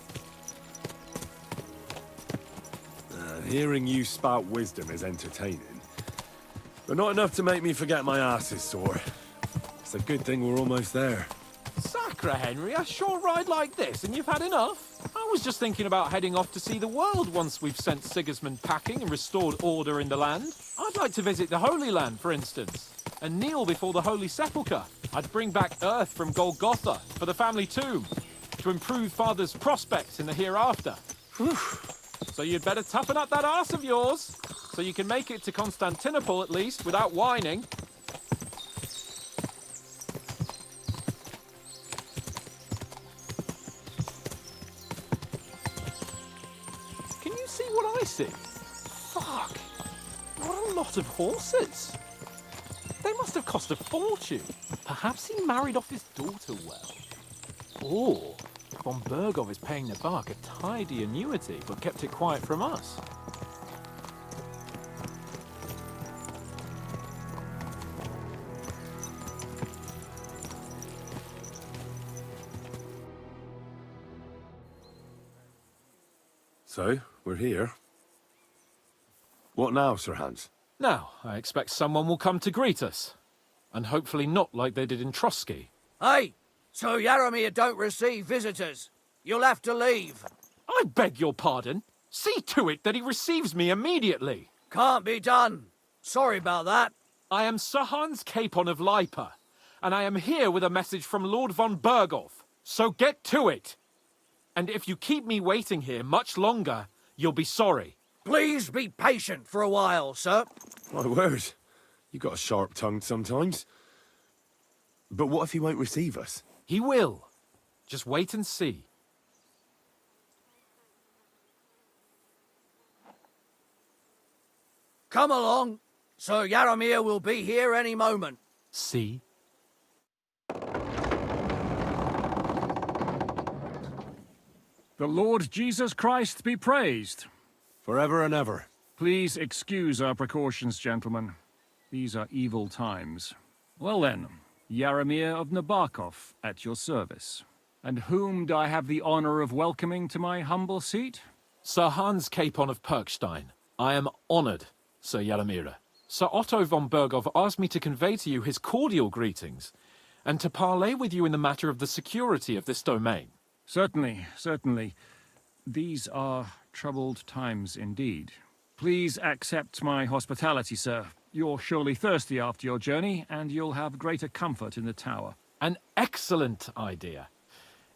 Hearing you spout wisdom is entertaining, but not enough to make me forget my ass is sore. It's a good thing we're almost there. Sacre, Henry, a short ride like this and you've had enough? I was just thinking about heading off to see the world once we've sent Sigismund packing and restored order in the land. I'd like to visit the Holy Land, for instance, and kneel before the Holy Sepulchre. I'd bring back earth from Golgotha for the family tomb, to improve Father's prospects in the hereafter. Whew. So you'd better toughen up that arse of yours, so you can make it to Constantinople at least, without whining. Can you see what I see? Fuck! What a lot of horses! They must have cost a fortune. Perhaps he married off his daughter well. Or Von Bergow is paying the bark a tidy annuity, but kept it quiet from us. So, we're here. What now, Sir Hans? Now, I expect someone will come to greet us. And hopefully not like they did in Trotsky. Hey! So Yaromir don't receive visitors. You'll have to leave. I beg your pardon. See to it that he receives me immediately. Can't be done. Sorry about that. I am Sir Hanscapon of Lipa, and I am here with a message from Lord Von Bergow. So get to it. And if you keep me waiting here much longer, you'll be sorry. Please be patient for a while, sir. My word. You got a sharp tongue sometimes. But what if he won't receive us? He will. Just wait and see. Come along. Sir Yaromir will be here any moment. See? The Lord Jesus Christ be praised. Forever and ever. Please excuse our precautions, gentlemen. These are evil times. Well then, Yaromir of Nabokov at your service. And whom do I have the honor of welcoming to my humble seat? Sir Hanscapon of Perkstein. I am honored, Sir Yaromir. Sir Otto von Bergow asked me to convey to you his cordial greetings, and to parley with you in the matter of the security of this domain. Certainly, certainly. These are troubled times indeed. Please accept my hospitality, sir. You're surely thirsty after your journey, and you'll have greater comfort in the tower. An excellent idea.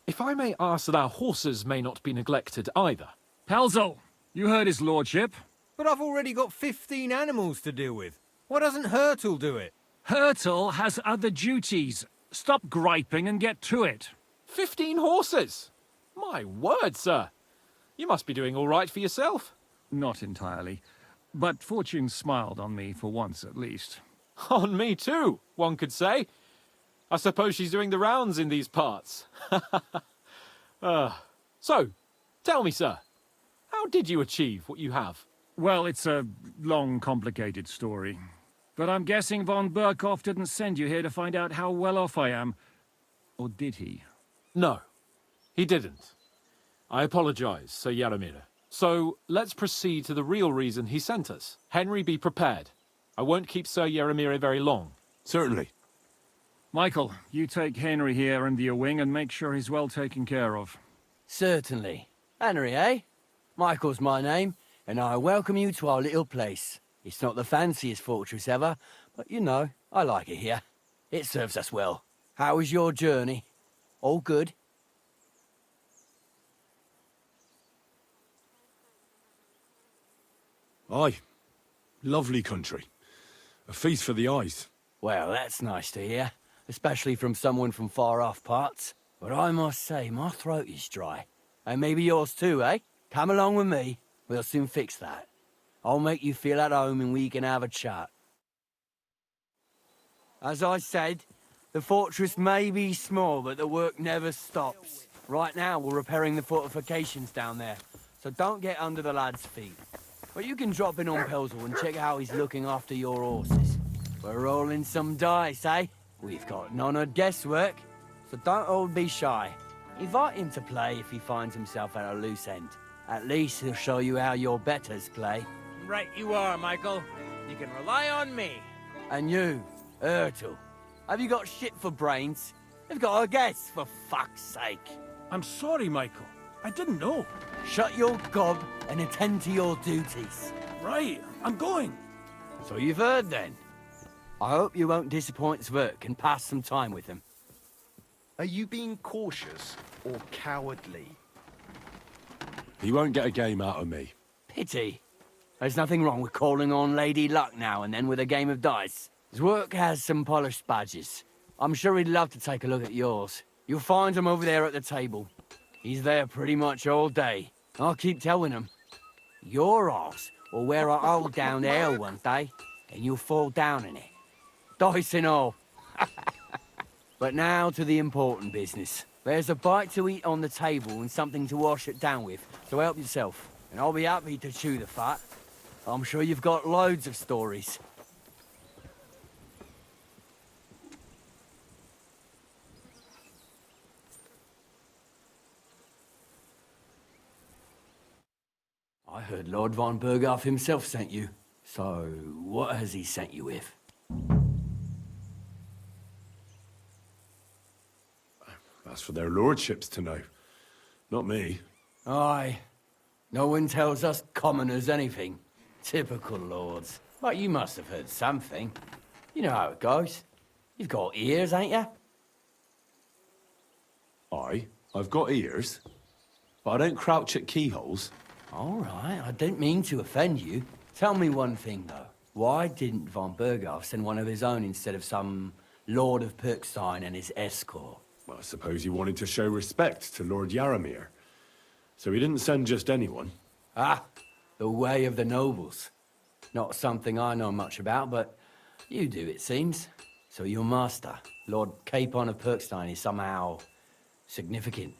If I may ask that our horses may not be neglected either. Pelzel, you heard his lordship. But I've already got 15 animals to deal with. Why doesn't Hurtle do it? Hurtle has other duties. Stop griping and get to it. 15 horses? My word, sir. You must be doing all right for yourself. Not entirely. But fortune smiled on me for once at least. On me too, one could say. I suppose she's doing the rounds in these parts. So, tell me, sir, how did you achieve what you have? Well, it's a long, complicated story. But I'm guessing Von Bergow didn't send you here to find out how well off I am. Or did he? No, he didn't. I apologize, Sir Yaromir. So, let's proceed to the real reason he sent us. Henry, be prepared. I won't keep Sir Yaromir very long. Certainly. Michael, you take Henry here under your wing and make sure he's well taken care of. Certainly. Henry, eh? Michael's my name, and I welcome you to our little place. It's not the fanciest fortress ever, but you know, I like it here. It serves us well. How was your journey? All good? Aye. Lovely country. A feast for the eyes. Well, that's nice to hear, especially from someone from far-off parts. But I must say, my throat is dry. And maybe yours too, eh? Come along with me. We'll soon fix that. I'll make you feel at home and we can have a chat. As I said, the fortress may be small, but the work never stops. Right now, we're repairing the fortifications down there, so don't get under the lad's feet. But you can drop in on Pelzel and check how he's looking after your horses. We're rolling some dice, eh? We've got none of guesswork, so don't all be shy. Invite him to play if he finds himself at a loose end. At least he'll show you how your betters play. Right you are, Michael. You can rely on me. And you, Ertl, have you got shit for brains? You've got a guess, for fuck's sake. I'm sorry, Michael. I didn't know. Shut your gob and attend to your duties. Right, I'm going. So you've heard then. I hope you won't disappoint Zwerk and pass some time with him. Are you being cautious or cowardly? He won't get a game out of me. Pity. There's nothing wrong with calling on Lady Luck now and then with a game of dice. His work has some polished badges. I'm sure he'd love to take a look at yours. You'll find him over there at the table. He's there pretty much all day. I'll keep telling him. Your arse will wear a hole down the ale one day, and you'll fall down in it. Dice and all. But now to the important business. There's a bite to eat on the table and something to wash it down with, so help yourself. And I'll be happy to chew the fat. I'm sure you've got loads of stories. I heard Lord Von Bergow himself sent you. So, what has he sent you with? That's for their lordships to know. Not me. Aye. No one tells us commoners anything. Typical lords. But you must have heard something. You know how it goes. You've got ears, ain't you? I've got ears. But I don't crouch at keyholes. All right, I didn't mean to offend you. Tell me one thing, though. Why didn't Von Bergow send one of his own instead of some Lord of Perkstein and his escort? Well, I suppose he wanted to show respect to Lord Yaramir. So he didn't send just anyone. Ah, the way of the nobles. Not something I know much about, but you do, it seems. So your master, Lord Capon of Perkstein, is somehow significant.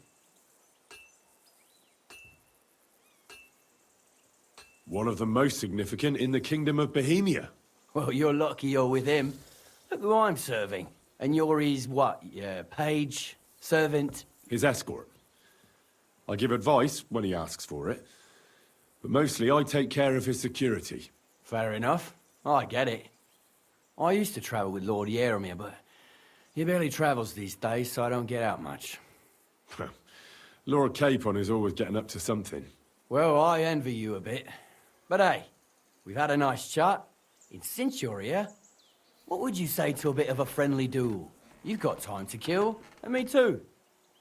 One of the most significant in the Kingdom of Bohemia. Well, you're lucky you're with him. Look who I'm serving. And you're his, what, page, servant? His escort. I give advice when he asks for it. But mostly I take care of his security. Fair enough. I get it. I used to travel with Lord Yaramir, but he barely travels these days, so I don't get out much. Lord Capon is always getting up to something. Well, I envy you a bit. But hey, we've had a nice chat. And since you're here, what would you say to a bit of a friendly duel? You've got time to kill, and me too.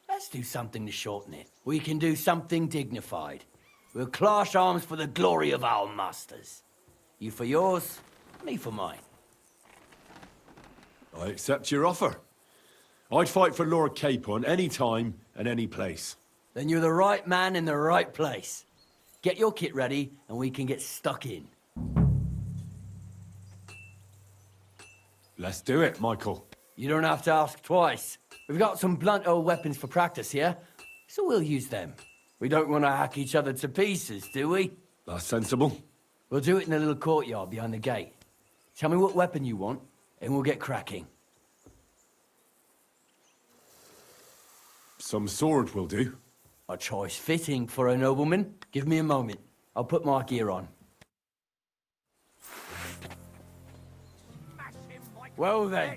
Let's do something to shorten it. We can do something dignified. We'll clash arms for the glory of our masters. You for yours, me for mine. I accept your offer. I'd fight for Lord Capon any time and any place. Then you're the right man in the right place. Get your kit ready, and we can get stuck in. Let's do it, Michael. You don't have to ask twice. We've got some blunt old weapons for practice here, so we'll use them. We don't want to hack each other to pieces, do we? That's sensible. We'll do it in the little courtyard behind the gate. Tell me what weapon you want, and we'll get cracking. Some sword will do. A choice fitting for a nobleman. Give me a moment. I'll put my gear on. Well then.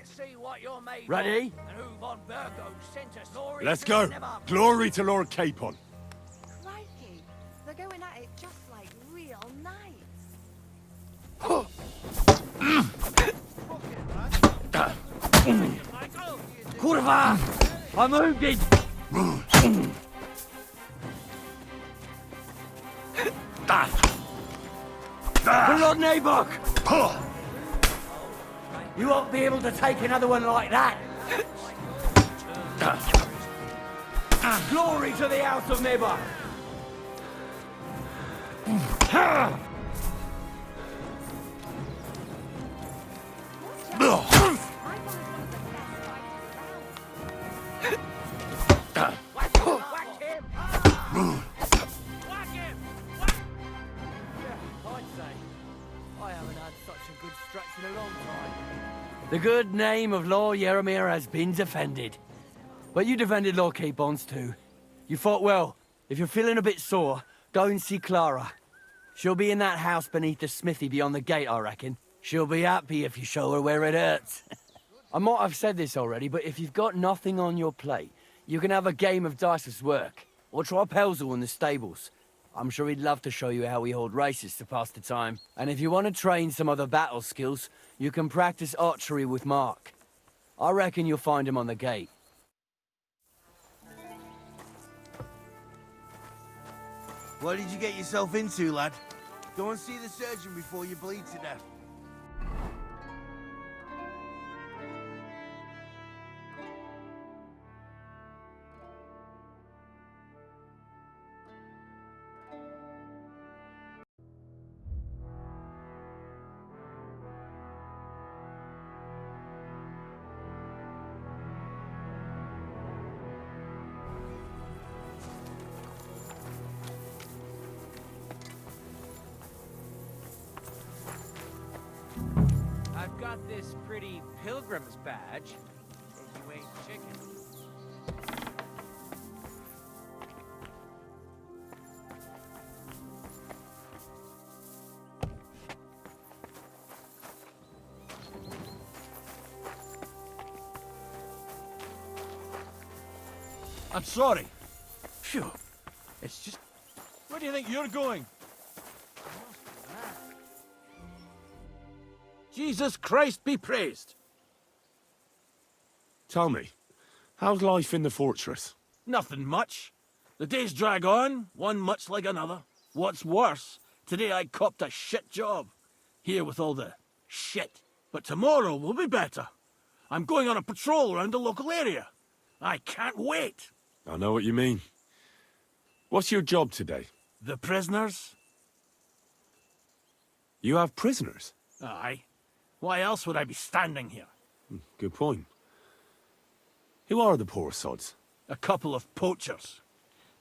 Ready? Let's go. Glory to Lord Capon. Crikey, they're going at it just like real knights. Kurva! I'm wounded! Lord Nabok! You won't be able to take another one like that! Glory to the House of Nabok! The good name of Lord Yaramir has been defended. But you defended Lord Capon's too. You fought well. If you're feeling a bit sore, go and see Clara. She'll be in that house beneath the smithy beyond the gate, I reckon. She'll be happy if you show her where it hurts. I might have said this already, but if you've got nothing on your plate, you can have a game of dice's work. Or try Pelzel in the stables. I'm sure he'd love to show you how we hold races to pass the time. And if you want to train some other battle skills, you can practice archery with Mark. I reckon you'll find him on the gate. What did you get yourself into, lad? Go and see the surgeon before you bleed to death. I've got this pretty pilgrim's badge. And you ain't chicken. I'm sorry. Phew. It's just... Where do you think you're going? Jesus Christ be praised! Tell me, how's life in the fortress? Nothing much. The days drag on, one much like another. What's worse, today I copped a shit job. Here with all the shit. But tomorrow will be better. I'm going on a patrol around the local area. I can't wait. I know what you mean. What's your job today? The prisoners? You have prisoners? Aye. Why else would I be standing here? Good point. Who are the poor sods? A couple of poachers.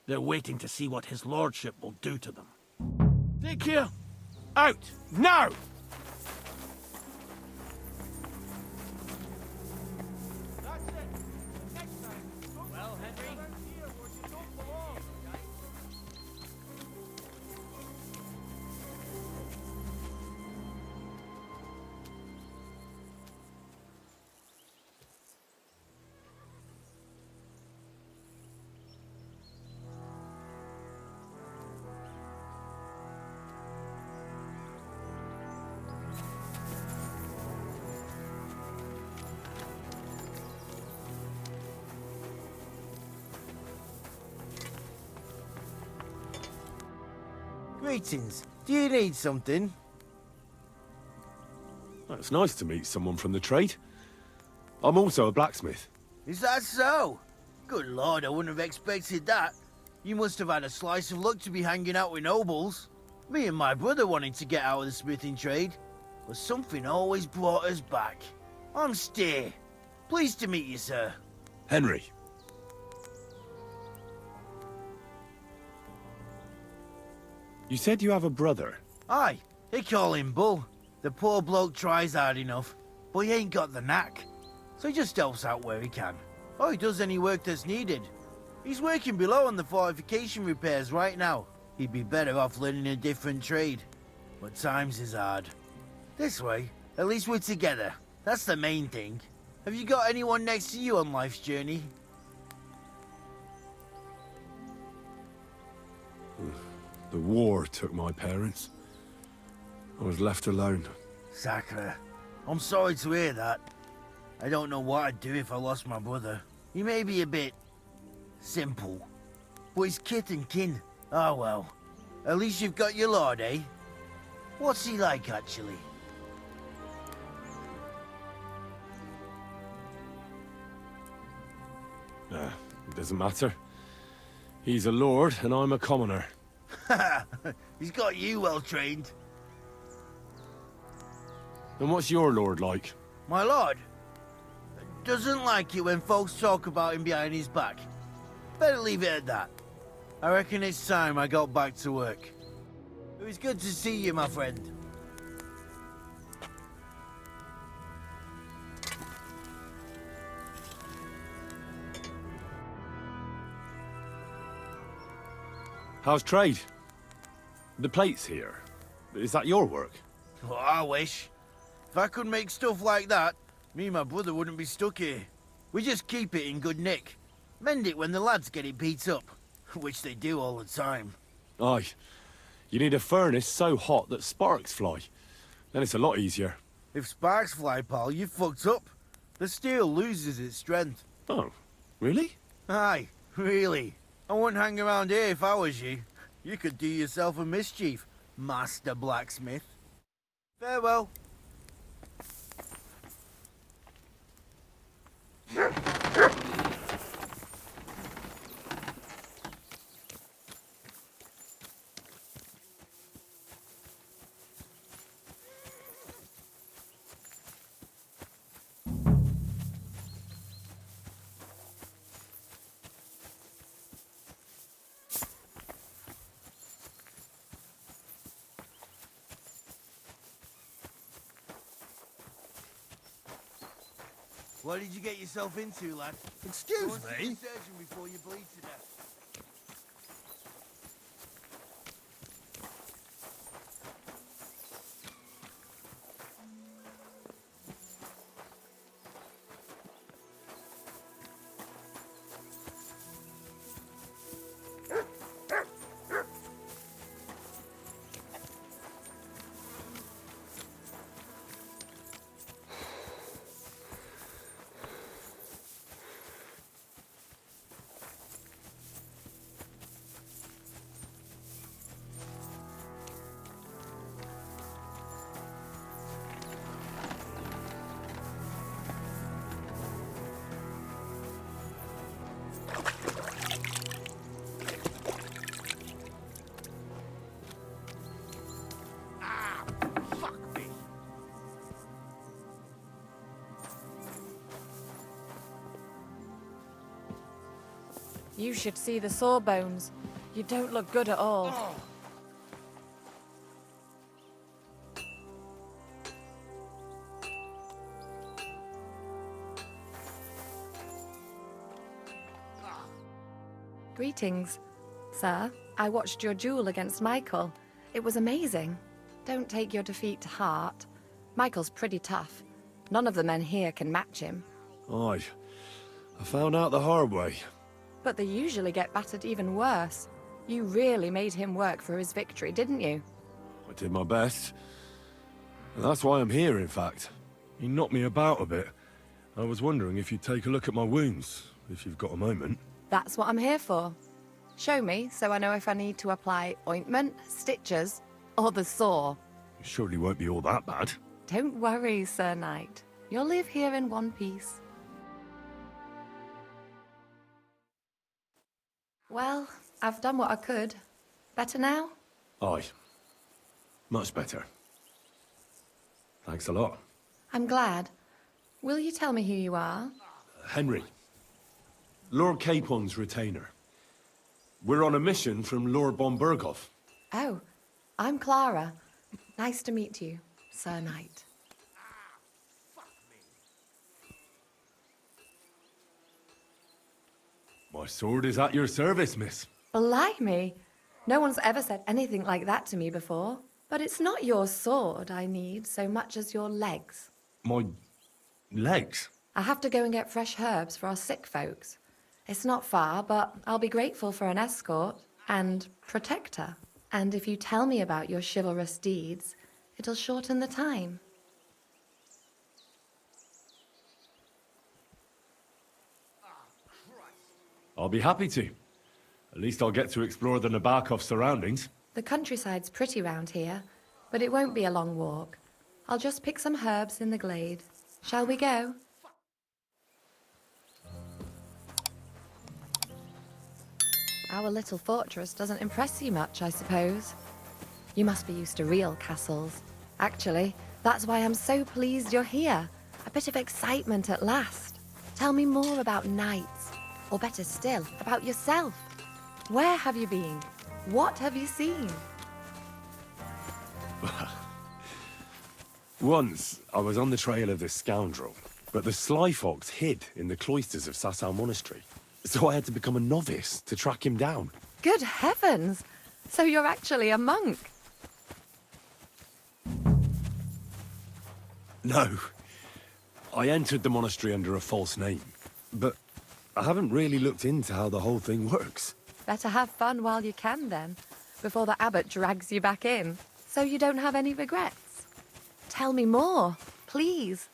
They're waiting to see what his lordship will do to them. Take care. Out! Now! Well, Henry, Greetings. Do you need something? Well, it's nice to meet someone from the trade. I'm also a blacksmith. Is that so? Good lord, I wouldn't have expected that. You must have had a slice of luck to be hanging out with nobles. Me and my brother wanted to get out of the smithing trade, but something always brought us back. I'm Steer. Pleased to meet you, sir. Henry. You said you have a brother. Aye, they call him Bull. The poor bloke tries hard enough, but he ain't got the knack. So he just helps out where he can. Or he does any work that's needed. He's working below on the fortification repairs right now. He'd be better off learning a different trade. But times is hard. This way, at least we're together. That's the main thing. Have you got anyone next to you on life's journey? The war took my parents. I was left alone. Sacre. I'm sorry to hear that. I don't know what I'd do if I lost my brother. He may be a bit... simple. But he's kith and kin. Oh well. At least you've got your lord, eh? What's he like, actually? It doesn't matter. He's a lord, and I'm a commoner. He's got you well trained. And what's your lord like? My lord? Doesn't like it when folks talk about him behind his back. Better leave it at that. I reckon it's time I got back to work. It was good to see you, my friend. How's trade? The plates here. Is that your work? Well, I wish. If I could make stuff like that, me and my brother wouldn't be stuck here. We just keep it in good nick. Mend it when the lads get it beat up, which they do all the time. Aye. You need a furnace so hot that sparks fly. Then it's a lot easier. If sparks fly, pal, you fucked up. The steel loses its strength. Oh, really? Aye, really. I wouldn't hang around here if I was you. You could do yourself a mischief. Master Blacksmith. Farewell. What did you get yourself into, lad? Excuse Go and see me? the surgeon before you bleed to death. You should see the sawbones. You don't look good at all. Greetings, sir. I watched your duel against Michael. It was amazing. Don't take your defeat to heart. Michael's pretty tough. None of the men here can match him. Aye. I found out the hard way. But they usually get battered even worse. You really made him work for his victory, didn't you? I did my best. And that's why I'm here, in fact. He knocked me about a bit. I was wondering if you'd take a look at my wounds, if you've got a moment. That's what I'm here for. Show me so I know if I need to apply ointment, stitches, or the saw. It surely won't be all that bad. Don't worry, Sir Knight. You'll live here in one piece. Well, I've done what I could. Better now? Aye. Much better. Thanks a lot. I'm glad. Will you tell me who you are? Henry. Lord Capon's retainer. We're on a mission from Lord Von Bergow. Oh, I'm Clara. Nice to meet you, Sir Knight. My sword is at your service, miss. Blimey! No one's ever said anything like that to me before. But it's not your sword I need so much as your legs. My legs? I have to go and get fresh herbs for our sick folks. It's not far, but I'll be grateful for an escort and protector. And if you tell me about your chivalrous deeds, it'll shorten the time. I'll be happy to. At least I'll get to explore the Nabokov surroundings. The countryside's pretty round here, but it won't be a long walk. I'll just pick some herbs in the glade. Shall we go? Our little fortress doesn't impress you much, I suppose. You must be used to real castles. Actually, that's why I'm so pleased you're here. A bit of excitement at last. Tell me more about knights, or better still, about yourself. Where have you been? What have you seen? Once, I was on the trail of this scoundrel, but the sly fox hid in the cloisters of Sasau Monastery. So I had to become a novice to track him down. Good heavens! So you're actually a monk? No. I entered the monastery under a false name, but I haven't really looked into how the whole thing works. Better have fun while you can then, before the abbot drags you back in, so you don't have any regrets. Tell me more, please.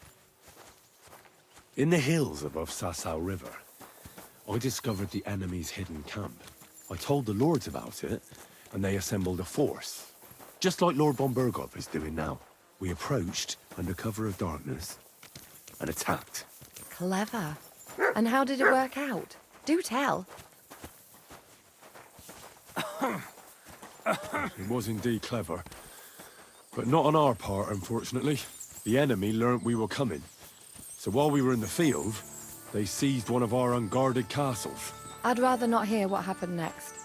In the hills above Sasau River, I discovered the enemy's hidden camp. I told the lords about it, and they assembled a force. Just like Lord Von Bergow is doing now. We approached under cover of darkness and attacked. Clever. And how did it work out? Do tell. It was indeed clever. But not on our part, unfortunately. The enemy learnt we were coming. So while we were in the field, they seized one of our unguarded castles. I'd rather not hear what happened next.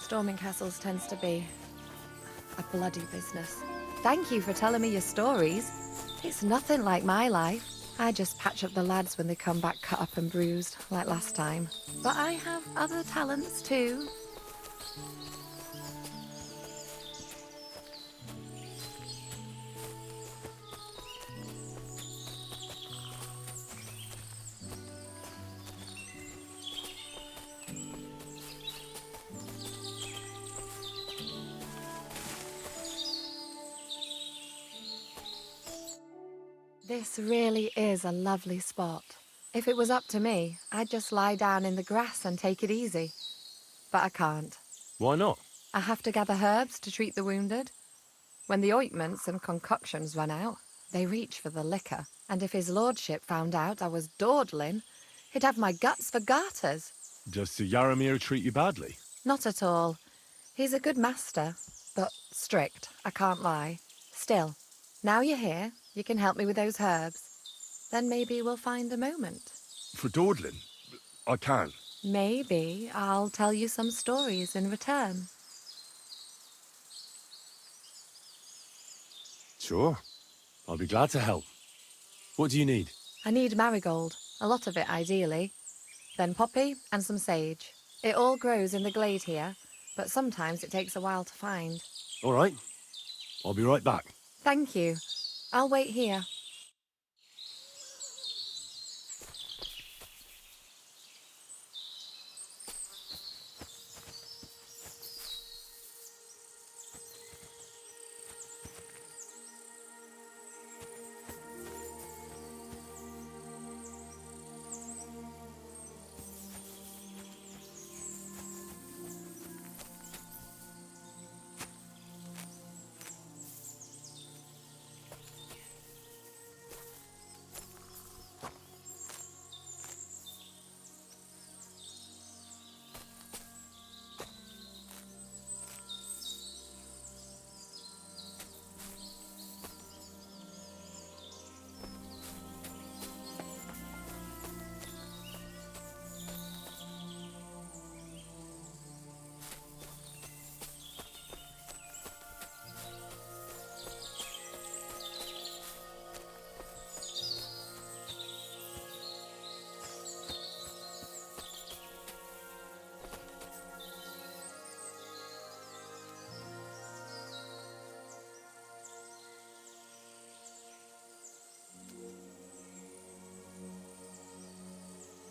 Storming castles tends to be a bloody business. Thank you for telling me your stories. It's nothing like my life. I just patch up the lads when they come back cut up and bruised, like last time. But I have other talents too. This really is a lovely spot. If it was up to me, I'd just lie down in the grass and take it easy. But I can't. Why not? I have to gather herbs to treat the wounded. When the ointments and concoctions run out, they reach for the liquor. And if his lordship found out I was dawdling, he'd have my guts for garters. Does Sir Yaramir treat you badly? Not at all. He's a good master, but strict, I can't lie. Still, now you're here, you can help me with those herbs. Then maybe we'll find a moment. For dawdling? I can. Maybe I'll tell you some stories in return. Sure. I'll be glad to help. What do you need? I need marigold, a lot of it ideally. Then poppy and some sage. It all grows in the glade here, but sometimes it takes a while to find. All right. I'll be right back. Thank you. I'll wait here.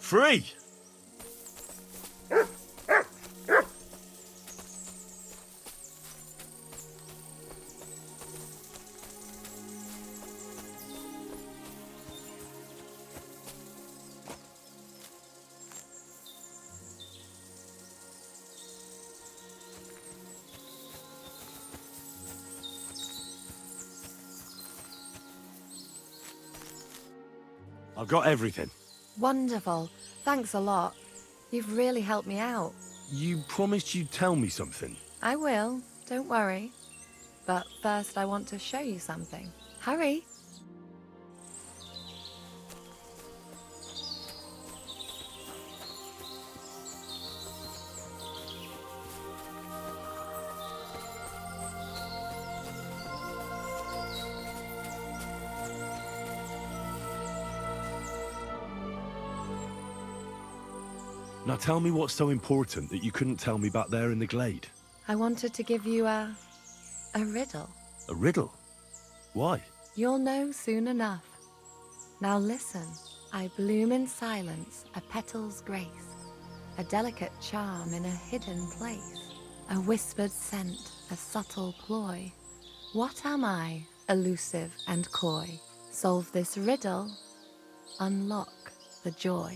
Free! I've got everything. Wonderful. Thanks a lot. You've really helped me out. You promised you'd tell me something. I will. Don't worry. But first I want to show you something. Hurry. Now tell me what's so important that you couldn't tell me back there in the glade. I wanted to give you a riddle. A riddle? Why? You'll know soon enough. Now listen. I bloom in silence, a petal's grace, a delicate charm in a hidden place, a whispered scent, a subtle ploy. What am I, elusive and coy? Solve this riddle, unlock the joy.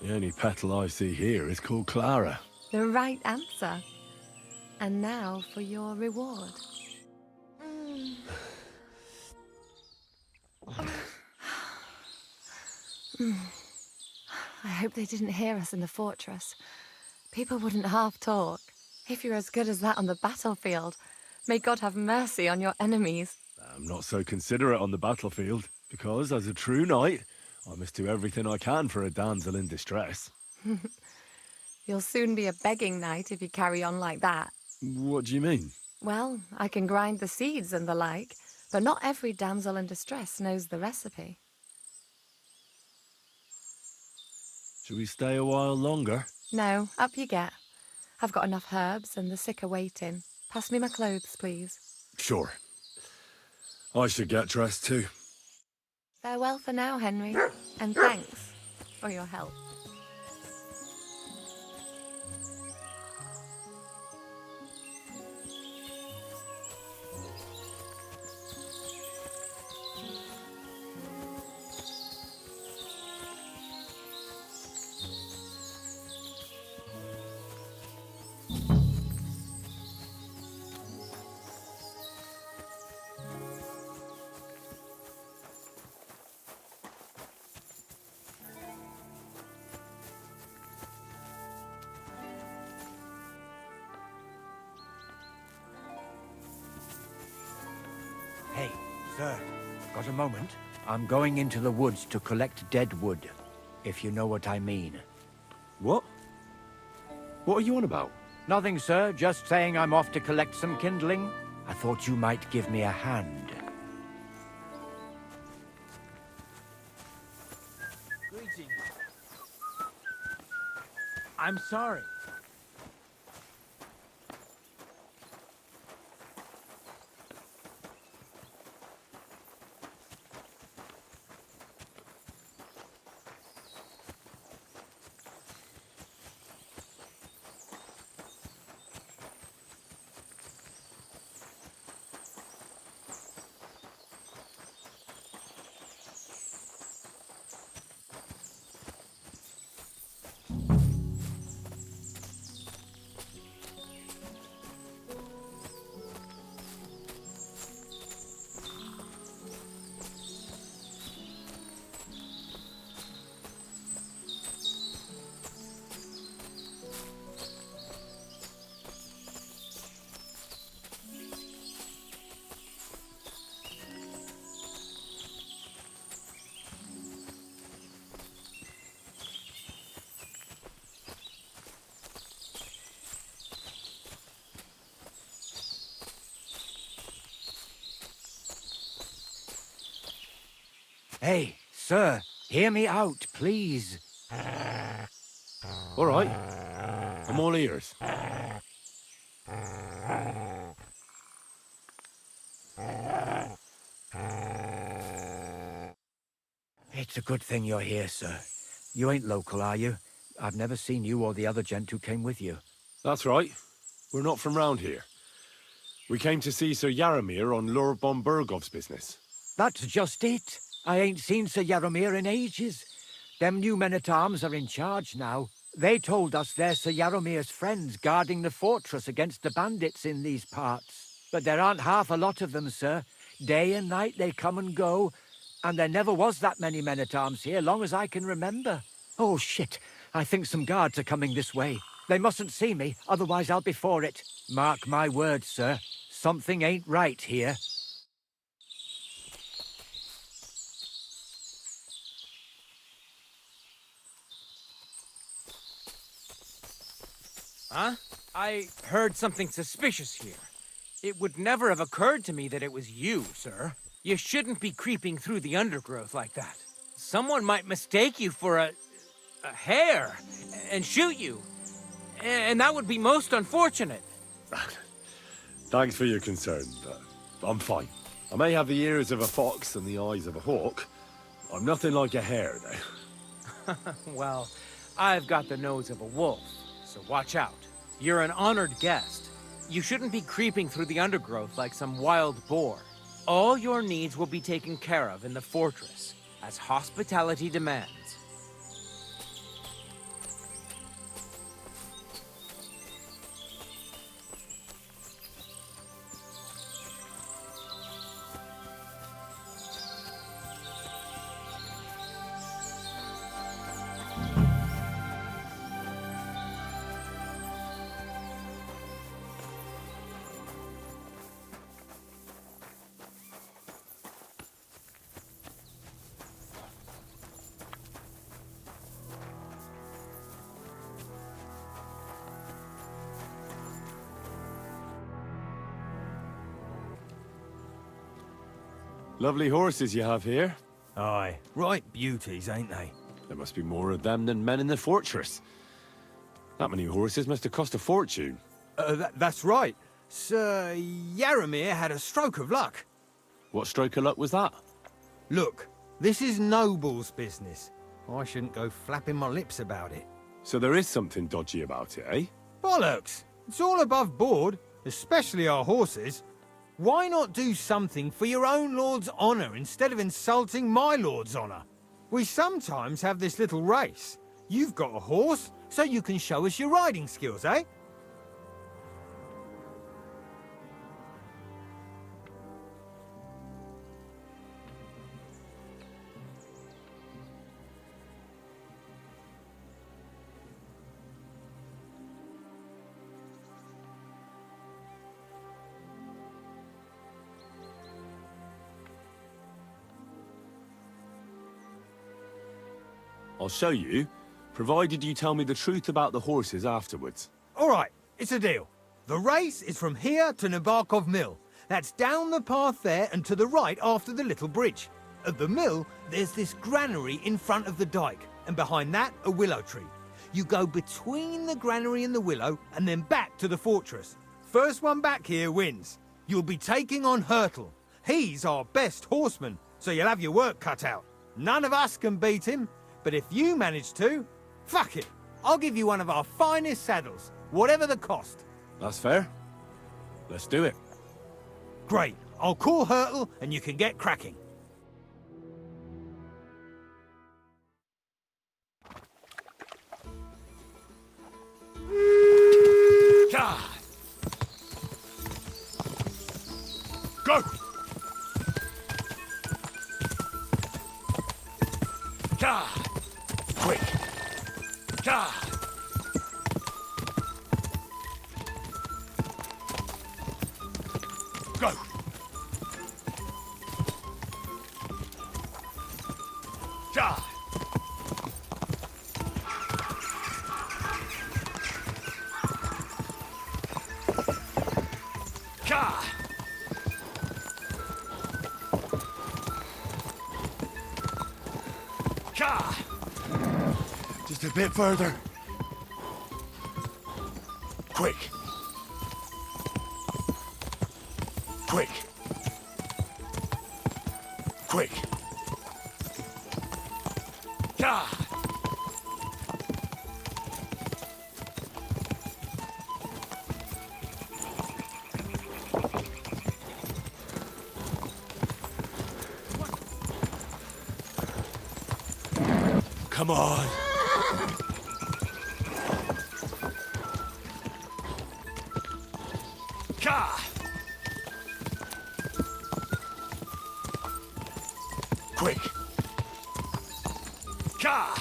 The only petal I see here is called Clara. The right answer. And now for your reward. I hope they didn't hear us in the fortress. People wouldn't half talk. If you're as good as that on the battlefield, may God have mercy on your enemies. I'm not so considerate on the battlefield, because as a true knight, I must do everything I can for a damsel in distress. You'll soon be a begging knight if you carry on like that. What do you mean? Well, I can grind the seeds and the like, but not every damsel in distress knows the recipe. Should we stay a while longer? No, up you get. I've got enough herbs and the sick are waiting. Pass me my clothes, please. Sure. I should get dressed too. Farewell for now, Henry, and thanks for your help. Hey, sir, got a moment? I'm going into the woods to collect dead wood, if you know what I mean. What? What are you on about? Nothing, sir. Just saying I'm off to collect some kindling. I thought you might give me a hand. Greetings. I'm sorry. Hey, sir, hear me out, please. All right. I'm all ears. It's a good thing you're here, sir. You ain't local, are you? I've never seen you or the other gent who came with you. That's right. We're not from round here. We came to see Sir Yaramir on Lord Von Bergow's business. That's just it. I ain't seen Sir Yaramir in ages. Them new men-at-arms are in charge now. They told us they're Sir Yaramir's friends guarding the fortress against the bandits in these parts. But there aren't half a lot of them, sir. Day and night they come and go, and there never was that many men-at-arms here, long as I can remember. Oh, shit. I think some guards are coming this way. They mustn't see me, otherwise I'll be for it. Mark my words, sir. Something ain't right here. Huh? I heard something suspicious here. It would never have occurred to me that it was you, sir. You shouldn't be creeping through the undergrowth like that. Someone might mistake you for a hare and shoot you. And that would be most unfortunate. Thanks for your concern, but I'm fine. I may have the ears of a fox and the eyes of a hawk. I'm nothing like a hare, though. Well, I've got the nose of a wolf, so watch out. You're an honored guest. You shouldn't be creeping through the undergrowth like some wild boar. All your needs will be taken care of in the fortress, as hospitality demands. Lovely horses you have here. Aye, right beauties, ain't they? There must be more of them than men in the fortress. That many horses must have cost a fortune. That's right. Sir Yaramir had a stroke of luck. What stroke of luck was that? Look, this is noble's business. I shouldn't go flapping my lips about it. So there is something dodgy about it, eh? Bollocks! It's all above board, especially our horses. Why not do something for your own lord's honour instead of insulting my lord's honour? We sometimes have this little race. You've got a horse, so you can show us your riding skills, eh? I'll show you, provided you tell me the truth about the horses afterwards. All right, it's a deal. The race is from here to Nabokov Mill. That's down the path there and to the right after the little bridge. At the mill, there's this granary in front of the dike, and behind that, a willow tree. You go between the granary and the willow, and then back to the fortress. First one back here wins. You'll be taking on Hurtle. He's our best horseman, so you'll have your work cut out. None of us can beat him, but if you manage to, fuck it. I'll give you one of our finest saddles, whatever the cost. That's fair. Let's do it. Great. I'll call Hurtle and you can get cracking. God. Go! God! Quick! God! Go! God! God! God! Just a bit further. Quick. Quick. Quick. God! Come on. God! Quick! God!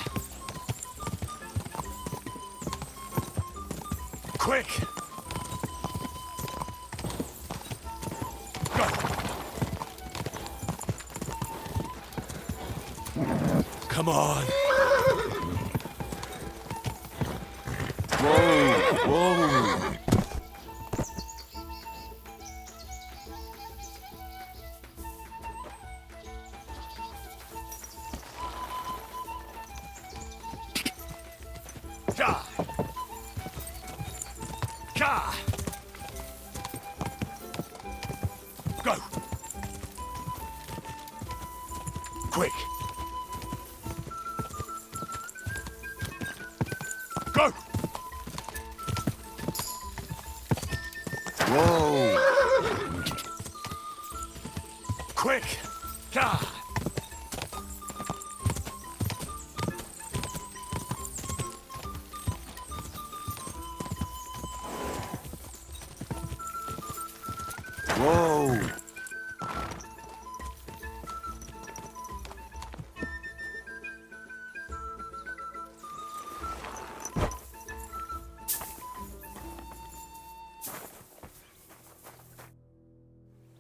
Quick! Go! Come on! Whoa! Whoa! Ka! Ka! Go! Quick! Go! Whoa! Quick! Ka! Whoa!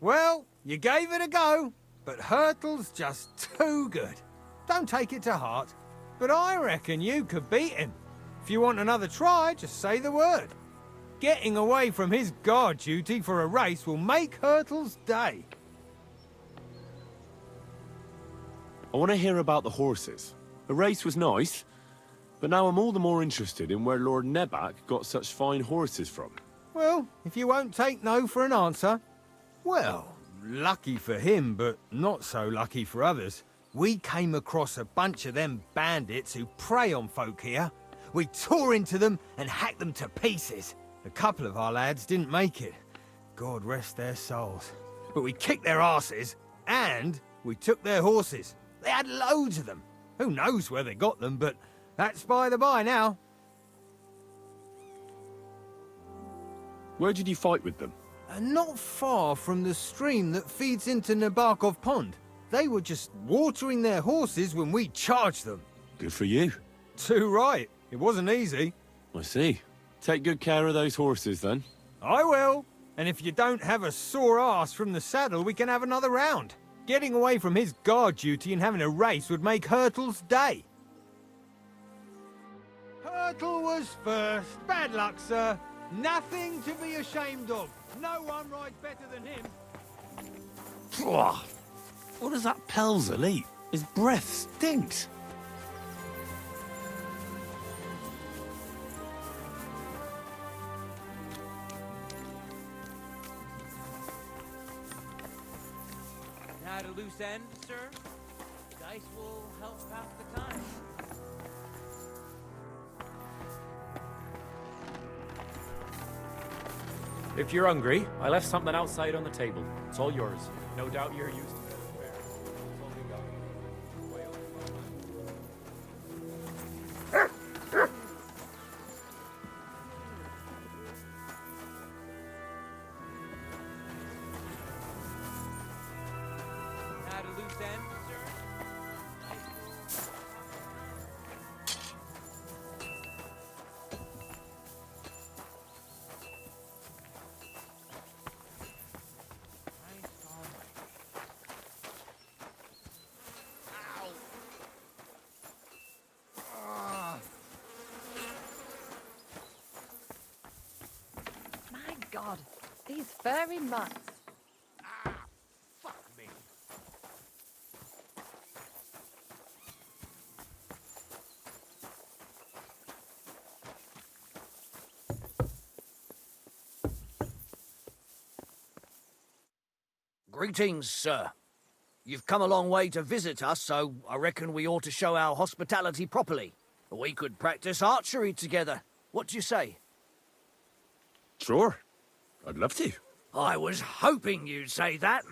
Well, you gave it a go, but Hurtle's just too good. Don't take it to heart, but I reckon you could beat him. If you want another try, just say the word. Getting away from his guard duty for a race will make Hurtle's day. I want to hear about the horses. The race was nice, but now I'm all the more interested in where Lord Nebak got such fine horses from. Well, if you won't take no for an answer, well, lucky for him, but not so lucky for others. We came across a bunch of them bandits who prey on folk here. We tore into them and hacked them to pieces. A couple of our lads didn't make it. God rest their souls. But we kicked their asses, and we took their horses. They had loads of them. Who knows where they got them, but that's by the by now. Where did you fight with them? Not far from the stream that feeds into Nabokov Pond. They were just watering their horses when we charged them. Good for you. Too right. It wasn't easy. I see. Take good care of those horses, then. I will. And if you don't have a sore ass from the saddle, we can have another round. Getting away from his guard duty and having a race would make Hurtle's day. Hurtle was first. Bad luck, sir. Nothing to be ashamed of. No one rides better than him. What does that Pelzer eat? His breath stinks. Now at a loose end, sir? Dice will help pass the time. If you're hungry, I left something outside on the table. It's all yours. No doubt you're used to it. At a loose end, sir? My God, these furry mutts. Fuck me. Greetings, sir. You've come a long way to visit us, so I reckon we ought to show our hospitality properly. We could practice archery together. What do you say? Sure. I'd love to. I was hoping you'd say that.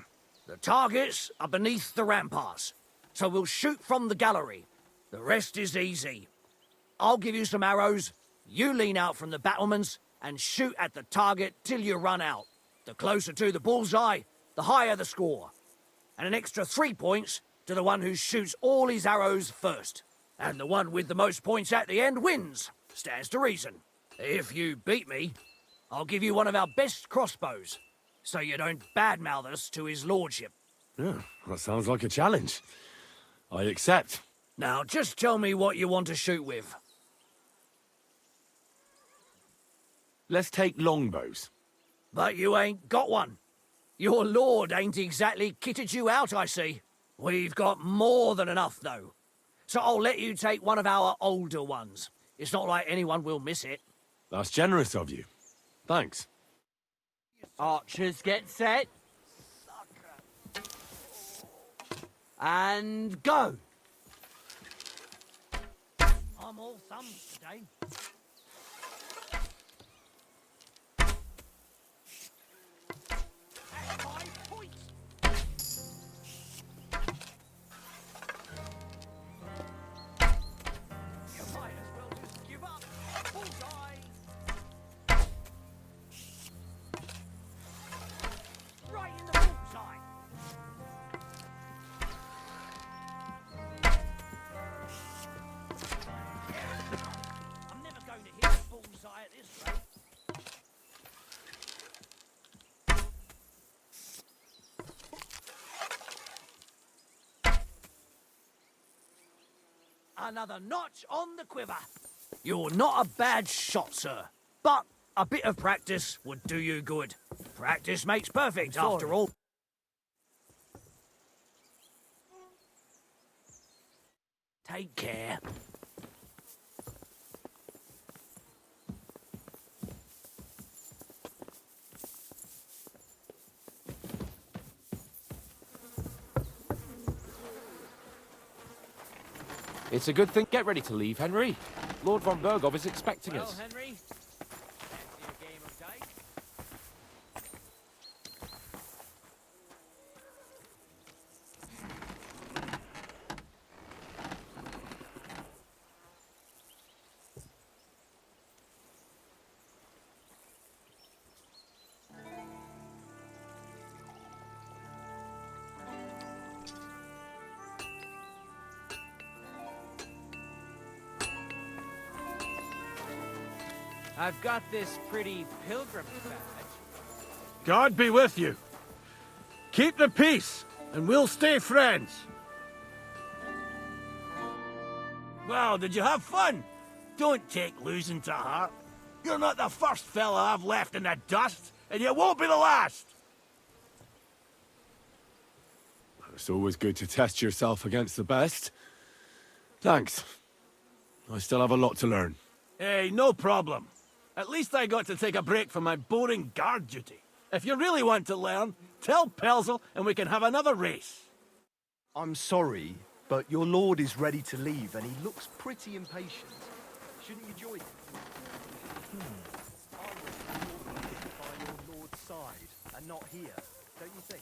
The targets are beneath the ramparts, so we'll shoot from the gallery. The rest is easy. I'll give you some arrows, you lean out from the battlements, and shoot at the target till you run out. The closer to the bullseye, the higher the score. And an extra 3 points to the one who shoots all his arrows first. And the one with the most points at the end wins. Stands to reason. If you beat me, I'll give you one of our best crossbows, so you don't badmouth us to his lordship. Yeah, that sounds like a challenge. I accept. Now, just tell me what you want to shoot with. Let's take longbows. But you ain't got one. Your lord ain't exactly kitted you out, I see. We've got more than enough, though. So I'll let you take one of our older ones. It's not like anyone will miss it. That's generous of you. Thanks. Archers get set. And go. I'm all thumbs today. At 5 points. You might as well just give up. Bullseye. Right in the bullseye. I'm never going to hit the bullseye at this rate. Another notch on the quiver. You're not a bad shot, sir. But a bit of practice would do you good. Practice makes perfect, after all. Take care. It's a good thing. Get ready to leave, Henry. Lord Von Bergow is expecting us. Henry, fancy a game of dice? I've got this pretty pilgrim badge. God be with you. Keep the peace, and we'll stay friends. Well, did you have fun? Don't take losing to heart. You're not the first fella I've left in the dust, and you won't be the last. It's always good to test yourself against the best. Thanks. I still have a lot to learn. Hey, no problem. At least I got to take a break from my boring guard duty. If you really want to learn, tell Pelzel and we can have another race. I'm sorry, but your lord is ready to leave and he looks pretty impatient. Shouldn't you join him? I would be by your lord's side and not here, don't you think?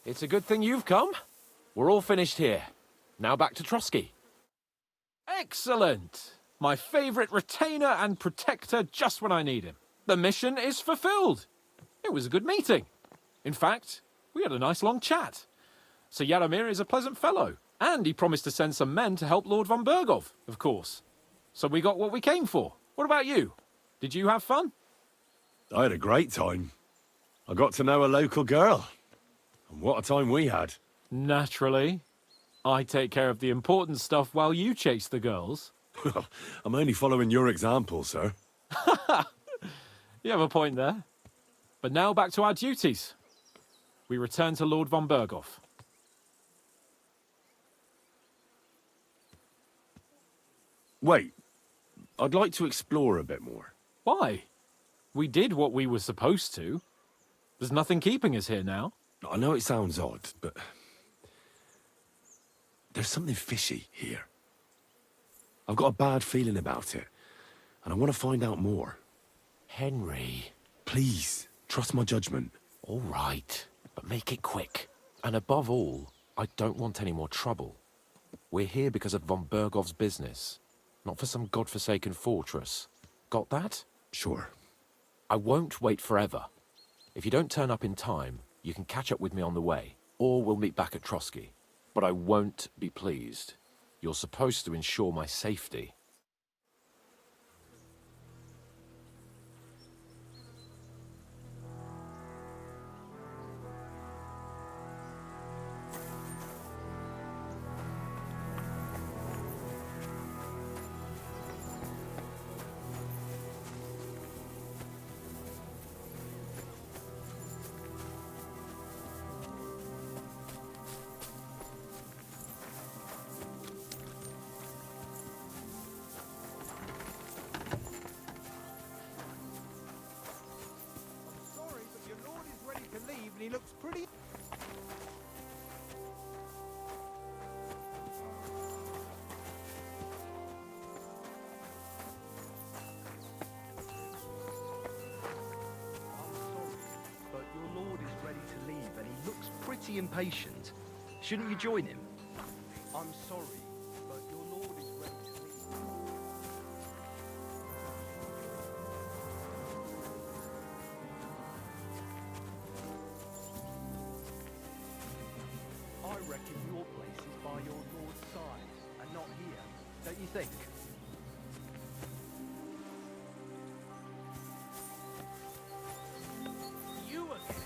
It's a good thing you've come. We're all finished here. Now back to Trotsky. Excellent! My favourite retainer and protector just when I need him. The mission is fulfilled. It was a good meeting. In fact, we had a nice long chat. Sir Yaramir is a pleasant fellow, and he promised to send some men to help Lord Von Bergow, of course. So we got what we came for. What about you? Did you have fun? I had a great time. I got to know a local girl. And what a time we had. Naturally. I take care of the important stuff while you chase the girls. I'm only following your example, sir. You have a point there. But now back to our duties. We return to Lord Von Bergow. Wait. I'd like to explore a bit more. Why? We did what we were supposed to. There's nothing keeping us here now. I know it sounds odd, but there's something fishy here. I've got a bad feeling about it, and I want to find out more. Henry. Please, trust my judgment. All right, but make it quick. And above all, I don't want any more trouble. We're here because of Von Bergow's business, not for some godforsaken fortress. Got that? Sure. I won't wait forever. If you don't turn up in time, you can catch up with me on the way, or we'll meet back at Trotsky. But I won't be pleased. You're supposed to ensure my safety. He looks pretty... pretty impatient. Shouldn't you join him? I'm sorry, but your lord is ready to leave. I reckon your place is by your lord's side, and not here. Don't you think? You again?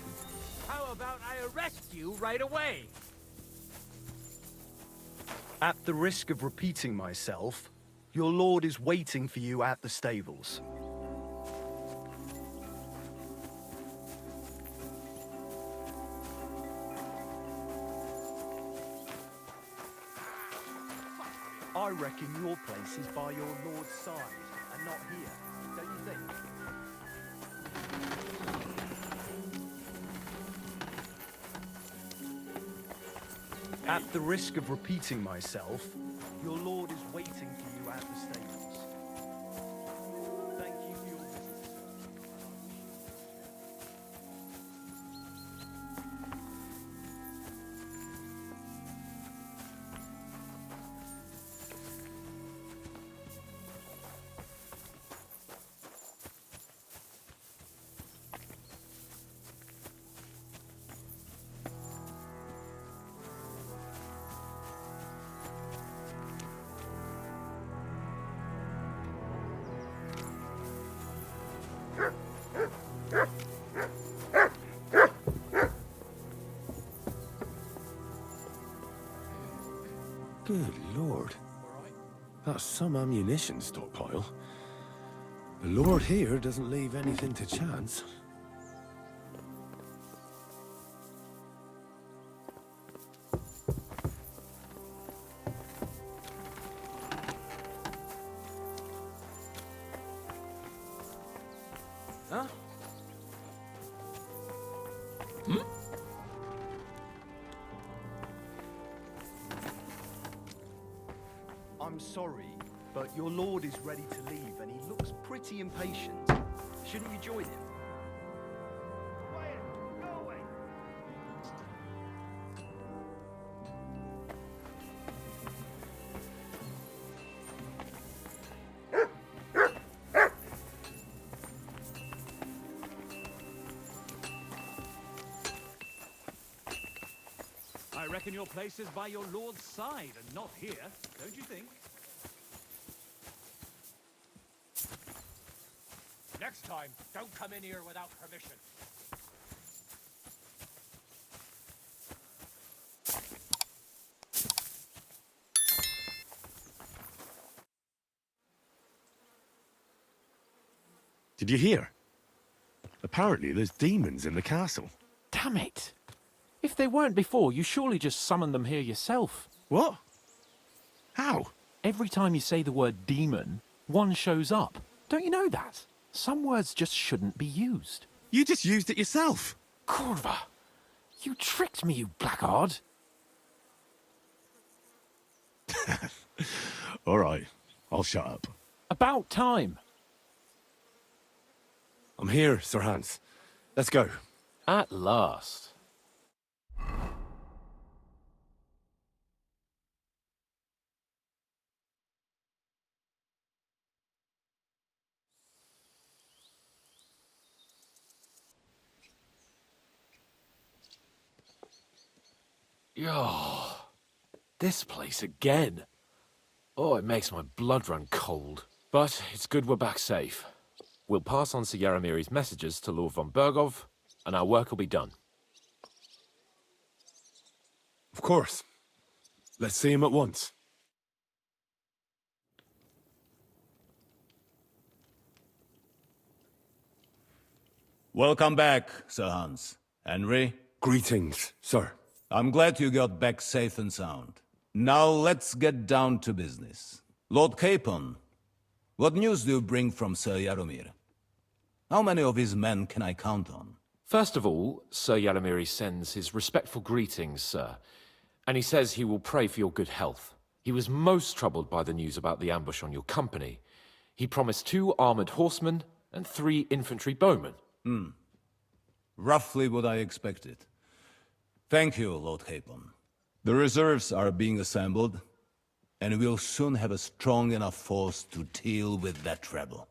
How about I arrest you right away? At the risk of repeating myself, your lord is waiting for you at the stables. I reckon your place is by your lord's side, and not here. Don't you think? At the risk of repeating myself, your lord is waiting for you at the stables. Thank you for your visit, sir. Good lord. That's some ammunition stockpile. The lord here doesn't leave anything to chance. Huh? I'm sorry, but your lord is ready to leave and he looks pretty impatient. Shouldn't you join him? I reckon your place is by your lord's side and not here, don't you think? Next time, don't come in here without permission. Did you hear? Apparently there's demons in the castle. Damn it! If they weren't before, you surely just summoned them here yourself. What? How? Every time you say the word demon, one shows up. Don't you know that? Some words just shouldn't be used. You just used it yourself. Corva, you tricked me, you blackguard. All right, I'll shut up. About time. I'm here, Sir Hans. Let's go. At last. Oh, this place again. Oh, it makes my blood run cold. But it's good we're back safe. We'll pass on Sir Yaromir's messages to Lord Von Bergow, and our work will be done. Of course. Let's see him at once. Welcome back, Sir Hans. Henry? Greetings, sir. I'm glad you got back safe and sound. Now let's get down to business. Lord Capon, what news do you bring from Sir Yaromir? How many of his men can I count on? First of all, Sir Yaromir sends his respectful greetings, sir. And he says he will pray for your good health. He was most troubled by the news about the ambush on your company. He promised 2 armored horsemen and 3 infantry bowmen. Roughly what I expected. Thank you, Lord Capon. The reserves are being assembled, and we'll soon have a strong enough force to deal with that rebel.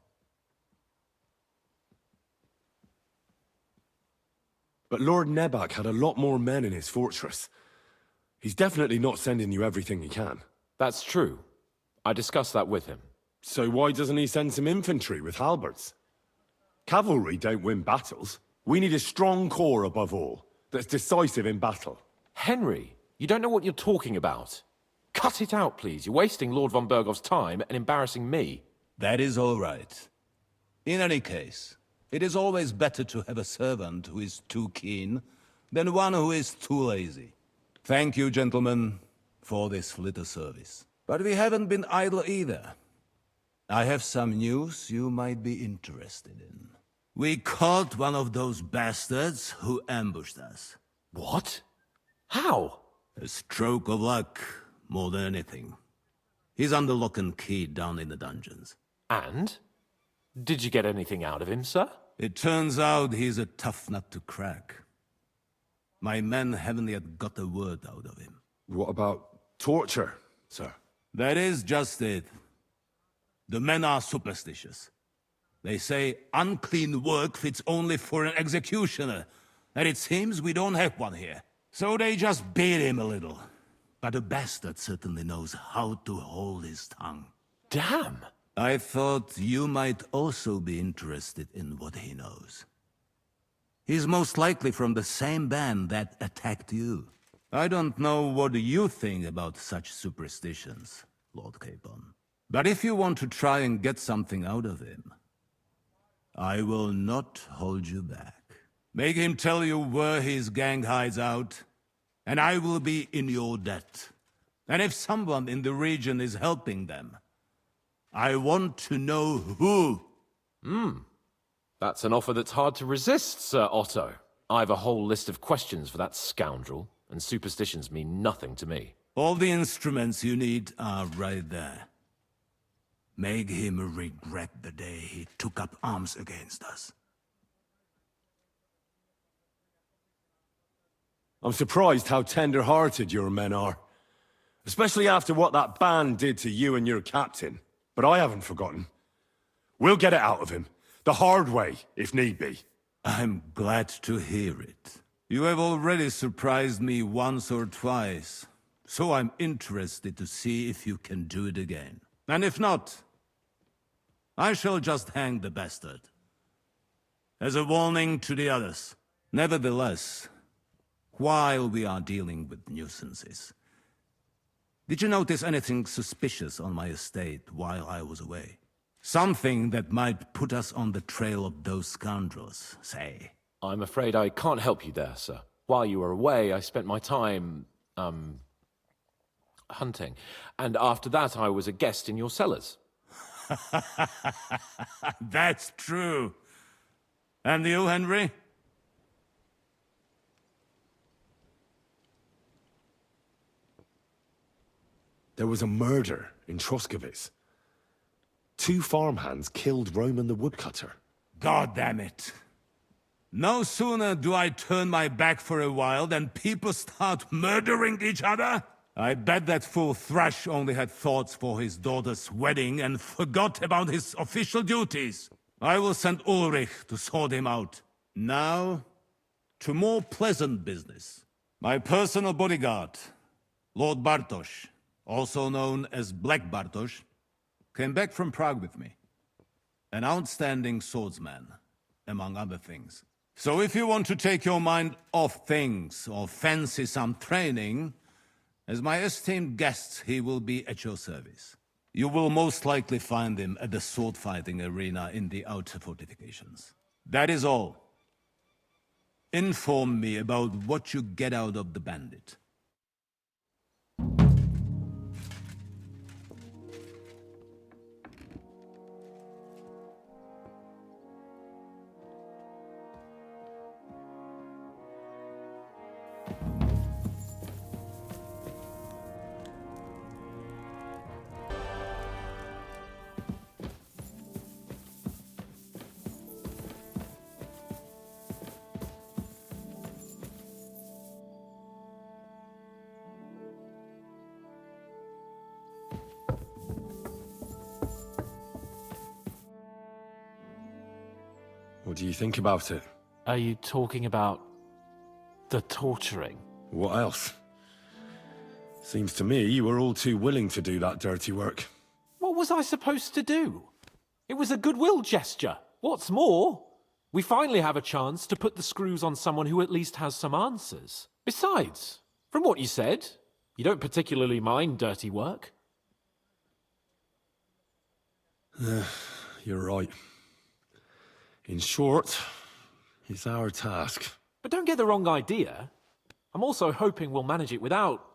But Lord Nebak had a lot more men in his fortress. He's definitely not sending you everything he can. That's true. I discussed that with him. So why doesn't he send some infantry with halberds? Cavalry don't win battles. We need a strong corps above all, that's decisive in battle. Henry, you don't know what you're talking about. Cut it out, please. You're wasting Lord Von Bergow's time and embarrassing me. That is all right. In any case, it is always better to have a servant who is too keen than one who is too lazy. Thank you, gentlemen, for this little service. But we haven't been idle either. I have some news you might be interested in. We caught one of those bastards who ambushed us. What? How? A stroke of luck, more than anything. He's under lock and key down in the dungeons. And? Did you get anything out of him, sir? It turns out he's a tough nut to crack. My men haven't yet got a word out of him. What about torture, sir? That is just it. The men are superstitious. They say unclean work fits only for an executioner, and it seems we don't have one here. So they just beat him a little. But the bastard certainly knows how to hold his tongue. Damn! I thought you might also be interested in what he knows. He's most likely from the same band that attacked you. I don't know what you think about such superstitions, Lord Capon. But if you want to try and get something out of him, I will not hold you back. Make him tell you where his gang hides out, and I will be in your debt. And if someone in the region is helping them, I want to know who. That's an offer that's hard to resist, Sir Otto. I have a whole list of questions for that scoundrel, and superstitions mean nothing to me. All the instruments you need are right there. Make him regret the day he took up arms against us. I'm surprised how tender-hearted your men are. Especially after what that band did to you and your captain. But I haven't forgotten. We'll get it out of him. The hard way, if need be. I'm glad to hear it. You have already surprised me once or twice, so I'm interested to see if you can do it again. And if not, I shall just hang the bastard. As a warning to the others. Nevertheless, while we are dealing with nuisances, did you notice anything suspicious on my estate while I was away? Something that might put us on the trail of those scoundrels, say. I'm afraid I can't help you there, sir. While you were away, I spent my time, hunting. And after that, I was a guest in your cellars. That's true. And you, Henry? There was a murder in Troskowitz. 2 farmhands killed Roman the woodcutter. God damn it. No sooner do I turn my back for a while than people start murdering each other. I bet that fool Thrash only had thoughts for his daughter's wedding and forgot about his official duties. I will send Ulrich to sort him out. Now, to more pleasant business. My personal bodyguard, Lord Bartosz, also known as Black Bartosz, came back from Prague with me. An outstanding swordsman, among other things. So if you want to take your mind off things or fancy some training, as my esteemed guest, he will be at your service. You will most likely find him at the sword-fighting arena in the outer fortifications. That is all. Inform me about what you get out of the bandit. What do you think about it? Are you talking about the torturing? What else? Seems to me you were all too willing to do that dirty work. What was I supposed to do? It was a goodwill gesture. What's more, we finally have a chance to put the screws on someone who at least has some answers. Besides, from what you said, you don't particularly mind dirty work. You're right. In short, it's our task. But don't get the wrong idea. I'm also hoping we'll manage it without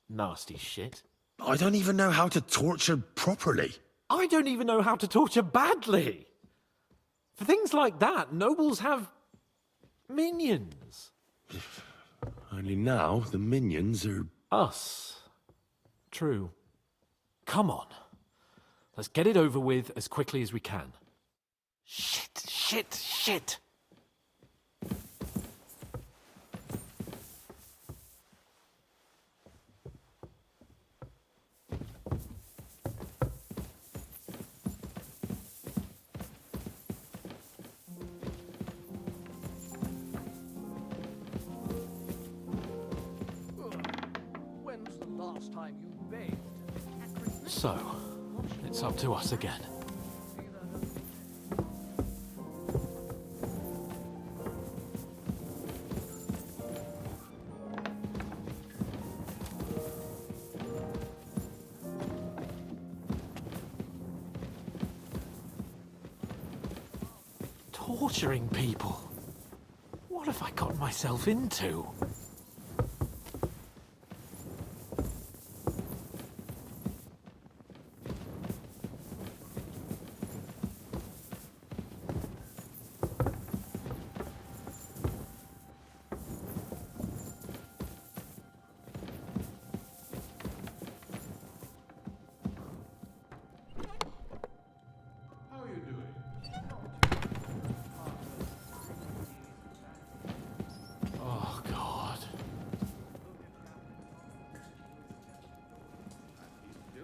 nasty shit. I don't even know how to torture properly. I don't even know how to torture badly. For things like that, nobles have minions. Only now the minions are... Us. True. Come on. Let's get it over with as quickly as we can. Shit. When's the last time you bathed? So, it's up to us again. Torturing people. What have I got myself into?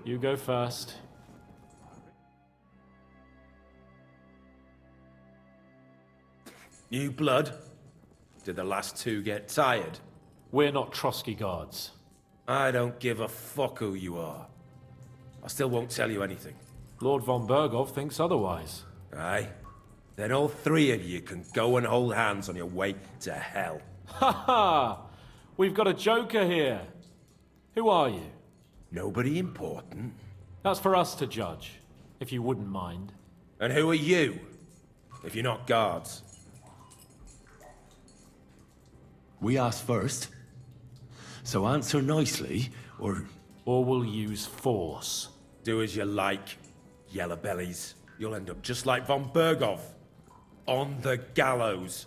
You go first. New blood? Did the last two get tired? We're not Trotsky guards. I don't give a fuck who you are. I still won't tell you anything. Lord Von Bergow thinks otherwise. Aye? Then all three of you can go and hold hands on your way to hell. Ha ha! We've got a joker here. Who are you? Nobody important. That's for us to judge, if you wouldn't mind. And who are you, if you're not guards? We asked first. So answer nicely, or... Or we'll use force. Do as you like, yellow bellies. You'll end up just like Von Bergow. On the gallows.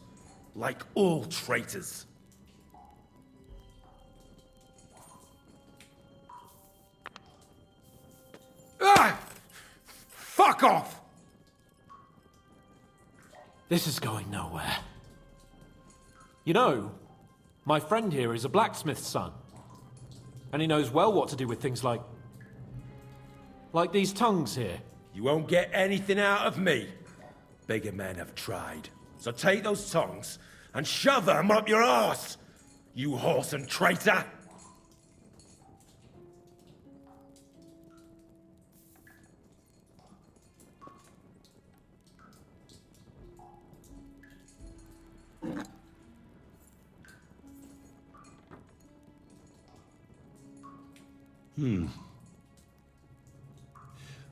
Like all traitors. Ah! Fuck off! This is going nowhere. You know, my friend here is a blacksmith's son. And he knows well what to do with things like these tongues here. You won't get anything out of me. Bigger men have tried. So take those tongues and shove them up your arse, you horse and traitor!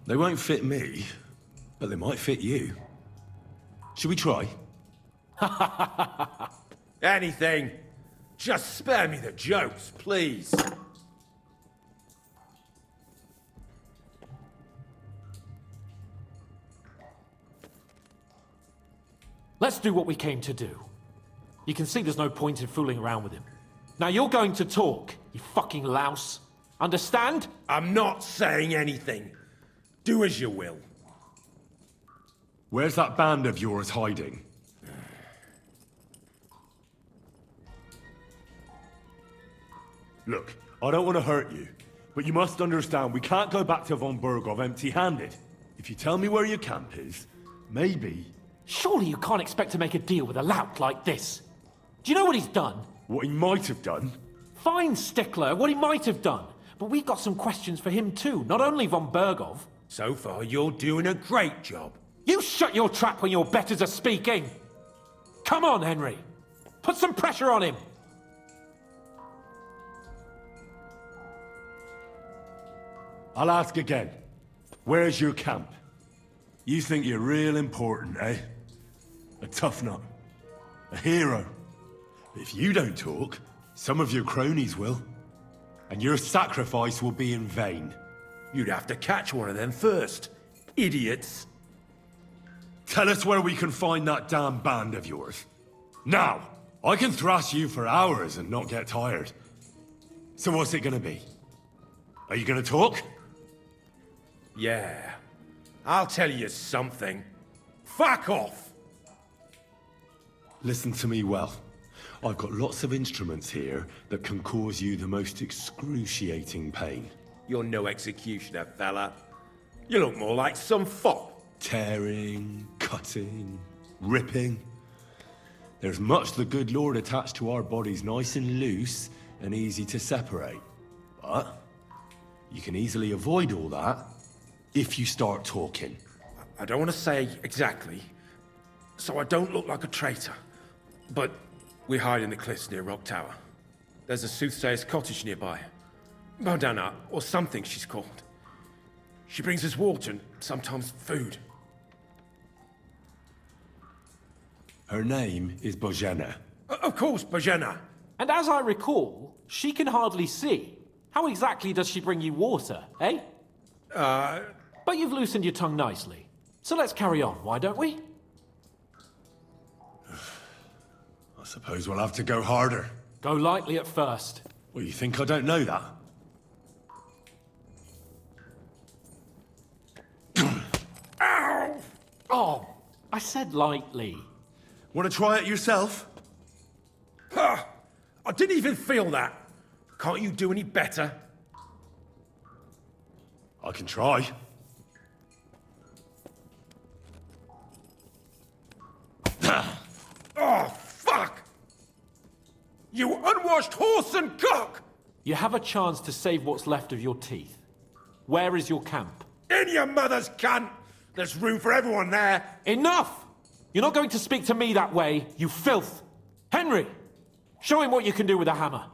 They won't fit me, but they might fit you. Should we try? Anything. Just spare me the jokes, please. Let's do what we came to do. You can see there's no point in fooling around with him. Now you're going to talk, you fucking louse. Understand? I'm not saying anything. Do as you will. Where's that band of yours hiding? Look, I don't want to hurt you, but you must understand we can't go back to Von Bergow empty-handed. If you tell me where your camp is, maybe... Surely you can't expect to make a deal with a lout like this. Do you know what he's done? What he might have done? Fine, Stickler, what he might have done. But we've got some questions for him too, not only Von Bergow. So far, you're doing a great job. You shut your trap when your betters are speaking! Come on, Henry! Put some pressure on him! I'll ask again. Where's your camp? You think you're real important, eh? A tough nut. A hero. If you don't talk, some of your cronies will. And your sacrifice will be in vain. You'd have to catch one of them first. Idiots. Tell us where we can find that damn band of yours. Now! I can thrash you for hours and not get tired. So what's it gonna be? Are you gonna talk? Yeah. I'll tell you something. Fuck off! Listen to me well. I've got lots of instruments here that can cause you the most excruciating pain. You're no executioner, fella. You look more like some fop. Tearing, cutting, ripping. There's much the good Lord attached to our bodies nice and loose and easy to separate. But you can easily avoid all that if you start talking. I don't want to say exactly, so I don't look like a traitor. But we hide in the cliffs near Rock Tower. There's a soothsayer's cottage nearby. Modana, or something she's called. She brings us water and sometimes food. Her name is Bojena. Of course, Bojena. And as I recall, she can hardly see. How exactly does she bring you water, eh? But you've loosened your tongue nicely. So let's carry on, why don't we? I suppose we'll have to go harder. Go lightly at first. Well, you think I don't know that? Ow! Oh, I said lightly. Want to try it yourself? Huh! I didn't even feel that. Can't you do any better? I can try. Oh, fuck! You unwashed horse and cock! You have a chance to save what's left of your teeth. Where is your camp? In your mother's cunt! There's room for everyone there! Enough! You're not going to speak to me that way, you filth! Henry! Show him what you can do with a hammer.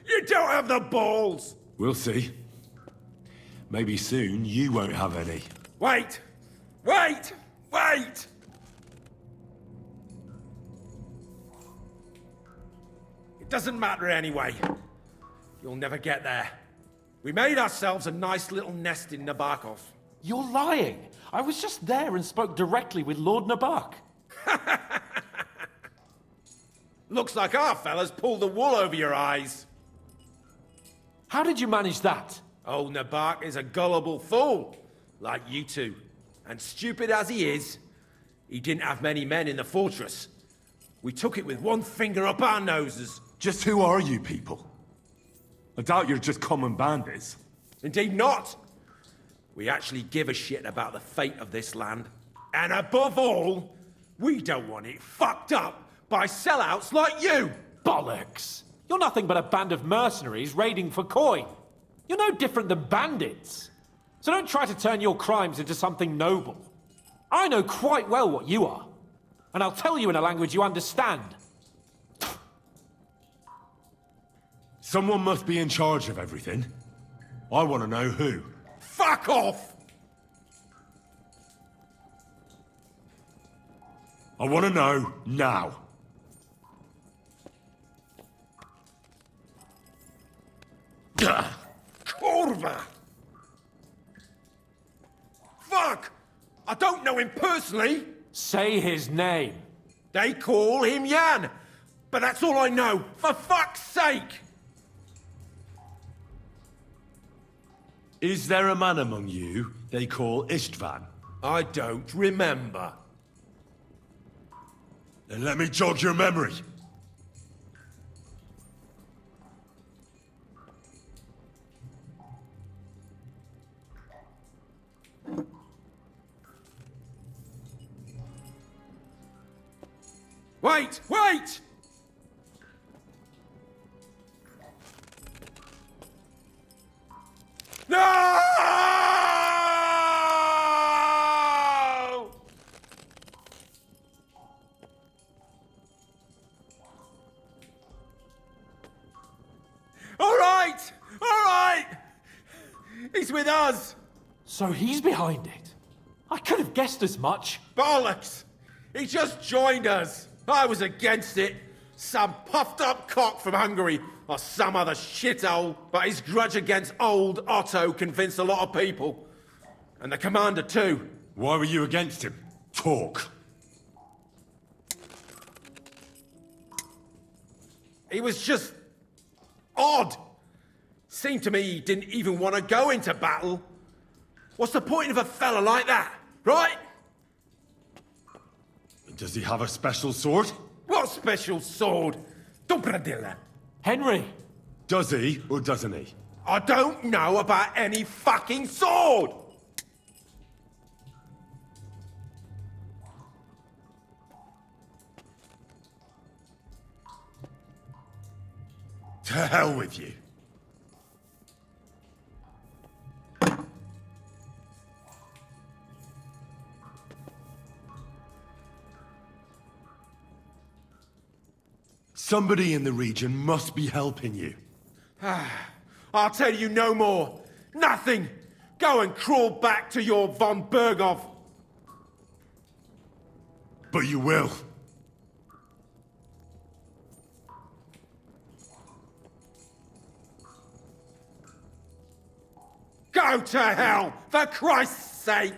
You don't have the balls! We'll see. Maybe soon you won't have any. Wait! Wait! Wait! It doesn't matter anyway. You'll never get there. We made ourselves a nice little nest in Nabokov. You're lying. I was just there and spoke directly with Lord Nabok. Looks like our fellas pulled the wool over your eyes. How did you manage that? Old Nabok is a gullible fool, like you two. And stupid as he is, he didn't have many men in the fortress. We took it with one finger up our noses. Just who are you people? I doubt you're just common bandits. Indeed not. We actually give a shit about the fate of this land. And above all, we don't want it fucked up by sellouts like you! Bollocks! You're nothing but a band of mercenaries raiding for coin. You're no different than bandits. So don't try to turn your crimes into something noble. I know quite well what you are. And I'll tell you in a language you understand. Someone must be in charge of everything. I want to know who. Fuck off! I want to know now. Kurva! Fuck! I don't know him personally. Say his name. They call him Jan. But that's all I know. For fuck's sake! Is there a man among you they call Istvan? I don't remember. Then let me jog your memory. Wait! Wait! No! All right! All right! He's with us! So he's behind it? I could have guessed as much. Bollocks! He just joined us! I was against it. Some puffed up cock from Hungary or some other shithole, but his grudge against old Otto convinced a lot of people. And the commander too. Why were you against him? Talk. He was just odd. Seemed to me he didn't even want to go into battle. What's the point of a fella like that, right? Does he have a special sword? What special sword? Dobradilla. Henry! Does he or doesn't he? I don't know about any fucking sword! To hell with you. Somebody in the region must be helping you. I'll tell you no more. Nothing. Go and crawl back to your Von Bergow. But you will. Go to hell, for Christ's sake!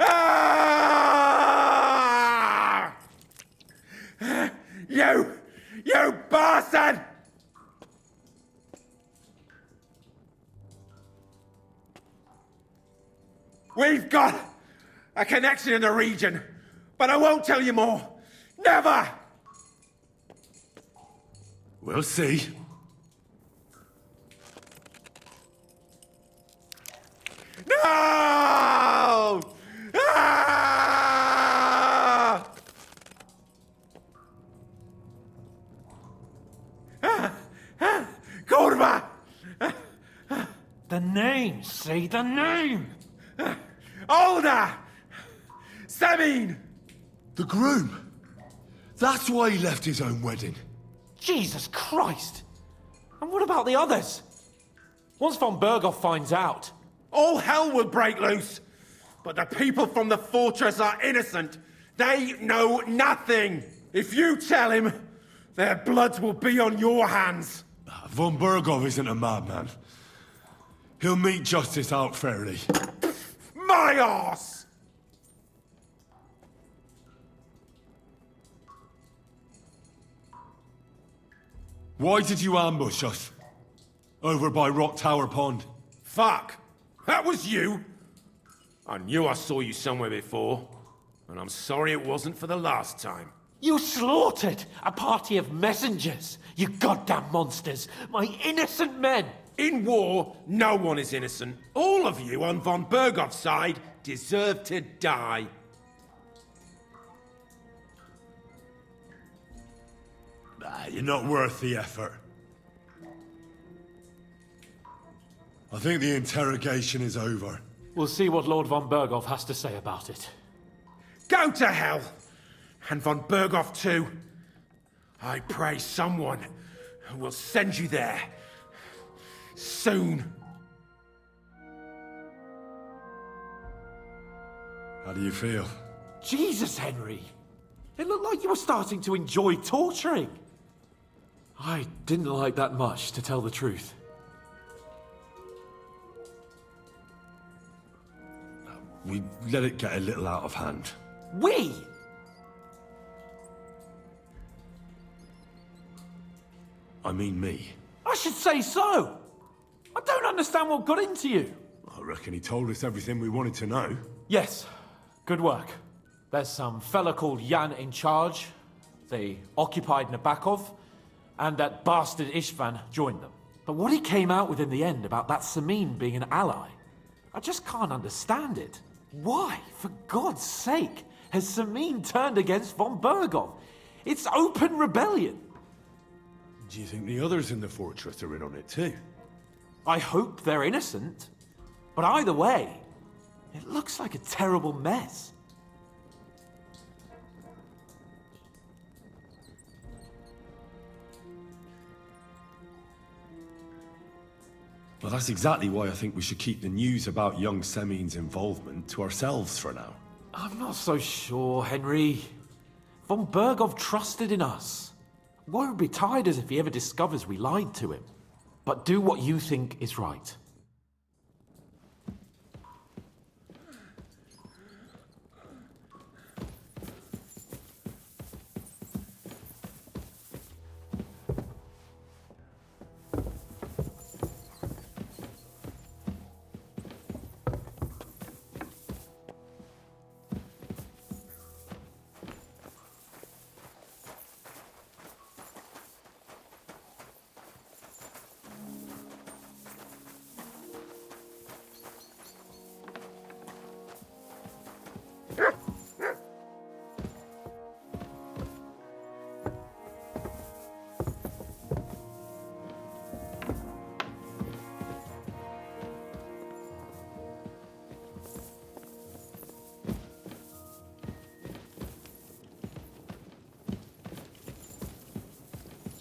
Ah! You bastard! We've got a connection in the region, but I won't tell you more. Never! We'll see. No! Ah! Kurva! The name, say the name! Older! Semine! The groom! That's why he left his own wedding. Jesus Christ! And what about the others? Once Von Bergow finds out... All hell will break loose! But the people from the fortress are innocent. They know nothing! If you tell him, their blood will be on your hands. Von Bergow isn't a madman. He'll mete justice out fairly. My arse! Why did you ambush us? Over by Rock Tower Pond. Fuck! That was you! I knew I saw you somewhere before, and I'm sorry it wasn't for the last time. You slaughtered a party of messengers, you goddamn monsters! My innocent men! In war, no one is innocent. All of you on Von Bergow's side deserve to die. You're not worth the effort. I think the interrogation is over. We'll see what Lord Von Bergow has to say about it. Go to hell! And Von Bergow too. I pray someone will send you there. Soon. How do you feel? Jesus, Henry! It looked like you were starting to enjoy torturing. I didn't like that much, to tell the truth. We let it get a little out of hand. We? I mean me. I should say so. I don't understand what got into you. I reckon he told us everything we wanted to know. Yes, good work. There's some fella called Jan in charge. They occupied Nabakov, and that bastard Istvan joined them. But what he came out with in the end about that Semine being an ally, I just can't understand it. Why, for God's sake, has Semine turned against Von Bergow? It's open rebellion. Do you think the others in the fortress are in on it too? I hope they're innocent. But either way, it looks like a terrible mess. Well, that's exactly why I think we should keep the news about young Semine's involvement to ourselves for now. I'm not so sure, Henry. Von Bergow trusted in us. Won't be tired as if he ever discovers we lied to him. But do what you think is right.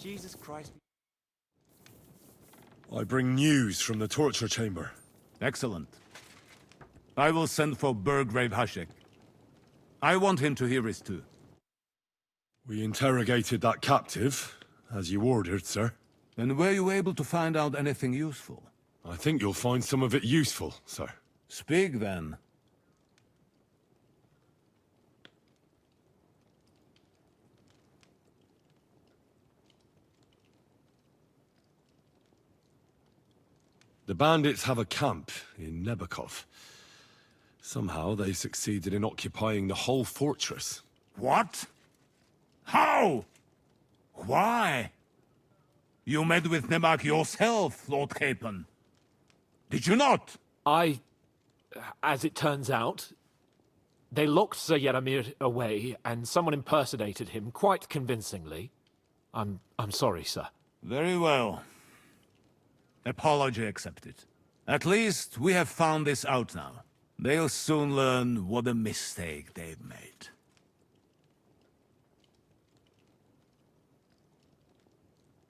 Jesus Christ. I bring news from the torture chamber. Excellent. I will send for Burgrave Hashek. I want him to hear it too. We interrogated that captive, as you ordered, sir. And were you able to find out anything useful? I think you'll find some of it useful, sir. Speak then. The bandits have a camp in Nebakov. Somehow they succeeded in occupying the whole fortress. What? How? Why? You met with Nemak yourself, Lord Capon. Did you not? As it turns out, they locked Sir Yaramir away, and someone impersonated him quite convincingly. I'm sorry, sir. Very well. Apology accepted. At least we have found this out now. They'll soon learn what a mistake they've made.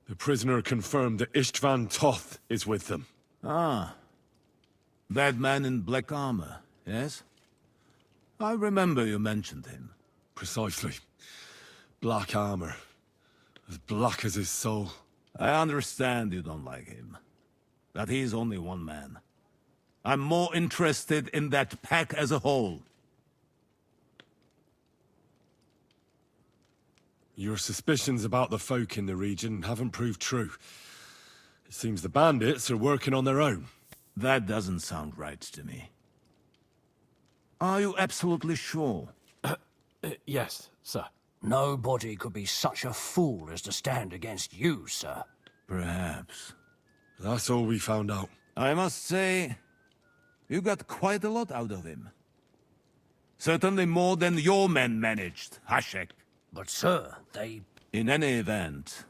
The prisoner confirmed that Istvan Toth is with them. Ah. That man in black armor, yes? I remember you mentioned him. Precisely. Black armor. As black as his soul. I understand you don't like him. That he's only one man. I'm more interested in that pack as a whole. Your suspicions about the folk in the region haven't proved true. It seems the bandits are working on their own. That doesn't sound right to me. Are you absolutely sure? Yes, sir. Nobody could be such a fool as to stand against you, sir. Perhaps. That's all we found out. I must say, you got quite a lot out of him. Certainly more than your men managed, Hashek. But, sir, they... In any event,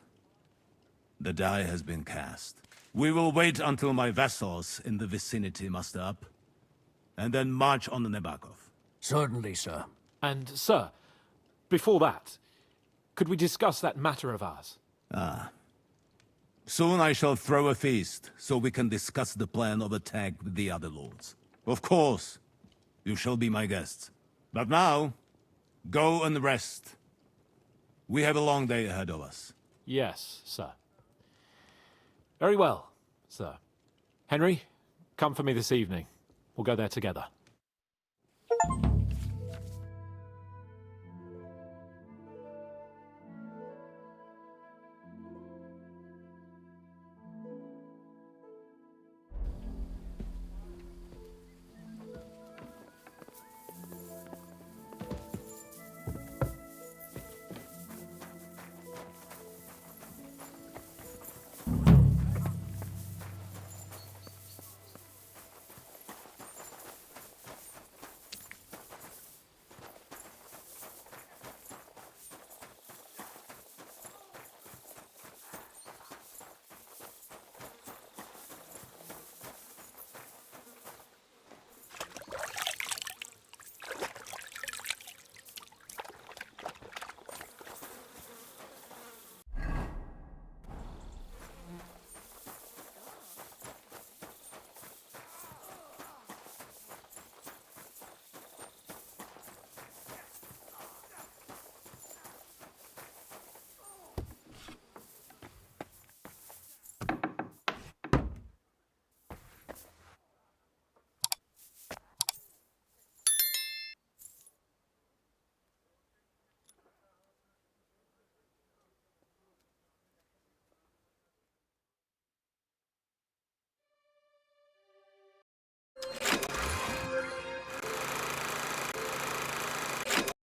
the die has been cast. We will wait until my vassals in the vicinity muster up, and then march on the Nebakov. Certainly, sir. And, sir, before that, could we discuss that matter of ours? Ah. Soon I shall throw a feast, so we can discuss the plan of attack with the other lords. Of course, you shall be my guests. But now, go and rest. We have a long day ahead of us. Yes, sir. Very well, sir. Henry, come for me this evening. We'll go there together.